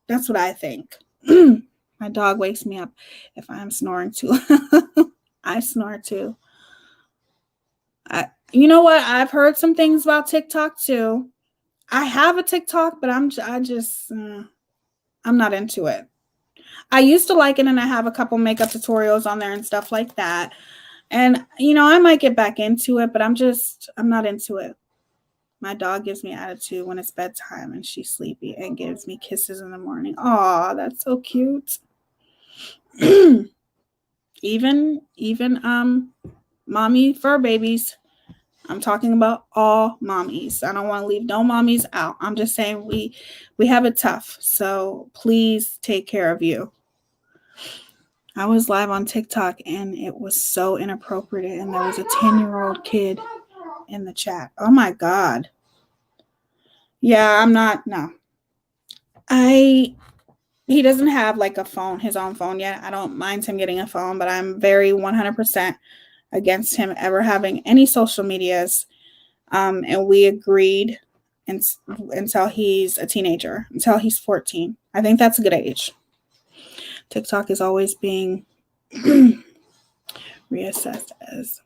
That's what I think. My dog wakes me up if I'm snoring too. I snore too. You know what? I've heard some things about TikTok too. I have a TikTok, but I'm not into it. I used to like it, and I have a couple makeup tutorials on there and stuff like that. And, you know, I might get back into it, but I'm not into it. My dog gives me attitude when it's bedtime and she's sleepy and gives me kisses in the morning. Aw, that's so cute. even mommy fur babies. I'm talking about all mommies. I don't want to leave no mommies out. I'm just saying we have it tough. So please take care of you. I was live on TikTok and it was so inappropriate, and there was a 10-year-old kid in the chat. Oh my God. Yeah, I'm not, no. He doesn't have like his own phone yet. I don't mind him getting a phone, but I'm very 100% against him ever having any social medias. And we agreed until he's a teenager, until he's 14. I think that's a good age. TikTok is always being reassessed as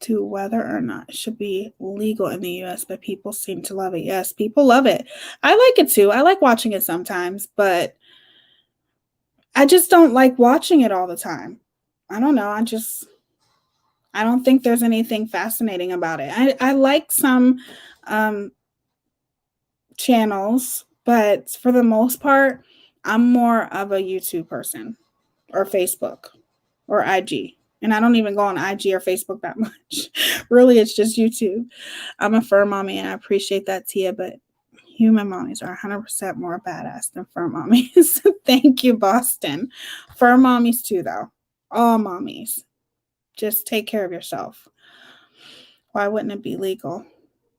to whether or not it should be legal in the U.S., but people seem to love it. Yes, people love it. I like it too. I like watching it sometimes, but I just don't like watching it all the time. I don't know. I don't think there's anything fascinating about it. I like some channels, but for the most part, I'm more of a YouTube person, or Facebook, or IG. And I don't even go on IG or Facebook that much. Really, it's just YouTube. I'm a fur mommy, and I appreciate that, Tia, but human mommies are 100% more badass than fur mommies. Thank you, Boston. Fur mommies too, though. All mommies. Just take care of yourself. Why wouldn't it be legal?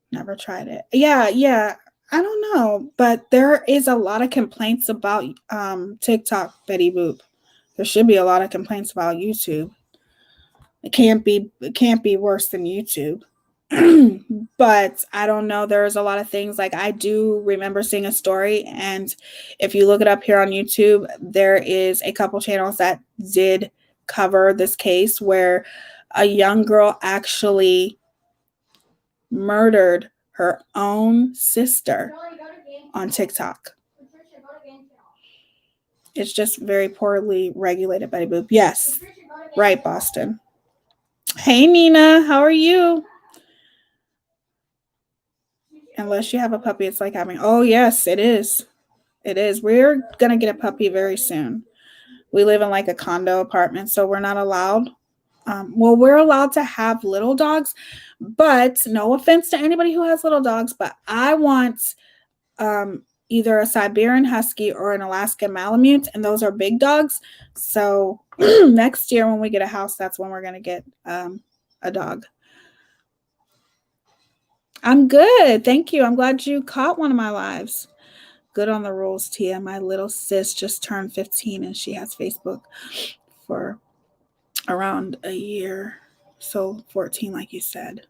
Never tried it. Yeah. I don't know, but there is a lot of complaints about TikTok, Betty Boop. There should be a lot of complaints about YouTube. It can't be worse than YouTube. But I don't know. There's a lot of things, like I do remember seeing a story, and if you look it up here on YouTube, there is a couple channels that did cover this case where a young girl actually murdered her own sister on TikTok. It's just very poorly regulated, Betty Boop. Yes, right, Boston. Hey, Nina, how are you? Unless you have a puppy, it's like having, oh, yes, it is. It is. We're going to get a puppy very soon. We live in like a condo apartment, so we're not allowed. Well, we're allowed to have little dogs, but no offense to anybody who has little dogs, but I want either a Siberian Husky or an Alaskan Malamute, and those are big dogs. So next year when we get a house, that's when we're going to get a dog. I'm good. Thank you. I'm glad you caught one of my lives. Good on the rules, Tia. My little sis just turned 15 and she has Facebook for around a year. So 14, like you said.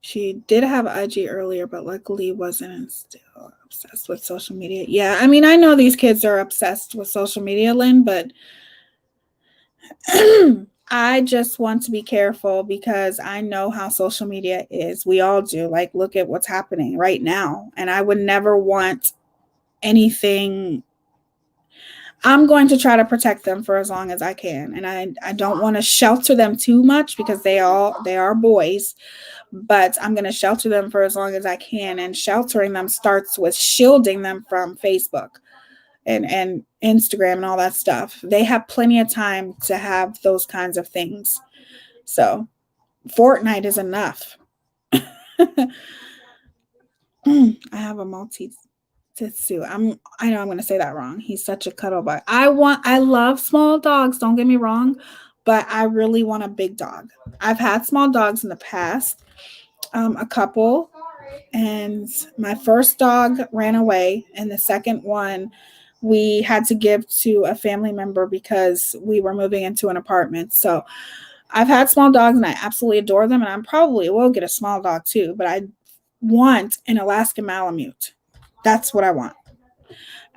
She did have IG earlier, but luckily wasn't, and still obsessed with social media. Yeah, I mean, I know these kids are obsessed with social media, Lynn, but I just want to be careful because I know how social media is. We all do. Like, look at what's happening right now. And I would never want anything. I'm going to try to protect them for as long as I can. And I don't want to shelter them too much because they are boys, but I'm going to shelter them for as long as I can. And sheltering them starts with shielding them from Facebook and Instagram and all that stuff. They have plenty of time to have those kinds of things. So Fortnite is enough. I have a Maltese Tzu. I know I'm gonna say that wrong. He's such a cuddle bug. I love small dogs, don't get me wrong, but I really want a big dog. I've had small dogs in the past, a couple, and my first dog ran away, and the second one we had to give to a family member because we were moving into an apartment. So I've had small dogs and I absolutely adore them, and I probably will get a small dog too, but I want an Alaskan Malamute. That's what I want.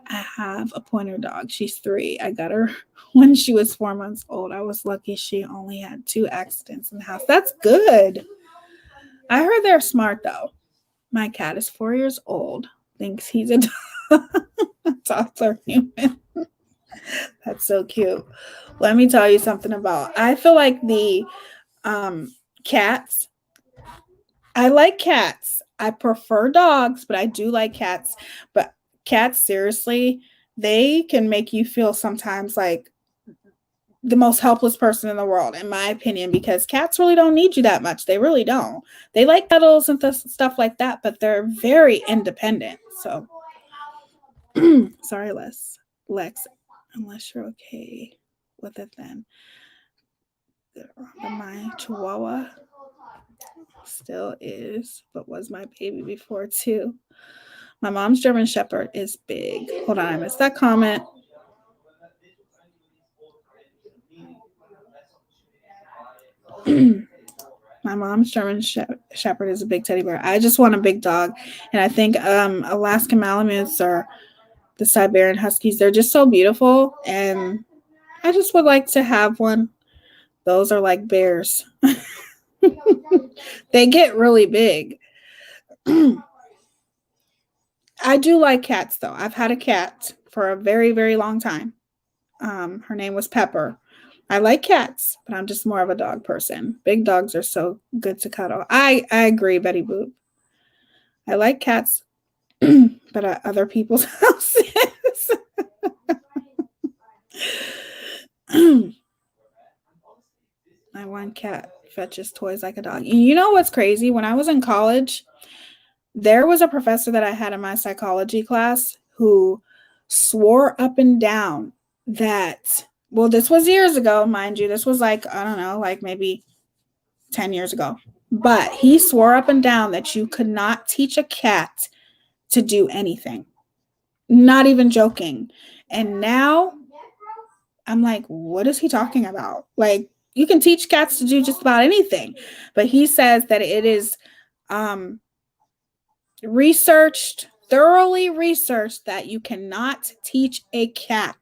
I have a pointer dog. She's 3. I got her when she was 4 months old. I was lucky she only had 2 accidents in the house. That's good. I heard they're smart though. My cat is 4 years old. Thinks he's a toddler human. That's so cute. Let me tell you something about. I feel like the cats. I like cats. I prefer dogs, but I do like cats. But cats, seriously, they can make you feel sometimes like the most helpless person in the world, in my opinion, because cats really don't need you that much. They really don't. They like cuddles and stuff like that, but they're very independent. So, sorry, Lex, unless you're okay with it, then my Chihuahua still is, but was my baby before too. My mom's German Shepherd is big. Hold on, I missed that comment. My mom's German Shepherd is a big teddy bear. I just want a big dog, and I think Alaskan Malamutes or the Siberian Huskies, they're just so beautiful, and I just would like to have one. Those are like bears. They get really big. I do like cats, though. I've had a cat for a very, very long time. Her name was Pepper. I like cats, but I'm just more of a dog person. Big dogs are so good to cuddle. I agree, Betty Boop. I like cats, but at other people's houses. My one cat fetches toys like a dog. You know what's crazy? When I was in college, there was a professor that I had in my psychology class who swore up and down that, well, this was years ago, mind you. This was like, I don't know, like maybe 10 years ago. But he swore up and down that you could not teach a cat to do anything. Not even joking. And now I'm like, what is he talking about? Like, you can teach cats to do just about anything. But he says that it is thoroughly researched that you cannot teach a cat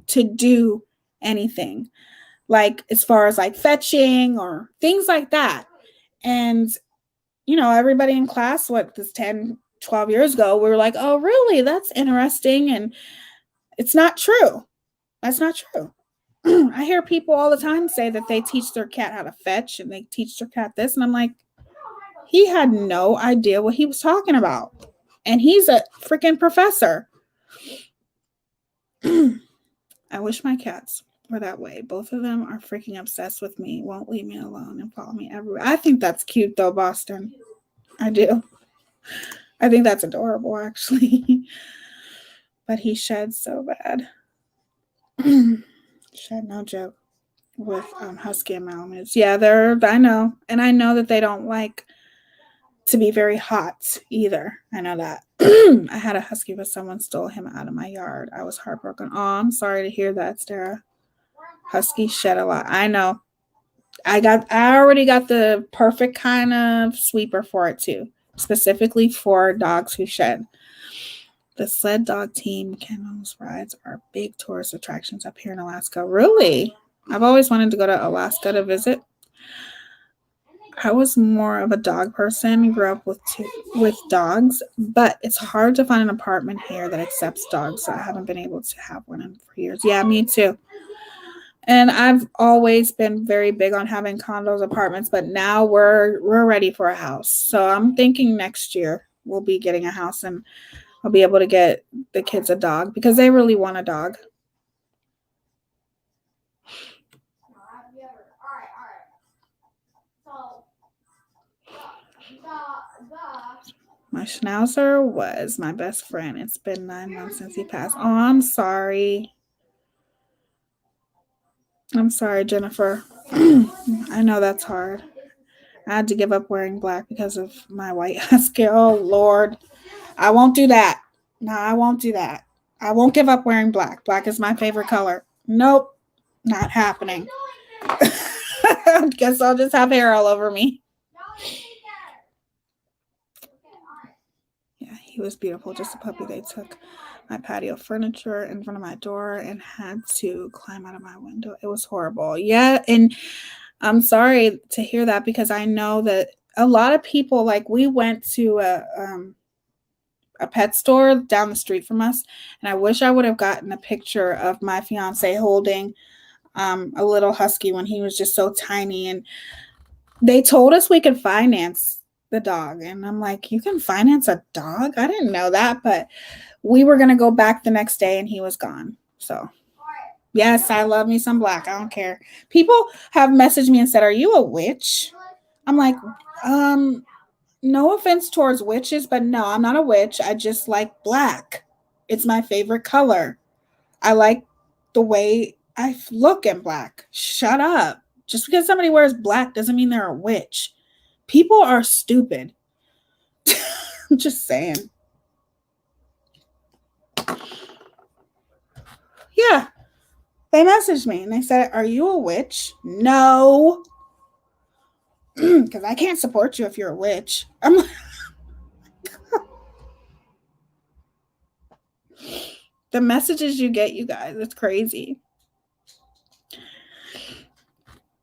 to do anything. Like as far as like fetching or things like that. And, you know, everybody in class, this 10, 12 years ago, we were like, oh, really? That's interesting. And it's not true. That's not true. I hear people all the time say that they teach their cat how to fetch and they teach their cat this. And I'm like, he had no idea what he was talking about. And he's a freaking professor. I wish my cats were that way. Both of them are freaking obsessed with me, won't leave me alone, and follow me everywhere. I think that's cute, though, Boston. I do. I think that's adorable, actually. But he sheds so bad. Shed, no joke, with Husky and Malamutes. Yeah, I know. And I know that they don't like to be very hot either. I know that. I had a husky, but someone stole him out of my yard. I was heartbroken. Oh, I'm sorry to hear that, Sarah. Husky shed a lot. I know. I already got the perfect kind of sweeper for it too, specifically for dogs who shed. The sled dog team kennels rides are big tourist attractions up here in Alaska. Really? I've always wanted to go to Alaska to visit. I was more of a dog person, grew up with dogs, but it's hard to find an apartment here that accepts dogs. So I haven't been able to have one in for years. Yeah, me too. And I've always been very big on having condos, apartments, but now we're ready for a house. So I'm thinking next year we'll be getting a house and I'll be able to get the kids a dog because they really want a dog. My schnauzer was my best friend. It's been 9 months since he passed. Oh, I'm sorry. I'm sorry, Jennifer. I know that's hard. I had to give up wearing black because of my white husky. Oh, Lord. I won't do that. No, I won't do that. I won't give up wearing black. Black is my favorite color. Nope. Not happening. Guess I'll just have hair all over me. Yeah, he was beautiful. Just a puppy. They took my patio furniture in front of my door and had to climb out of my window. It was horrible. Yeah, and I'm sorry to hear that because I know that a lot of people, like, we went to a pet store down the street from us, and I wish I would have gotten a picture of my fiance holding a little husky when he was just so tiny. And they told us we could finance the dog, and I'm like, you can finance a dog? I didn't know that, but we were going to go back the next day and he was gone. So yes, I love me some black. I don't care. People have messaged me and said, are you a witch? I'm like, no offense towards witches, but no, I'm not a witch. I just like black. It's my favorite color. I like the way I look in black. Shut up. Just because somebody wears black doesn't mean they're a witch. People are stupid. I'm just saying. Yeah. They messaged me and they said, are you a witch? No. Because I can't support you if you're a witch. I'm like, the messages you get, you guys, it's crazy.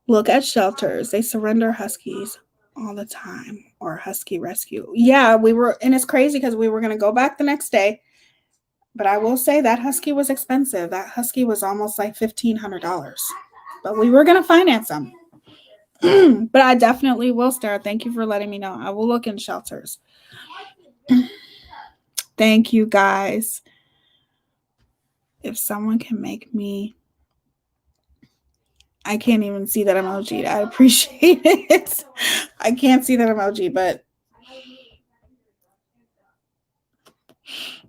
Look at shelters. They surrender huskies all the time, or husky rescue. Yeah, and it's crazy because we were going to go back the next day. But I will say that husky was expensive. That husky was almost like $1,500. But we were going to finance them. But I definitely will, Sarah. Thank you for letting me know. I will look in shelters. Thank you, guys. If someone can make me, I can't even see that emoji. I appreciate it. I can't see that emoji, but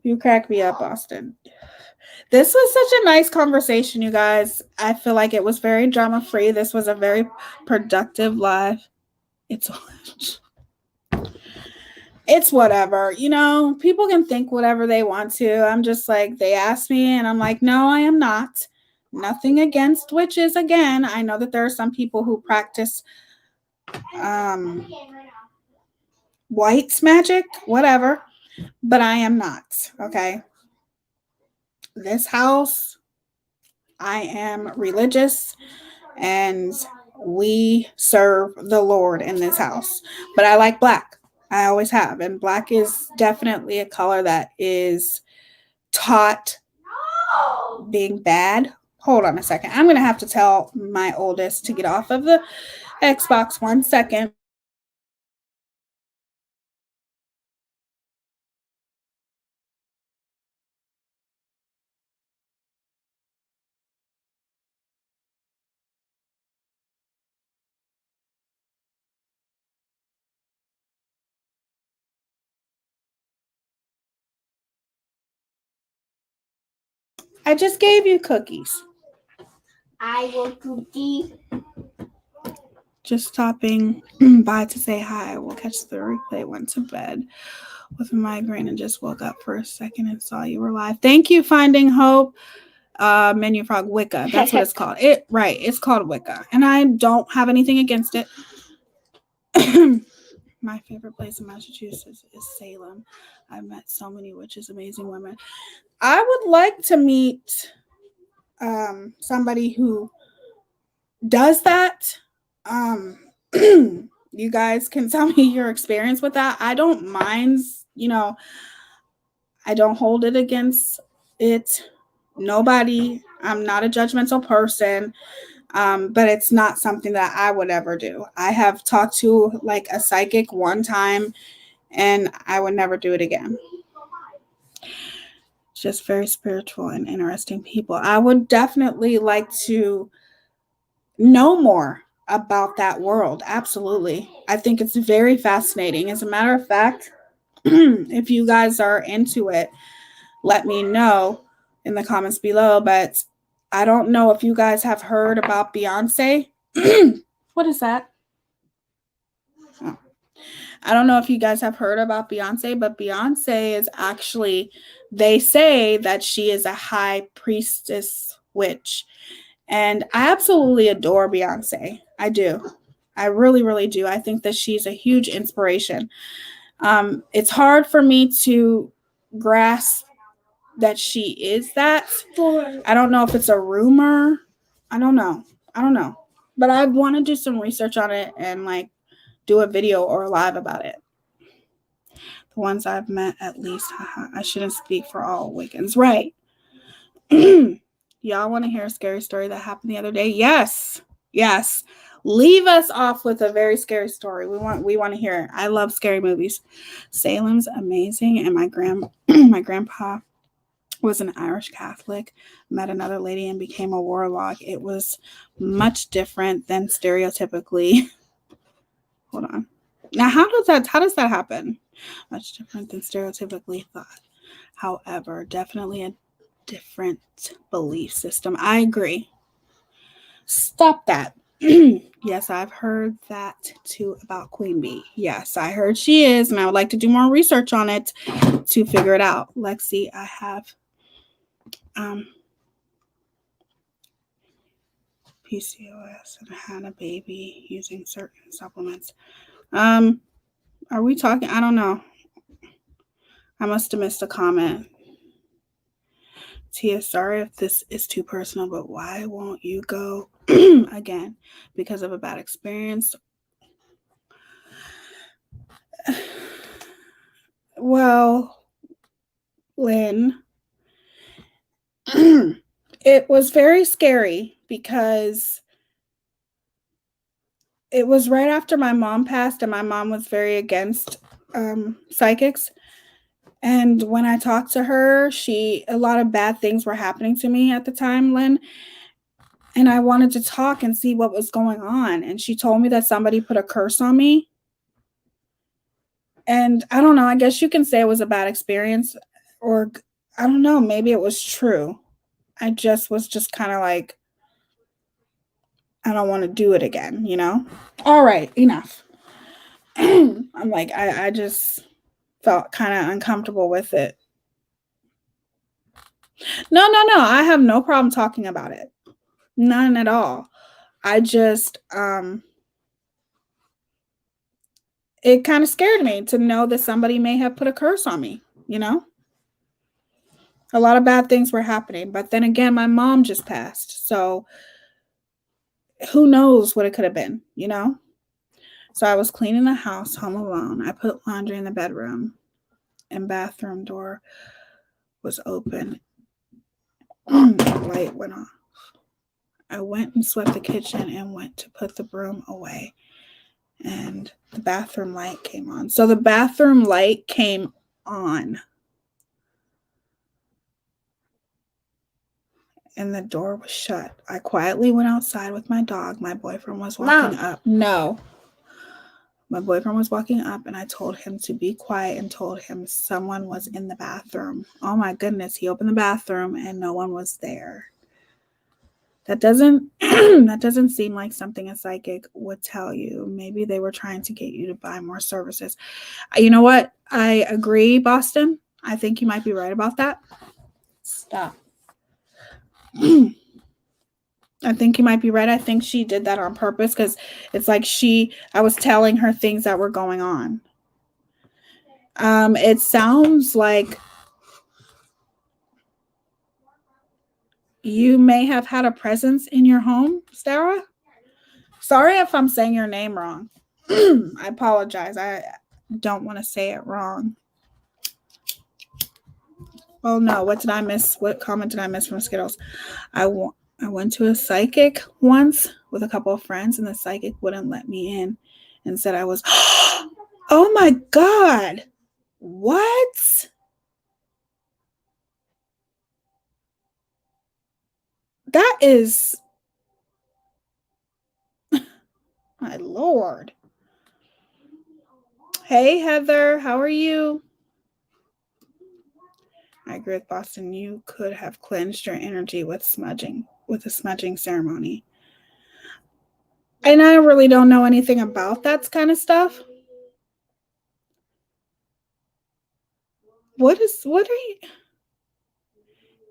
you crack me up, Austin. This was such a nice conversation, you guys. I feel like it was very drama-free. This was a very productive live. It's whatever. You know, people can think whatever they want to. I'm just like, they asked me, and I'm like, no, I am not. Nothing against witches. Again, I know that there are some people who practice white magic, whatever, but I am not. Okay. This house, I am religious, and we serve the Lord in this house. But I like black. I always have. And black is definitely a color that is taught being bad. Hold on a second. I'm going to have to tell my oldest to get off of the Xbox 1 second. I just gave you cookies. I will cookie. Just stopping by to say hi. I will catch the replay. Went to bed with a migraine and just woke up for a second and saw you were live. Thank you, Finding Hope. Menu Frog Wicca. That's what it's called. It's called Wicca. And I don't have anything against it. My favorite place in Massachusetts is Salem. I've met so many witches, amazing women. I would like to meet somebody who does that. You guys can tell me your experience with that. I don't mind, I don't hold it against it. Nobody. I'm not a judgmental person. But it's not something that I would ever do. I have talked to like a psychic one time and I would never do it again. Just very spiritual and interesting people. I would definitely like to know more about that world. Absolutely. I think it's very fascinating. As a matter of fact, if you guys are into it, let me know in the comments below. But I don't know if you guys have heard about Beyonce. What is that? Oh. I don't know if you guys have heard about Beyonce, but Beyonce is actually, they say that she is a high priestess witch. And I absolutely adore Beyonce. I do. I really, really do. I think that she's a huge inspiration. It's hard for me to grasp that she is that. I don't know if it's a rumor. I don't know. But I want to do some research on it and like do a video or a live about it. The ones I've met, at least. I shouldn't speak for all Wiccans. Right. Y'all want to hear a scary story that happened the other day? Yes. Leave us off with a very scary story. We want to hear it. I love scary movies. Salem's amazing, and my grandpa was an Irish Catholic, met another lady and became a warlock. It was much different than stereotypically. Hold on. Now, how does that happen? Much different than stereotypically thought. However, definitely a different belief system. I agree. Stop that. Yes, I've heard that too about Queen Bee. Yes, I heard she is, and I would like to do more research on it to figure it out. Lexi, I have PCOS and had a baby using certain supplements. Are we talking? I don't know. I must have missed a comment. Tia, sorry if this is too personal, but why won't you go again? Because of a bad experience? Well, Lynn, it was very scary because it was right after my mom passed, and my mom was very against psychics. And when I talked to her, a lot of bad things were happening to me at the time, Lynn. And I wanted to talk and see what was going on. And she told me that somebody put a curse on me. And I don't know, I guess you can say it was a bad experience, or I don't know, maybe it was true. I just was just kind of like, I don't want to do it again, All right, enough. I'm like, I just felt kind of uncomfortable with it. No. I have no problem talking about it. None at all. I just, it kind of scared me to know that somebody may have put a curse on me, A lot of bad things were happening. But then again, my mom just passed. So who knows what it could have been, So I was cleaning the house home alone. I put laundry in the bedroom and bathroom door was open. The light went off. I went and swept the kitchen and went to put the broom away. And the bathroom light came on. So the bathroom light came on. And the door was shut. I quietly went outside with my dog. My boyfriend was walking up. No. My boyfriend was walking up, and I told him to be quiet and told him someone was in the bathroom. Oh my goodness. He opened the bathroom and no one was there. That doesn't seem like something a psychic would tell you. Maybe they were trying to get you to buy more services. You know what? I agree, Boston. I think you might be right about that. Stop. I think you might be right. I think she did that on purpose because it's like I was telling her things that were going on. It sounds like you may have had a presence in your home, Stara. Sorry if I'm saying your name wrong. I apologize. I don't want to say it wrong. Oh no, what did I miss? What comment did I miss from Skittles? I went to a psychic once with a couple of friends, and the psychic wouldn't let me in and said I was, oh my God, what? That is, my Lord. Hey, Heather, how are you? I agree with Boston. You could have cleansed your energy with a smudging ceremony. And I really don't know anything about that kind of stuff. What are you?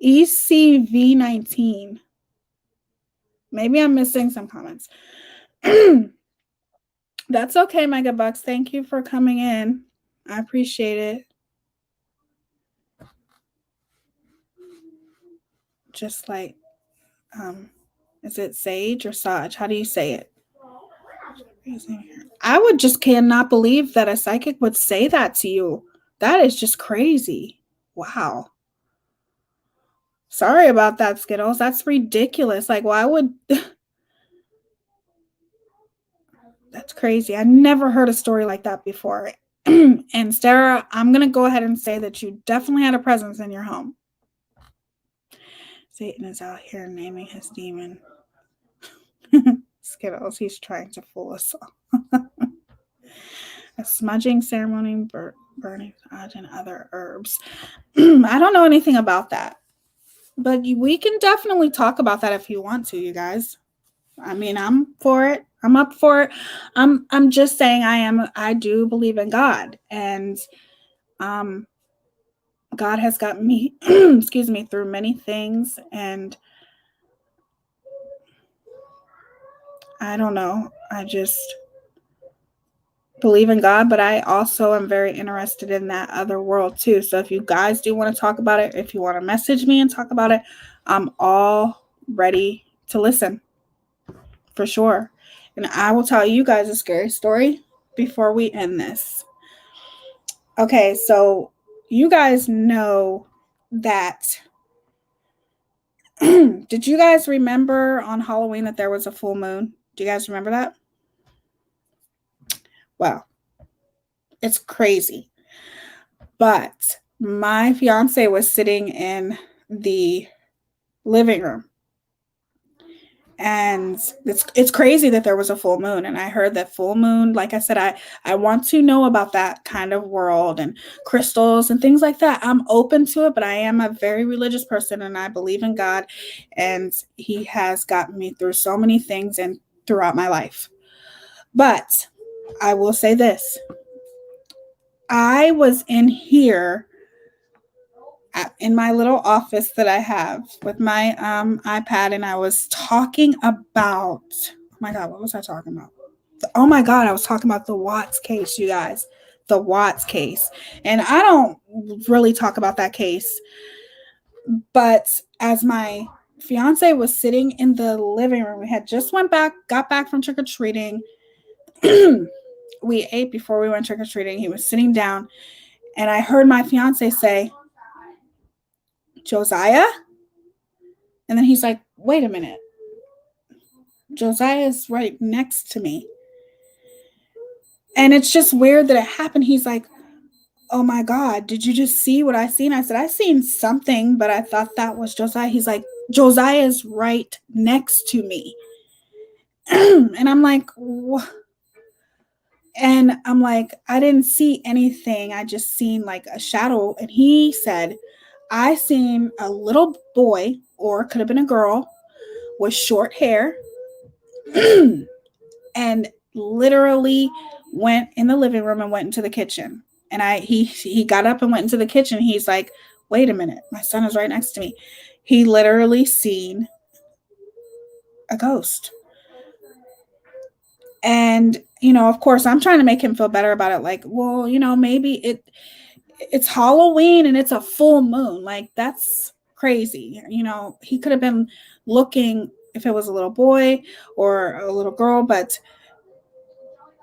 ECV19. Maybe I'm missing some comments. That's okay, Mega Bucks. Thank you for coming in. I appreciate it. Just like, is it Sage or Saj? How do you say it? I would just cannot believe that a psychic would say that to you. That is just crazy. Wow. Sorry about that, Skittles. That's ridiculous. Like, why would... That's crazy. I never heard a story like that before. And Sarah, I'm going to go ahead and say that you definitely had a presence in your home. Satan is out here naming his demon. Skittles, he's trying to fool us all. A smudging ceremony, burning and other herbs. I don't know anything about that. But we can definitely talk about that if you want to, you guys. I mean, I'm for it. I'm up for it. I'm just saying I do believe in God. And God has got me, excuse me, through many things. And I don't know. I just believe in God, but I also am very interested in that other world too. So if you guys do want to talk about it, if you want to message me and talk about it, I'm all ready to listen for sure. And I will tell you guys a scary story before we end this. Okay, so you guys know that did you guys remember on Halloween that there was a full moon? Do you guys remember that? Well, it's crazy. But my fiance was sitting in the living room. And it's crazy that there was a full moon. And I heard that full moon, like I said, I want to know about that kind of world and crystals and things like that. I'm open to it, but I am a very religious person and I believe in God. And he has gotten me through so many things and throughout my life. But I will say this. I was in here in my little office that I have with my iPad, and I was talking about, oh my God, what was I talking about? Oh my God, I was talking about the Watts case, you guys. The Watts case. And I don't really talk about that case. But as my fiance was sitting in the living room, we had just got back from trick-or-treating. We ate before we went trick-or-treating. He was sitting down, and I heard my fiance say, Josiah? And then he's like, wait a minute. Josiah's right next to me. And it's just weird that it happened. He's like, oh my God, did you just see what I seen? I said, I seen something, but I thought that was Josiah. He's like, Josiah's right next to me. And I'm like, what? And I'm like, I didn't see anything. I just seen like a shadow. And he said, I seen a little boy, or it could have been a girl, with short hair and literally went in the living room and went into the kitchen. And he got up and went into the kitchen. He's like, wait a minute, my son is right next to me. He literally seen a ghost. And, of course, I'm trying to make him feel better about it. Like, well, maybe it's Halloween and it's a full moon. Like, that's crazy. He could have been looking if it was a little boy or a little girl, but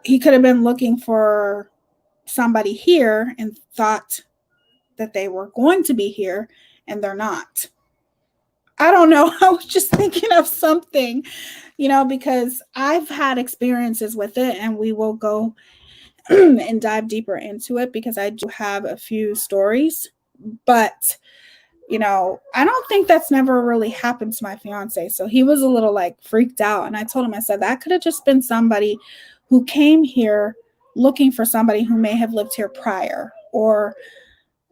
he could have been looking for somebody here and thought that they were going to be here and they're not. I don't know. I was just thinking of something, because I've had experiences with it, and we will go and dive deeper into it because I do have a few stories. But, I don't think that's never really happened to my fiance. So he was a little like freaked out. And I told him, I said, that could have just been somebody who came here looking for somebody who may have lived here prior, or,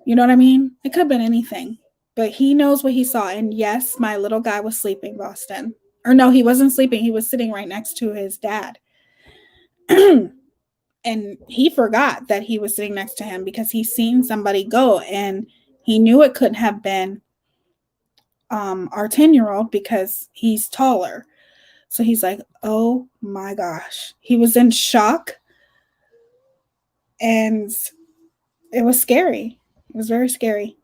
you know what I mean? It could have been anything. But he knows what he saw. And yes, my little guy was sleeping, Boston. Or no, he wasn't sleeping. He was sitting right next to his dad. And he forgot that he was sitting next to him because he seen somebody go, and he knew it couldn't have been our 10-year-old because he's taller. So he's like, oh my gosh. He was in shock, and it was scary. It was very scary.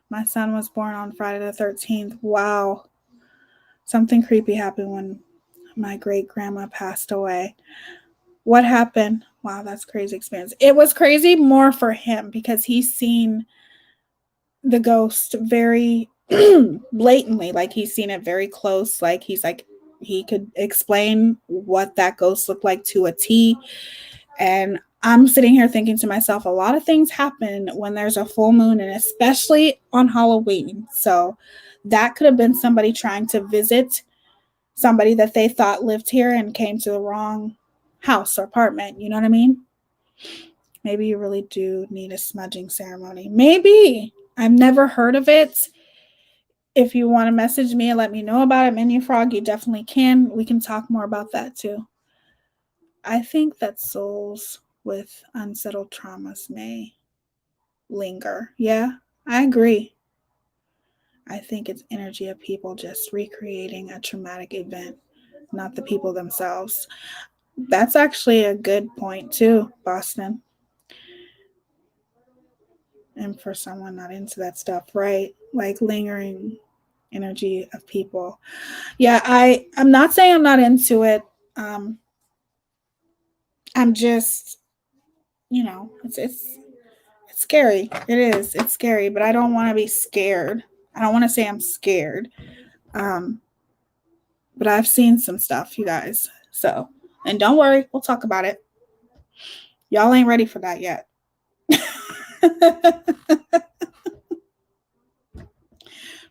My son was born on Friday the 13th. Wow. Something creepy happened when my great grandma passed away. What happened? Wow, that's crazy experience. It was crazy more for him because he's seen the ghost very blatantly. Like, he's seen it very close. Like, he could explain what that ghost looked like to a T. And I'm sitting here thinking to myself, a lot of things happen when there's a full moon, and especially on Halloween. So that could have been somebody trying to visit somebody that they thought lived here and came to the wrong house or apartment. You know what I mean? Maybe you really do need a smudging ceremony. Maybe. I've never heard of it. If you want to message me and let me know about it, Menu Frog, you definitely can. We can talk more about that too. I think that souls with unsettled traumas may linger. Yeah, I agree. I think it's energy of people just recreating a traumatic event, not the people themselves. That's actually a good point too, Boston. And for someone not into that stuff, right? Like lingering energy of people. Yeah, I'm not saying I'm not into it. I'm just, it's scary. It is. It's scary, but I don't want to be scared. I don't want to say I'm scared. But I've seen some stuff, you guys. So, and don't worry, we'll talk about it. Y'all ain't ready for that yet.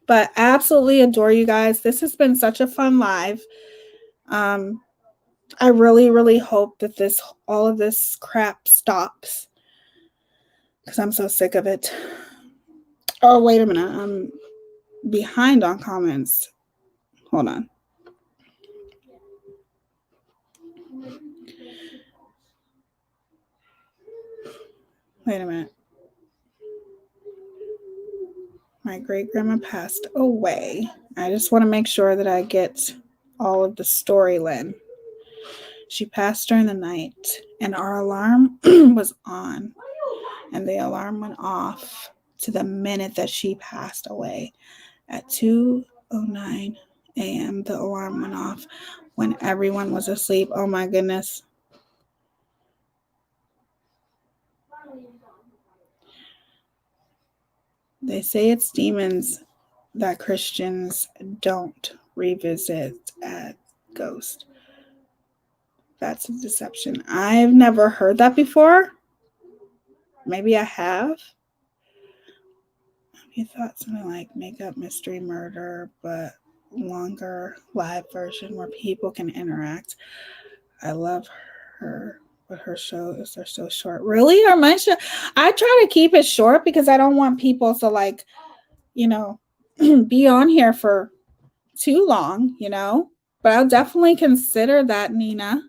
But absolutely adore you guys. This has been such a fun live. I really, really hope that all of this crap stops, because I'm so sick of it. Oh, wait a minute. I'm behind on comments. Hold on. Wait a minute. My great grandma passed away. I just want to make sure that I get all of the story, Lynn. She passed during the night, and our alarm was on, and the alarm went off to the minute that she passed away. At 2:09 a.m., the alarm went off when everyone was asleep. Oh my goodness. They say it's demons that Christians don't revisit at ghost. That's a deception. I've never heard that before. Maybe I have. You thought something like Makeup Mystery Murder, but longer live version where people can interact. I love her, but her shows are so short. Really? Are my show? I try to keep it short because I don't want people to be on here for too long, But I'll definitely consider that, Nina.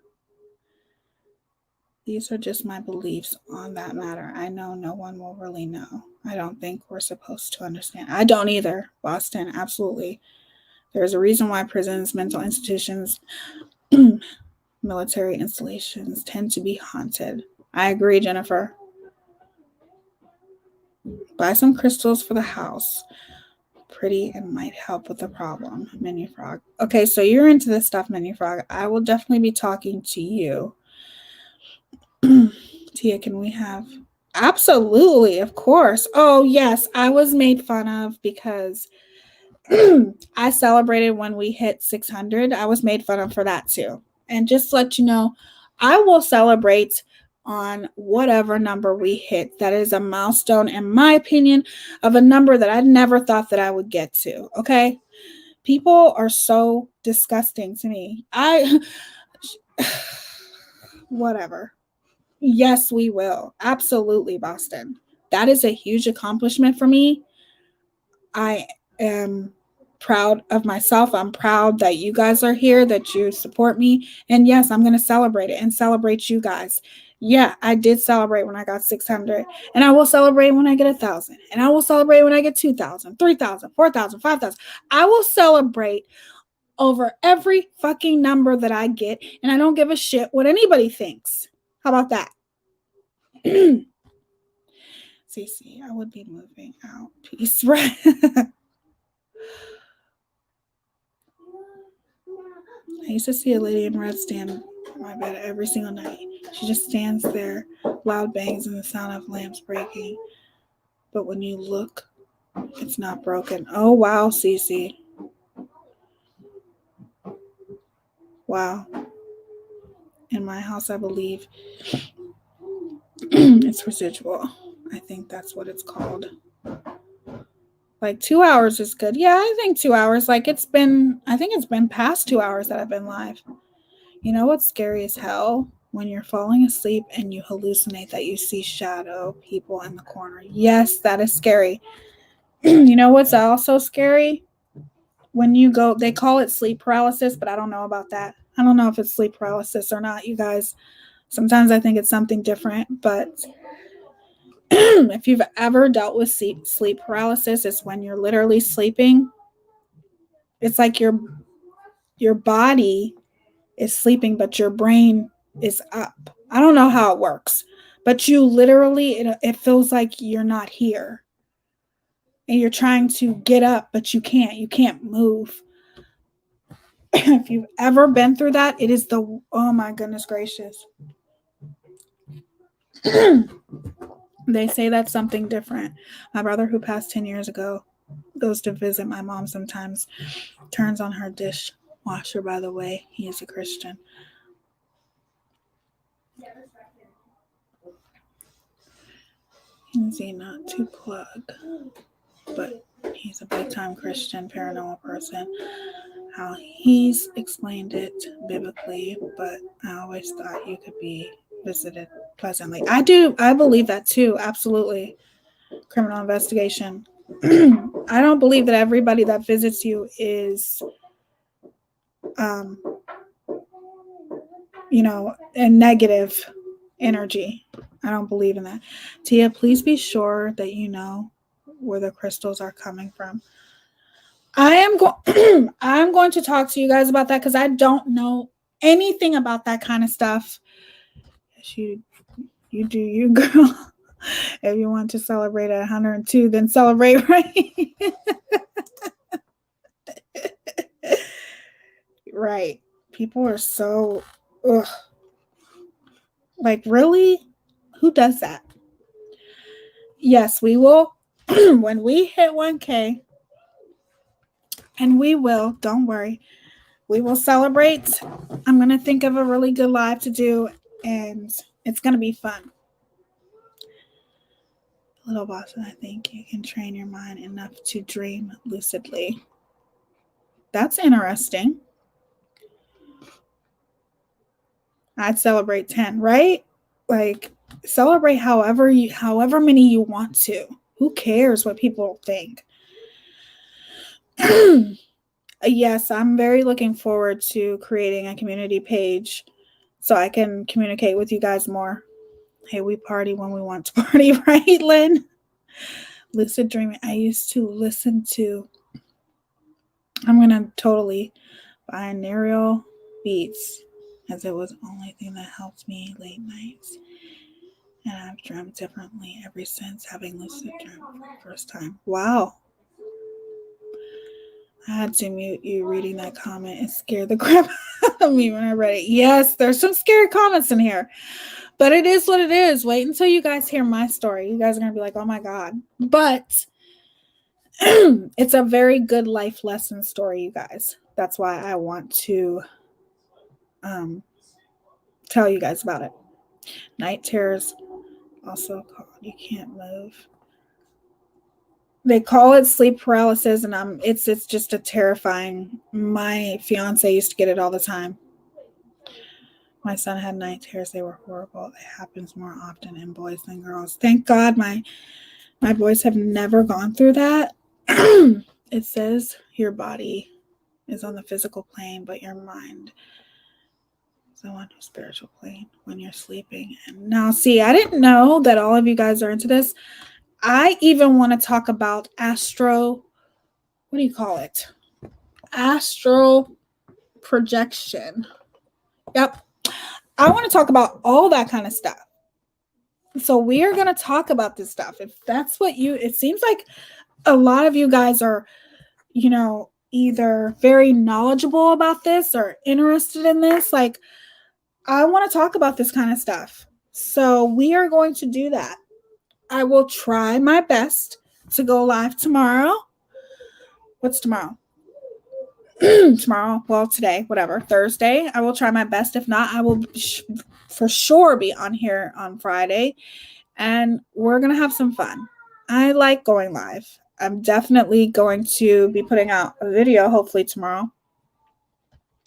These are just my beliefs on that matter. I know no one will really know. I don't think we're supposed to understand. I don't either, Boston. Absolutely. There's a reason why prisons, mental institutions, military installations tend to be haunted. I agree, Jennifer. Buy some crystals for the house. pretty and might help with the problem. Mini Frog. Okay, so you're into this stuff, Mini Frog. I will definitely be talking to you. Tia, can we have? Absolutely, of course. Oh, yes, I was made fun of because I celebrated when we hit 600. I was made fun of for that too. And just to let you know, I will celebrate on whatever number we hit. That is a milestone, in my opinion, of a number that I never thought that I would get to. Okay. People are so disgusting to me. Whatever. Yes, we will. Absolutely, Boston. That is a huge accomplishment for me. I am proud of myself. I'm proud that you guys are here, that you support me. And yes, I'm going to celebrate it and celebrate you guys. Yeah, I did celebrate when I got 600. And I will celebrate when I get 1,000. And I will celebrate when I get 2,000, 3,000, 4,000, 5,000. I will celebrate over every fucking number that I get. And I don't give a shit what anybody thinks. How about that? Cece, I would be moving out. Peace, right? I used to see a lady in red stand on my bed every single night. She just stands there, loud bangs and the sound of lamps breaking. But when you look, it's not broken. Oh, wow, Cece. Wow. In my house, I believe it's residual. I think that's what it's called. Like 2 hours is good. Yeah, I think 2 hours. I think it's been past 2 hours that I've been live. You know what's scary as hell? When you're falling asleep and you hallucinate that you see shadow people in the corner. Yes, that is scary. You know what's also scary? When you go, they call it sleep paralysis, but I don't know about that. I don't know if it's sleep paralysis or not, you guys. Sometimes I think it's something different, but if you've ever dealt with sleep paralysis, it's when you're literally sleeping. It's like your body is sleeping, but your brain is up. I don't know how it works, but you literally, it feels like you're not here. And you're trying to get up, but you can't. You can't move. If you've ever been through that, it is oh my goodness gracious. They say that's something different. My brother, who passed 10 years ago, goes to visit my mom sometimes, turns on her dishwasher, by the way. He is a Christian. Easy not to plug, but he's a big-time Christian paranormal person. How he's explained it biblically, but I always thought you could be visited pleasantly. I believe that too, absolutely. Criminal investigation. I don't believe that everybody that visits you is a negative energy. I don't believe in that. Tia, please be sure that you know where the crystals are coming from. I'm going to talk to you guys about that because I don't know anything about that kind of stuff. You do you, girl. If you want to celebrate at 102, then celebrate, right? Right. People are so, ugh. Like, really? Who does that? Yes, we will. When we hit 1K, and we will, don't worry, we will celebrate. I'm going to think of a really good live to do, and it's going to be fun. Little Boston, I think you can train your mind enough to dream lucidly. That's interesting. I'd celebrate 10, right? Like, celebrate however many you want to. Who cares what people think? Yes, I'm very looking forward to creating a community page so I can communicate with you guys more. Hey, we party when we want to party, right, Lynn? Lucid dreaming. I used to listen to, I'm going to totally binaural beats, as it was the only thing that helped me late nights. And I've dreamt differently ever since having lucid dream for the first time. Wow. I had to mute you reading that comment. It scared the crap out of me when I read it. Yes, there's some scary comments in here. But it is what it is. Wait until you guys hear my story. You guys are going to be like, oh my God. But it's a very good life lesson story, you guys. That's why I want to tell you guys about it. Night terrors, also called you can't move. They call it sleep paralysis, and it's just a terrifying. My fiance used to get it all the time. My son had night terrors. They were horrible. It happens more often in boys than girls. Thank God my boys have never gone through that. It says your body is on the physical plane, but your mind is on the spiritual plane when you're sleeping. And now, see, I didn't know that all of you guys are into this. I even want to talk about astral projection. Yep. I want to talk about all that kind of stuff. So we are going to talk about this stuff. If that's what it seems like a lot of you guys are, either very knowledgeable about this or interested in this. Like, I want to talk about this kind of stuff. So we are going to do that. I will try my best to go live tomorrow. What's tomorrow? Tomorrow, well, today, whatever, Thursday. I will try my best. If not, I will for sure be on here on Friday, and we're going to have some fun. I like going live. I'm definitely going to be putting out a video, hopefully tomorrow.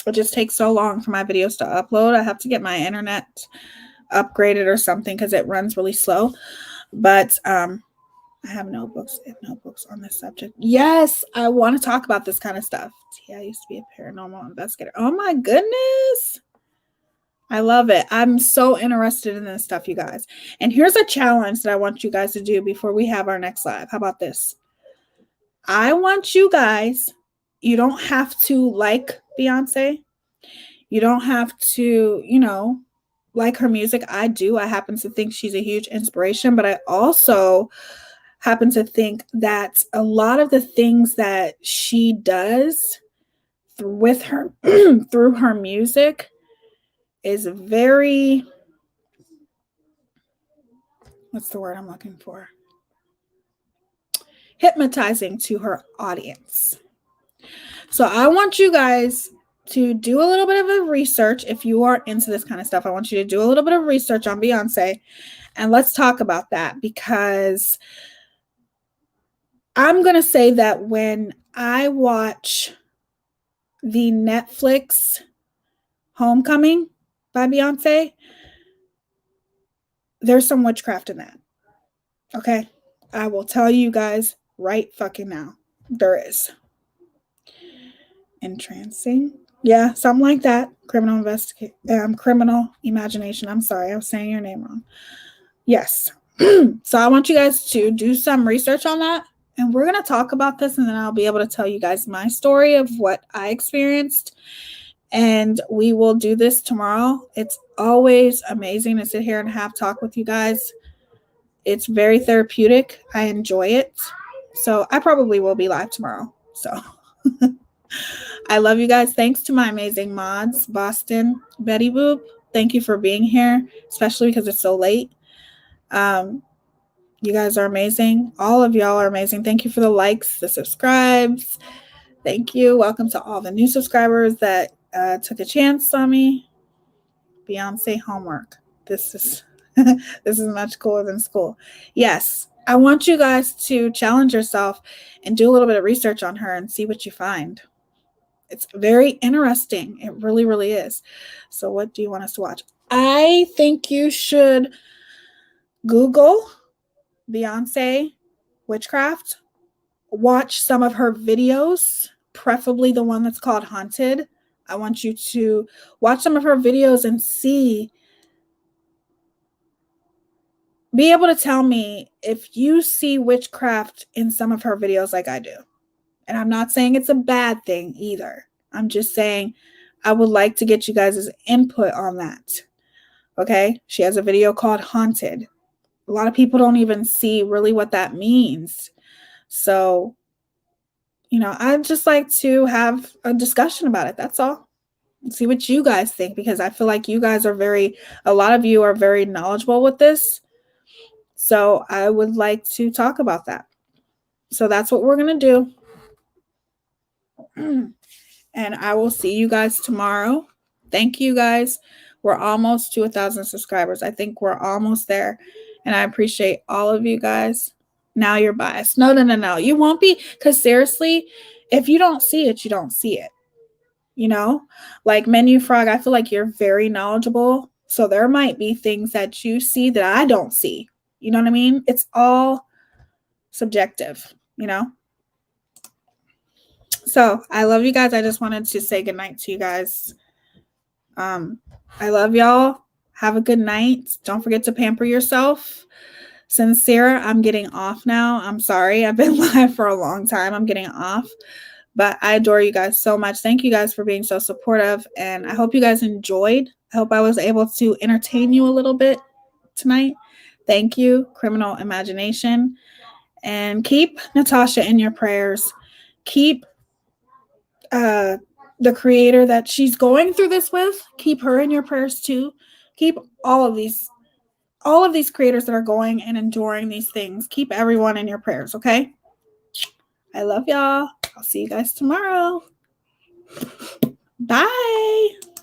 It just takes so long for my videos to upload. I have to get my internet upgraded or something because it runs really slow. But I have notebooks on this subject. Yes, I want to talk about this kind of stuff. I used to be a paranormal investigator. Oh my goodness. I love it. I'm so interested in this stuff, you guys. And here's a challenge that I want you guys to do before we have our next live. How about this? I want you guys, you don't have to like Beyonce. You don't have to, like her music. I do. I happen to think she's a huge inspiration, but I also happen to think that a lot of the things that she does with her through her music is very, what's the word I'm looking for? Hypnotizing to her audience. So I want you guys to do a little bit of a research. If you are into this kind of stuff, I want you to do a little bit of research on Beyonce, and let's talk about that, because I'm going to say that when I watch the Netflix Homecoming by Beyonce, there's some witchcraft in that. Okay? I will tell you guys right fucking now. There is. Entrancing. Yeah, something like that. Criminal imagination. I'm sorry, I was saying your name wrong. Yes. So I want you guys to do some research on that. And we're going to talk about this, and then I'll be able to tell you guys my story of what I experienced. And we will do this tomorrow. It's always amazing to sit here and have talk with you guys. It's very therapeutic. I enjoy it. So I probably will be live tomorrow. So I love you guys. Thanks to my amazing mods, Boston, Betty Boop. Thank you for being here, especially because it's so late. You guys are amazing. All of y'all are amazing. Thank you for the likes, the subscribes. Thank you. Welcome to all the new subscribers that took a chance on me. Beyonce homework. This is this is much cooler than school. Yes, I want you guys to challenge yourself and do a little bit of research on her and see what you find. It's very interesting. It really, really is. So what do you want us to watch? I think you should Google Beyonce witchcraft. Watch some of her videos, preferably the one that's called Haunted. I want you to watch some of her videos and be able to tell me if you see witchcraft in some of her videos like I do. And I'm not saying it's a bad thing either. I'm just saying I would like to get you guys' input on that. Okay? She has a video called Haunted. A lot of people don't even see really what that means. So I'd just like to have a discussion about it. That's all. See what you guys think, because I feel like you guys are a lot of you are very knowledgeable with this. So I would like to talk about that. So that's what we're going to do. And I will see you guys tomorrow. Thank you guys. We're almost to 1,000 subscribers. I think we're almost there. And I appreciate all of you guys. Now you're biased. No. You won't be, because seriously, if you don't see it, you don't see it. Like Menu Frog, I feel like you're very knowledgeable. So there might be things that you see that I don't see. You know what I mean? It's all subjective, So I love you guys. I just wanted to say goodnight to you guys. I love y'all. Have a good night. Don't forget to pamper yourself. Sincere, I'm getting off now. I'm sorry. I've been live for a long time. I'm getting off. But I adore you guys so much. Thank you guys for being so supportive. And I hope you guys enjoyed. I hope I was able to entertain you a little bit tonight. Thank you, Criminal Imagination. And keep Natasha in your prayers. Keep the creator that she's going through this with. Keep her in your prayers too. Keep all of these creators that are going and enduring these things. Keep everyone in your prayers, okay? I love y'all. I'll see you guys tomorrow. Bye.